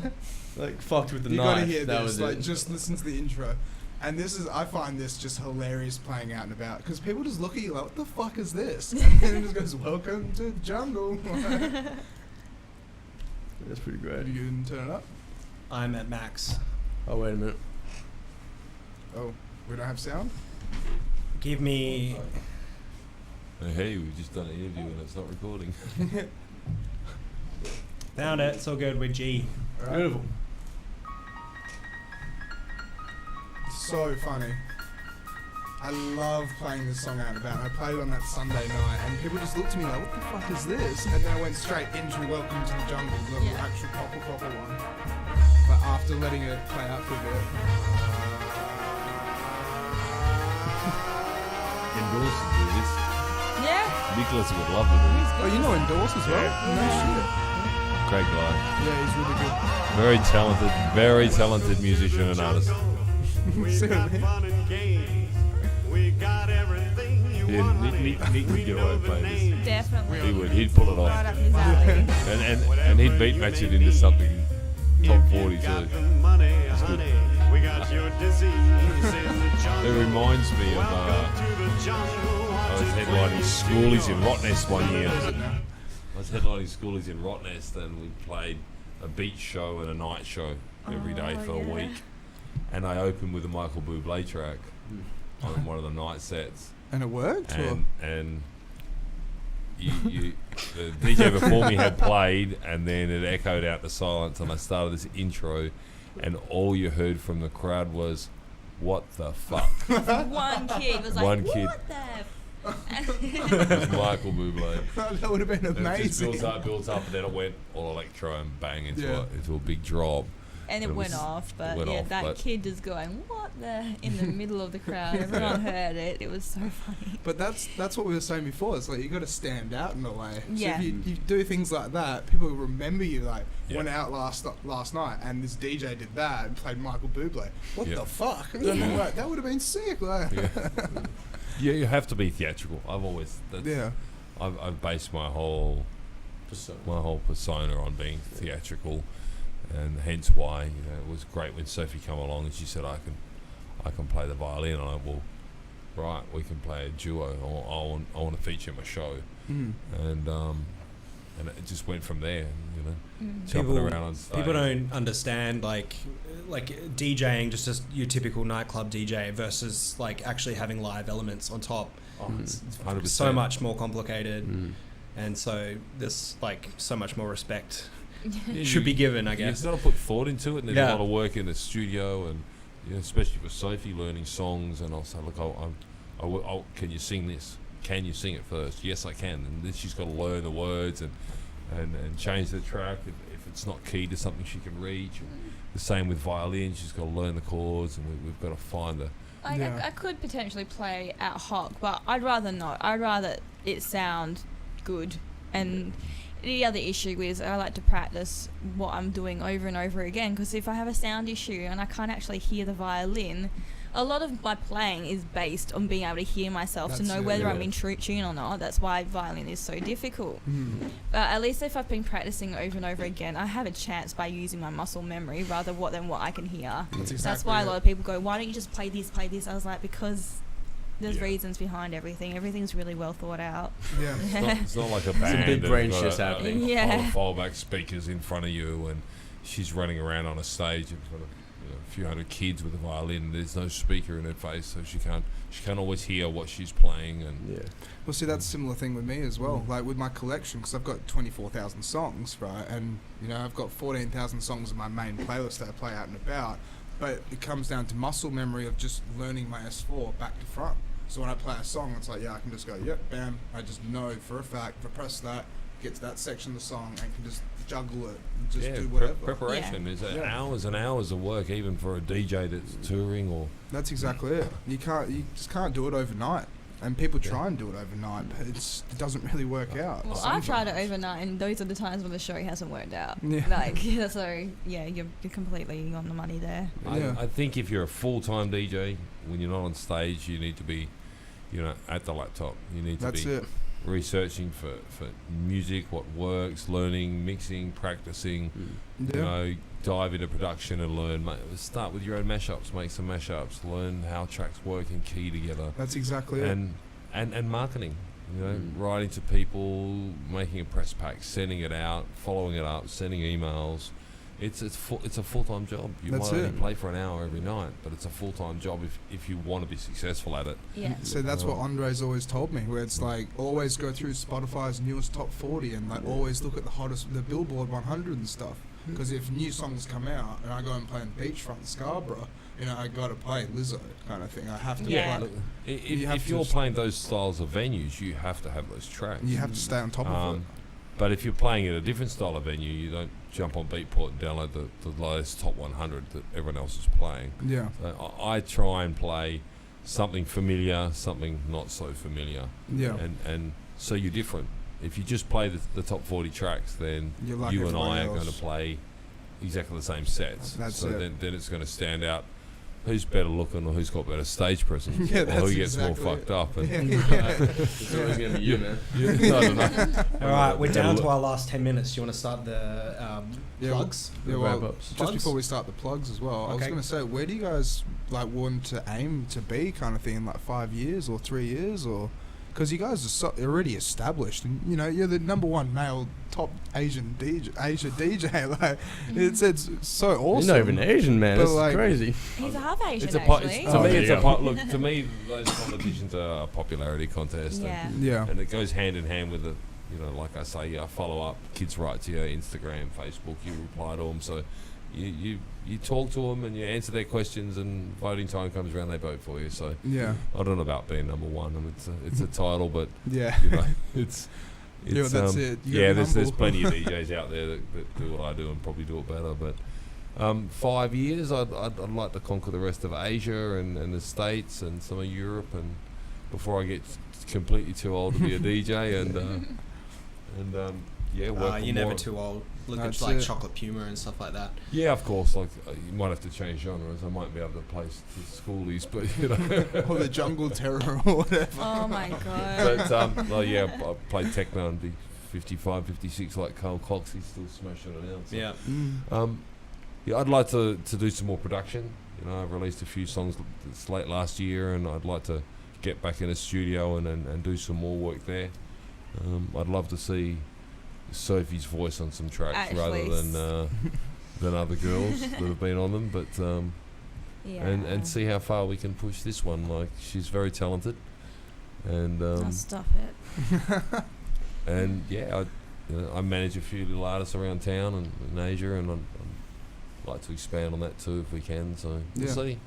like fucked with the You knife. gotta hear that this. was Like, it. just listen to the intro. And I find this just hilarious playing out and about because people just look at you like, "What the fuck is this?" And then it just goes, "Welcome to the jungle." That's pretty You great. can turn it up. I'm at max. Oh wait a minute. Oh, we don't have sound. Give me. Hey, we've just done an interview and it's not recording. Found it. It's all good with G. All right. Beautiful. So funny. I love playing this song out and about. I played it on that Sunday night, and people just looked at me like, "What the fuck is this?" And then I went straight into Welcome to the Jungle, the Yeah. actual proper one. But after letting it play out for a bit, Endorse to do this. Yeah. Nicholas would love to do this. oh, you know Endorse as well? Yeah. No Great guy. shit. Yeah, he's really good. Very talented musician and artist. See what I mean? Yeah, Nick would get away with playing this. Definitely. He would. He'd pull it off. Right up his alley. And he'd beat match it into something top 40 too. It's good. It reminds me of I was headlining schoolies in Rottnest one year. I was headlining schoolies in Rottnest and we played a beach show and a night show every day Oh, for a yeah. week. And I opened with a Michael Bublé track Hmm. on one of the night sets. And it worked? Or? And the DJ before me had played, and then it echoed out the silence, and I started this intro, and all you heard from the crowd was, "What the fuck?" One kid was like, One what kid. the? It was Michael Bublé. That would have been And it just amazing. built up, and then it went all electro and bang Yeah. into a big drop. And it It went was- off, it but went yeah, off, that but- kid just going, what the, in the middle of the crowd. Everyone heard it. It was so funny. But that's what we were saying before. It's like you got to stand out in a way. Yeah. So if you do things like that, people will remember you. Like Yeah. went out last night, and this DJ did that and played Michael Bublé. What Yeah. the fuck? Yeah. Like, that would have been sick. Like, Yeah. Yeah, you have to be theatrical. yeah. I've based my whole persona on being theatrical, and hence why it was great when Sophie came along and she said I can play the violin. And I went, well, right, we can play a duo. I want to feature my show, and it just went from there. Jumping around on stage. People don't understand like DJing, just your typical nightclub DJ versus like actually having live elements on top. It's 100%. so much more complicated, and so there's like so much more respect should be given, I guess. You've got to put thought into it, and there's a lot of work in the studio, and especially for Sophie learning songs. And I'll say, look, can you sing this? Can you sing it first? Yes, I can. And then she's got to learn the words and change the track if it's not key to something she can reach. And the same with violin, she's got to learn the chords, and we've got to find the. I could potentially play at hoc, but I'd rather not. I'd rather it sound good. And the other issue is I like to practice what I'm doing over and over again, because if I have a sound issue and I can't actually hear the violin, a lot of my playing is based on being able to hear myself to know whether I'm in true tune or not. That's why violin is so difficult. But at least if I've been practicing over and over again, I have a chance by using my muscle memory rather than what I can hear. That's why a lot of people go, why don't you just play this? I was like, because there's reasons behind everything. Everything's really well thought out. Yeah. It's not like a band. It's a big brain got shit happening. Fallback speakers in front of you, and she's running around on a stage in front of a few hundred kids with a violin. There's no speaker in her face, so she can't always hear what she's playing. And well, see, that's a similar thing with me as well. Like with my collection, because I've got 24,000 songs, right? And I've got 14,000 songs in my main playlist that I play out and about. But it comes down to muscle memory of just learning my S4 back to front. So when I play a song, it's like, I can just go, yep, bam. I just know for a fact, if I press that, get to that section of the song, and can just juggle it and just do whatever. Preparation is hours and hours of work, even for a DJ that's touring or. That's exactly it. You just can't do it overnight. And people try and do it overnight, but it doesn't really work out. Well, I've tried it overnight, and those are the times when the show hasn't worked out. So you're completely on the money there. I think if you're a full-time DJ, when you're not on stage, you need to be, at the laptop. You need to be researching for music, what works, learning, mixing, practicing. Dive into production and learn. Start with your own mashups, make some mashups, learn how tracks work and key together. That's exactly it. And marketing, writing to people, making a press pack, sending it out, following it up, sending emails. It's a full-time job. You might only play for an hour every night, but it's a full-time job if you want to be successful at it. Yeah. So that's what Andre's always told me, where it's like always go through Spotify's newest top 40 and like always look at the Billboard 100 and stuff. Because if new songs come out and I go and play in Beachfront in Scarborough, I got to play Lizzo kind of thing. I have to play. Look, if you're playing those styles of venues, you have to have those tracks. You have to stay on top of it. But if you're playing at a different style of venue, you don't jump on Beatport and download the latest top 100 that everyone else is playing. Yeah. So I try and play something familiar, something not so familiar. Yeah. And so you're different. If you just play the top 40 tracks, then like you and I are else. going to play exactly the same sets. Then it's going to stand out. Who's better looking or who's got better stage presence? Yeah, or who gets exactly more fucked up? And It's always going to be you, man. I don't know. All right, we're down to our last 10 minutes. Do you want to start the plugs? Just Plugs? before we start the plugs as well, I was going to say, where do you guys want to aim to be kind of thing in 5 years or 3 years or... Because you guys are already established, and you're the number one male top Asia DJ. It's so awesome. You're not even Asian, man. It's crazy. He's a half Asian, To me, those competitions are a popularity contest. And it goes hand in hand with the, like I say, I follow up. Kids write to you, Instagram, Facebook. You reply to them. So you talk to them and you answer their questions, and voting time comes around, they vote for you. So I don't know about being number one. I mean, it's a title, but it's that's it. There's plenty of DJs out there that do what I do and probably do it better. But 5 years, I'd like to conquer the rest of Asia and the States and some of Europe, and before I get completely too old to be a DJ you're never too old. Look at like Chocolate Puma and stuff like that. Yeah, of course. Like you might have to change genres. I might be able to play schoolies, but or the Jungle Terror or whatever. Oh my god. But I play techno and be 55, 56 like Carl Cox. He's still smashing it out. So. Yeah. yeah, I'd like to do some more production. You know, I've released a few songs late last year, and I'd like to get back in a studio and do some more work there. I'd love to see Sophie's voice on some tracks Actually, rather than other girls that have been on them, but and see how far we can push this one. Like, she's very talented, and Oh, stop it. and yeah, I manage a few little artists around town and in Asia, and I'd like to expand on that too if we can. So we'll see.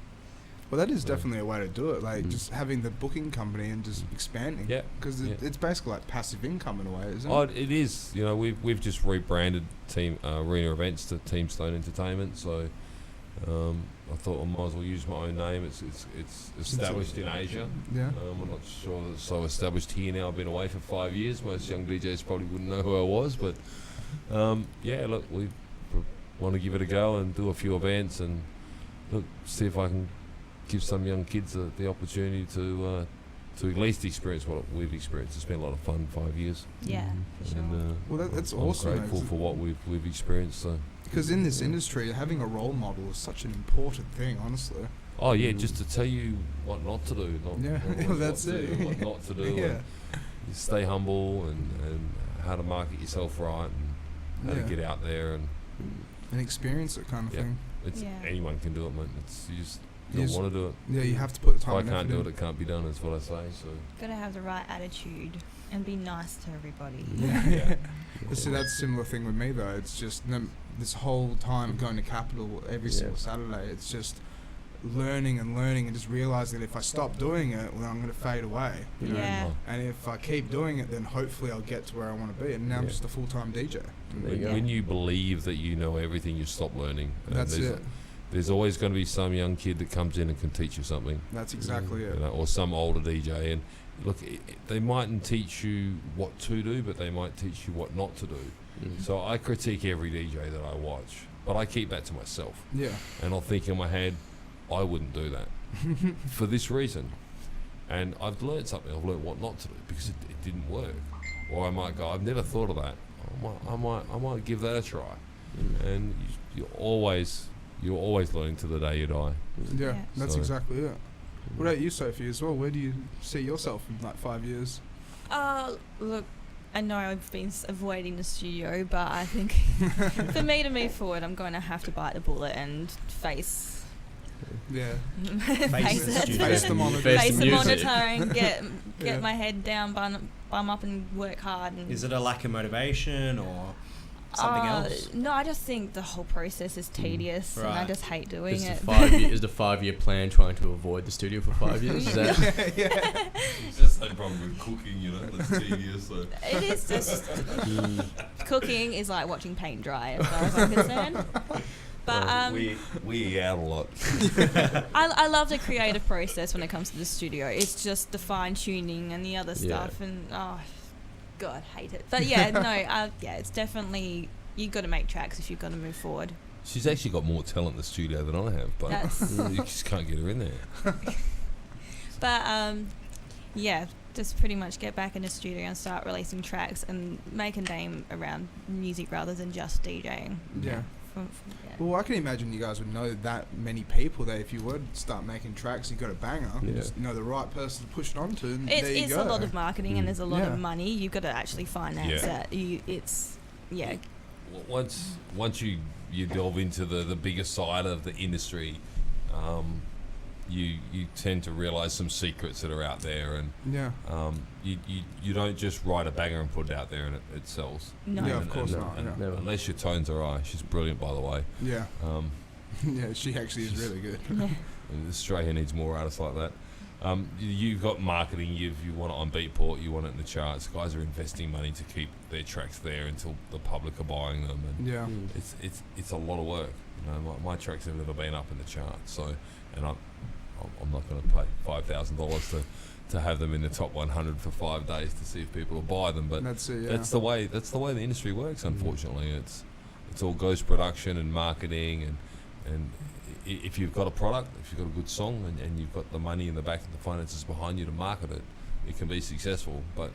Well, that is Yeah. definitely a way to do it. Like just having the booking company and just expanding. Yeah. Because it's basically like passive income in a way, isn't Oh, it? it is. You know, we've just rebranded Team Arena Events to Team Stone Entertainment. So I thought I might as well use my own name. It's established in Asia. Yeah. I'm not sure that it's so established here now. I've been away for 5 years. Most young DJs probably wouldn't know who I was, but yeah, look, we want to give it a go and do a few events and look, see if I can give some young kids the opportunity to at least experience what we've experienced. It's been a lot of fun, 5 years. Yeah, for sure. And, Well, that's I'm awesome. grateful for what we've experienced. So. Because in this industry, having a role model is such an important thing, honestly. Oh yeah, just to tell you what not to do, not Yeah, what that's to it. do, what not to do, Yeah. and you stay humble and how to market yourself right and how Yeah. to get out there and And experience it kind of Yeah. thing. it's Yeah. anyone can do it, mate. It's you just You don't just- want to do it. Yeah, you have to put the If time I and can't effort do in. it, it can't be done. Is what I say. So Gotta have the right attitude and be nice to everybody. Yeah. See, that's a similar thing with me though. It's just this whole time going to Capital every single Saturday. It's just learning and just realizing that if I stop doing it, well, I'm going to fade away. You know? Yeah. And if I keep doing it, then hopefully I'll get to where I want to be. And now I'm Yeah. just a full-time DJ. There you go. when you believe that you know everything, you stop learning. And That's there's, it. There's always going to be some young kid that comes in and can teach you something. That's exactly it. You know, or some older DJ, and look, they mightn't teach you what to do, but they might teach you what not to do. So I critique every DJ that I watch, but I keep that to myself, Yeah. and I'll think in my head, I wouldn't do that for this reason, and I've learned something. I've learned what not to do because it didn't work, or I might go, I've never thought of that. I might give that a try, and you're always learning to the day you die. Yeah, Yeah. that's So- exactly it. What about you, Sophie, as well? Where do you see yourself in like 5 years? Look, I know I've been avoiding the studio, but I think for me to move forward, I'm going to have to bite the bullet and face Yeah. face the it. studio. Face the monitor. Face the music. monitoring, get Yeah. my head down, bum up, and work hard. And Is it a lack of motivation or something else? No, I just think the whole process is tedious, and I Right. just hate doing Is it. the 5 year plan trying to avoid the studio for 5 years? Is that It's just no problem with cooking, you know. That's tedious. So. It is just cooking is like watching paint dry, as far as I'm concerned. But we eat out a lot. I love the creative process when it comes to the studio. It's just the fine tuning and the other stuff, and oh, God, hate it. But yeah, no, it's definitely you got to make tracks if you've got to move forward. She's actually got more talent in the studio than I have, but That's you just can't get her in there. But yeah, just pretty much get back in the studio and start releasing tracks and make a name around music rather than just DJing. Yeah. Yeah. Well, I can imagine you guys would know that many people that if you were to start making tracks, you got a banger. Yeah. Just know the right person to push it onto, and there you It's go. a lot of marketing and there's a lot Yeah. of money. You've got to actually finance Yeah. it. Once you delve into the bigger side of the industry, you tend to realize some secrets that are out there, and Yeah. you don't just write a banger and put it out there and it sells. No. Yeah, of course not. And Yeah. Never. unless your tones are right. She's brilliant, by the way. Yeah. Um, Yeah, she actually is really good. and Australia needs more artists like that. You've got marketing. You want it on Beatport. You want it in the charts. Guys are investing money to keep their tracks there until the public are buying them, and Yeah. it's a lot of work. You know, my tracks have never been up in the charts, so and I'm not going to pay $5,000 to have them in the top 100 for 5 days to see if people will buy them. But That's it. Yeah. that's the way the industry works. Unfortunately, it's all ghost production and marketing, and if you've got a product, if you've got a good song, and you've got the money in the back and the finances behind you to market it, it can be successful. But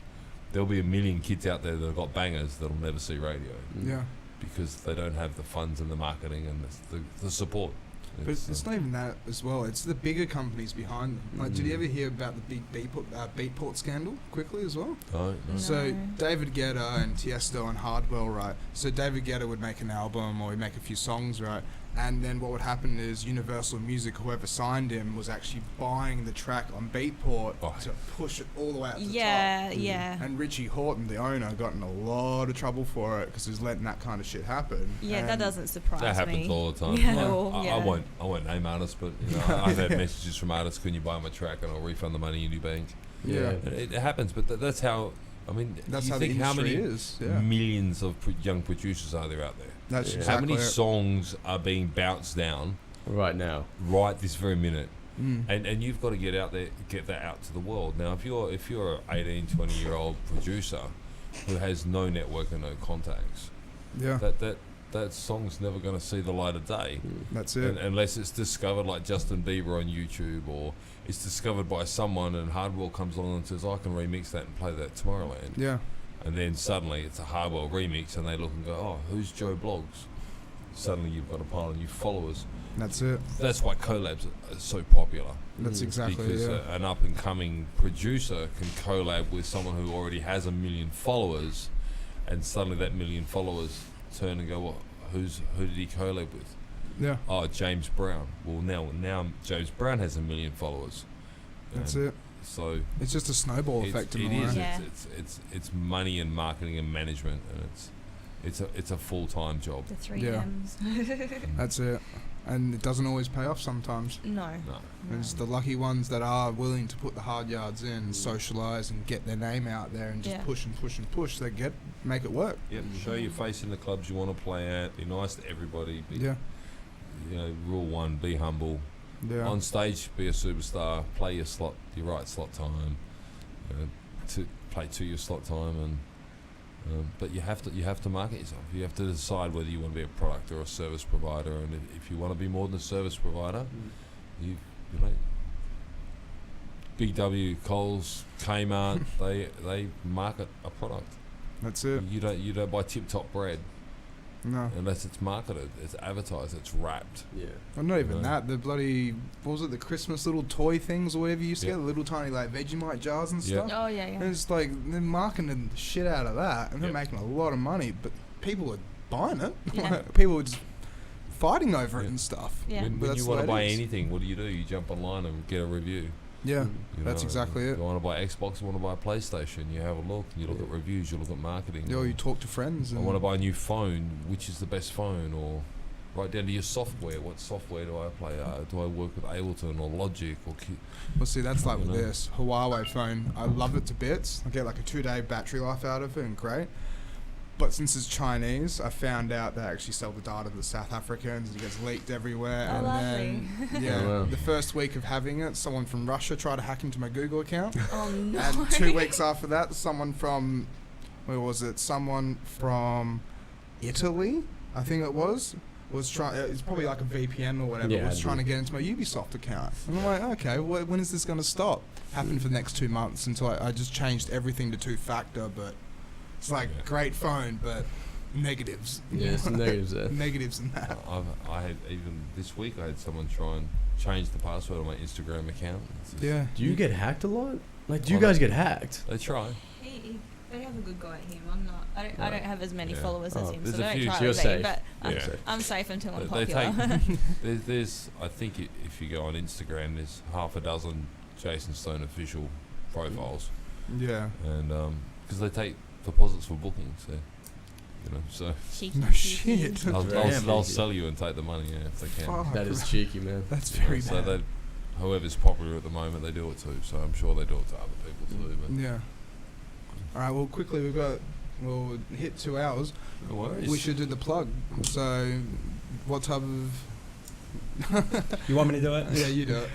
there'll be a million kids out there that have got bangers that'll never see radio. Yeah. because they don't have the funds and the marketing and the support. But it's not even that as well. It's the bigger companies behind them. Like, did you ever hear about the big Beatport scandal quickly as well? No. So No. David Guetta and Tiesto and Hardwell, right? So David Guetta would make an album or he'd make a few songs, right? And then what would happen is Universal Music, whoever signed him, was actually buying the track on Beatport to push it all the way up to the top. Yeah. And Richie Horton, the owner, got in a lot of trouble for it because he was letting that kind of shit happen. Yeah, that And doesn't surprise me. That happens all the time. Yeah, Yeah. well, I won't name artists, but I've had messages from artists, can you buy my track and I'll refund the money in your bank. Yeah. It happens, but that's how. I mean, That's you how the think how industry many is. Yeah. millions of young producers are there out there? That's Yeah. exactly How many it. songs are being bounced down Right now. right this very minute? Mm. And you've got to get out there, get that out to the world. Now, if you're an 18, 20-year-old producer who has no network and no contacts, Yeah, that song's never going to see the light of day. that's it. Unless it's discovered like Justin Bieber on YouTube, or it's discovered by someone and Hardwell comes along and says, I can remix that and play that at Tomorrowland. Yeah, And then suddenly it's a Hardwell remix and they look and go, oh, who's Joe Blogs? Suddenly you've got a pile of new followers. that's it. That's why collabs are so popular. That's exactly Because it. an up-and-coming producer can collab with someone who already has 1 million followers, and suddenly that 1 million followers turn and go, well, who did he collab with? Yeah, Oh, James Brown. Well, now James Brown has 1 million followers. that's And it. So It's just a snowball effect in it a way. is. Yeah. It's money and marketing and management, and it's a full-time job. The 3 Yeah. M's. That's it. And it doesn't always pay off sometimes. No. No. It's the lucky ones that are willing to put the hard yards in, and socialise and get their name out there and just Yeah. push and push and push. They make it work. Yep. Show your face in the clubs you want to play at. Be nice to everybody. Be, Yeah, rule one: be humble. yeah, On stage, be a superstar. Play your right slot time. To play to your slot time, and but you have to market yourself. You have to decide whether you want to be a product or a service provider. And if you want to be more than a service provider, you know, Big W, Coles, Kmart, they market a product. that's it. You don't buy Tip Top bread No, unless it's marketed, it's advertised, it's wrapped. Yeah. well, not even No. that. The bloody, what was it, the Christmas little toy things or whatever you used to Yeah. get, the little tiny like Vegemite jars and Yeah. stuff. Oh, yeah, And yeah. it's like they're marketing the shit out of that, and they're Yep. making a lot of money, but people are buying it. Yeah. People are just fighting over it Yeah. and stuff. Yeah. When But you that's want the to way buy it is. anything, what do? You jump online and get a review. Yeah, You that's know, exactly it. You want to buy Xbox, you want to buy a PlayStation, you have a look, you look Yeah. at reviews, you look at marketing. You talk to friends. I And want to buy a new phone, which is the best phone, or right down to your software. What software do I play? Do I work with Ableton or Logic or Well, see, that's like You with know. this Huawei phone. I love it to bits. I get like a 2-day battery life out of it, and great. But since it's Chinese, I found out they actually sell the data to the South Africans. It gets leaked everywhere. Oh, and lovely. then, yeah, Oh, wow. the first week of having it, someone from Russia tried to hack into my Google account. Oh, no. And 2 weeks after that, someone from, where was it? Someone from Italy, I think it was trying. It's probably like a VPN or whatever. Yeah, was trying to get into my Ubisoft account. And I'm like, okay, when is this going to stop? Happened for the next 2 months until I just changed everything to 2-factor. But it's like Yeah. great phone, but negatives. Yeah, some negatives there. Negatives in that. I had even this week I had someone try and change the password on my Instagram account. It's just- Yeah. Do you get hacked a lot? Like, do you Oh, guys no. get hacked? They try. They have a good go at him. I'm not. I don't have as many Yeah. followers as Oh, him, there's so a don't few, try so you're with me. safe. But Yeah. I'm safe until I'm They popular. There's I think if you go on Instagram, there's half a dozen Jason Stone official profiles, Yeah. and because they take deposits for bookings, so Cheeky, No cheeky. shit. they'll, Damn. they'll sell you and take the money if they can. Fuck. That is cheeky, man. That's very So bad. that whoever's popular at the moment, they do it too. So I'm sure they do it to other people too. But Yeah. All right. Well, quickly, we'll hit 2 hours. no worries. We should do the plug. So, what type of You want me to do it? Yeah, you do it.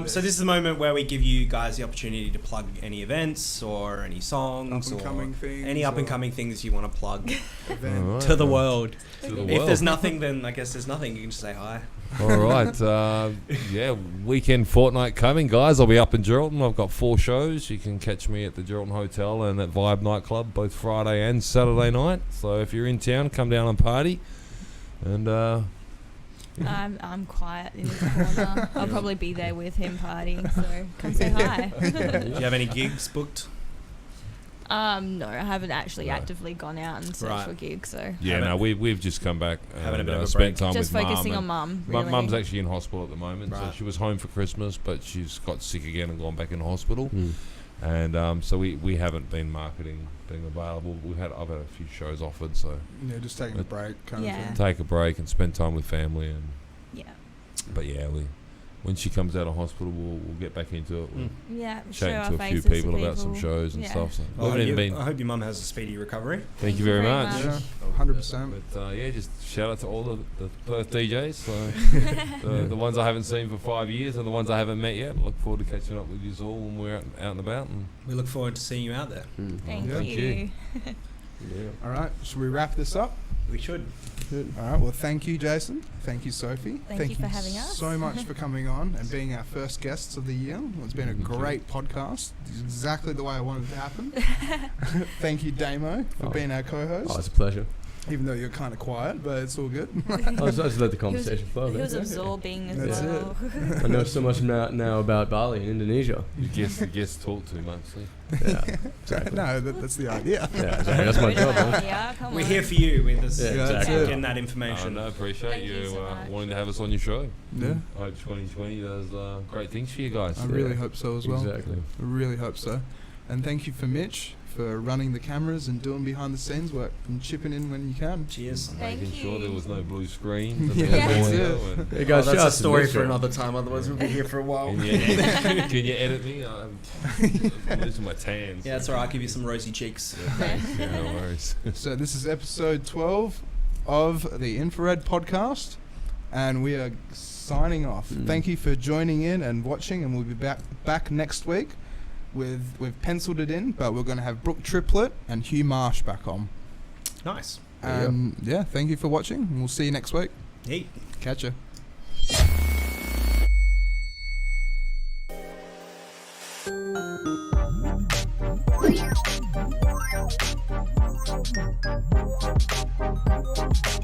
So this is the moment where we give you guys the opportunity to plug any events or any songs or Up-and-coming things any or- up and coming things you want to plug Event. All right. to the world. To the If world. there's nothing, then I guess there's nothing. You can just say hi. All right. Yeah, weekend fortnight coming, guys. I'll be up in Geraldton. I've got 4 shows. You can catch me at the Geraldton Hotel and at Vibe Nightclub both Friday and Saturday night. So if you're in town, come down and party. And I'm quiet in the corner. I'll probably be there with him partying, so come say hi. Do you have any gigs booked? No, I haven't actually No. actively gone out and searched Right. for gigs, so yeah, no, we've just come back Having a and bit of a spent break. time just with focusing Mum. on and Mum. Really. Mum's actually in hospital at the moment, so Right. she was home for Christmas, but she's got sick again and gone back in hospital. Mm. And so we haven't been marketing being available. I've had a few shows offered, so Yeah, just taking a break kind Yeah. of thing. take a break and spend time with family. And Yeah. but yeah, when she comes out of hospital, we'll get back into it. We'll Yeah. Show chatting our to a few faces to people about some shows and Yeah. stuff. So Well, we haven't even I hope your mum has a speedy recovery. Thank you very much. Yeah, 100%. But yeah, just shout out to all the Perth DJs. So the ones I haven't seen for 5 years and the ones I haven't met yet. I look forward to catching up with you all when we're out and about. And We look forward to seeing you out there. Mm. Thank Yeah. you. Yeah. All right, should we wrap this up? We should. All right, well, thank you, Jason. Thank you, Sophie. Thank you for having us. so much for coming on and being our first guests of the year. It's been a Thank you. great podcast. It's exactly the way I wanted it to happen. Thank you, Damo, for Oh. being our co-host. Oh, it's a pleasure. Even though you're kind of quiet, but it's all good. I just let the conversation flow. He man. was absorbing as That's well. I know so much now about Bali and Indonesia. you guess talk too much. See? Yeah, exactly. No, that's the idea. Yeah, exactly. That's my job, man. Yeah, come We're on. here for you. We're just Yeah, exactly. getting that I information. appreciate Thank you you so much. wanting to have us on your show. Yeah, I hope 2020 does great things for you guys. I really hope so as well. Exactly. I really hope so. And thank you for Mitch for running the cameras and doing behind the scenes work and chipping in when you can. Cheers. Thank Making sure you. there was no blue screen. Yeah, that's it. Hey guys, shout out to Visser. time. Otherwise, we'll be here for a while. Can you edit me? I'm losing my tans. Yeah, that's alright. I'll give you some rosy cheeks. Yeah, no worries. So this is episode 12 of the Infra-Red podcast, and we are signing off. Mm. Thank you for joining in and watching, and we'll be back next week. We've penciled it in, but we're going to have Brooke Triplett and Hugh Marsh back on. Nice. Yeah, thank you for watching, and we'll see you next week. Hey. Catch ya.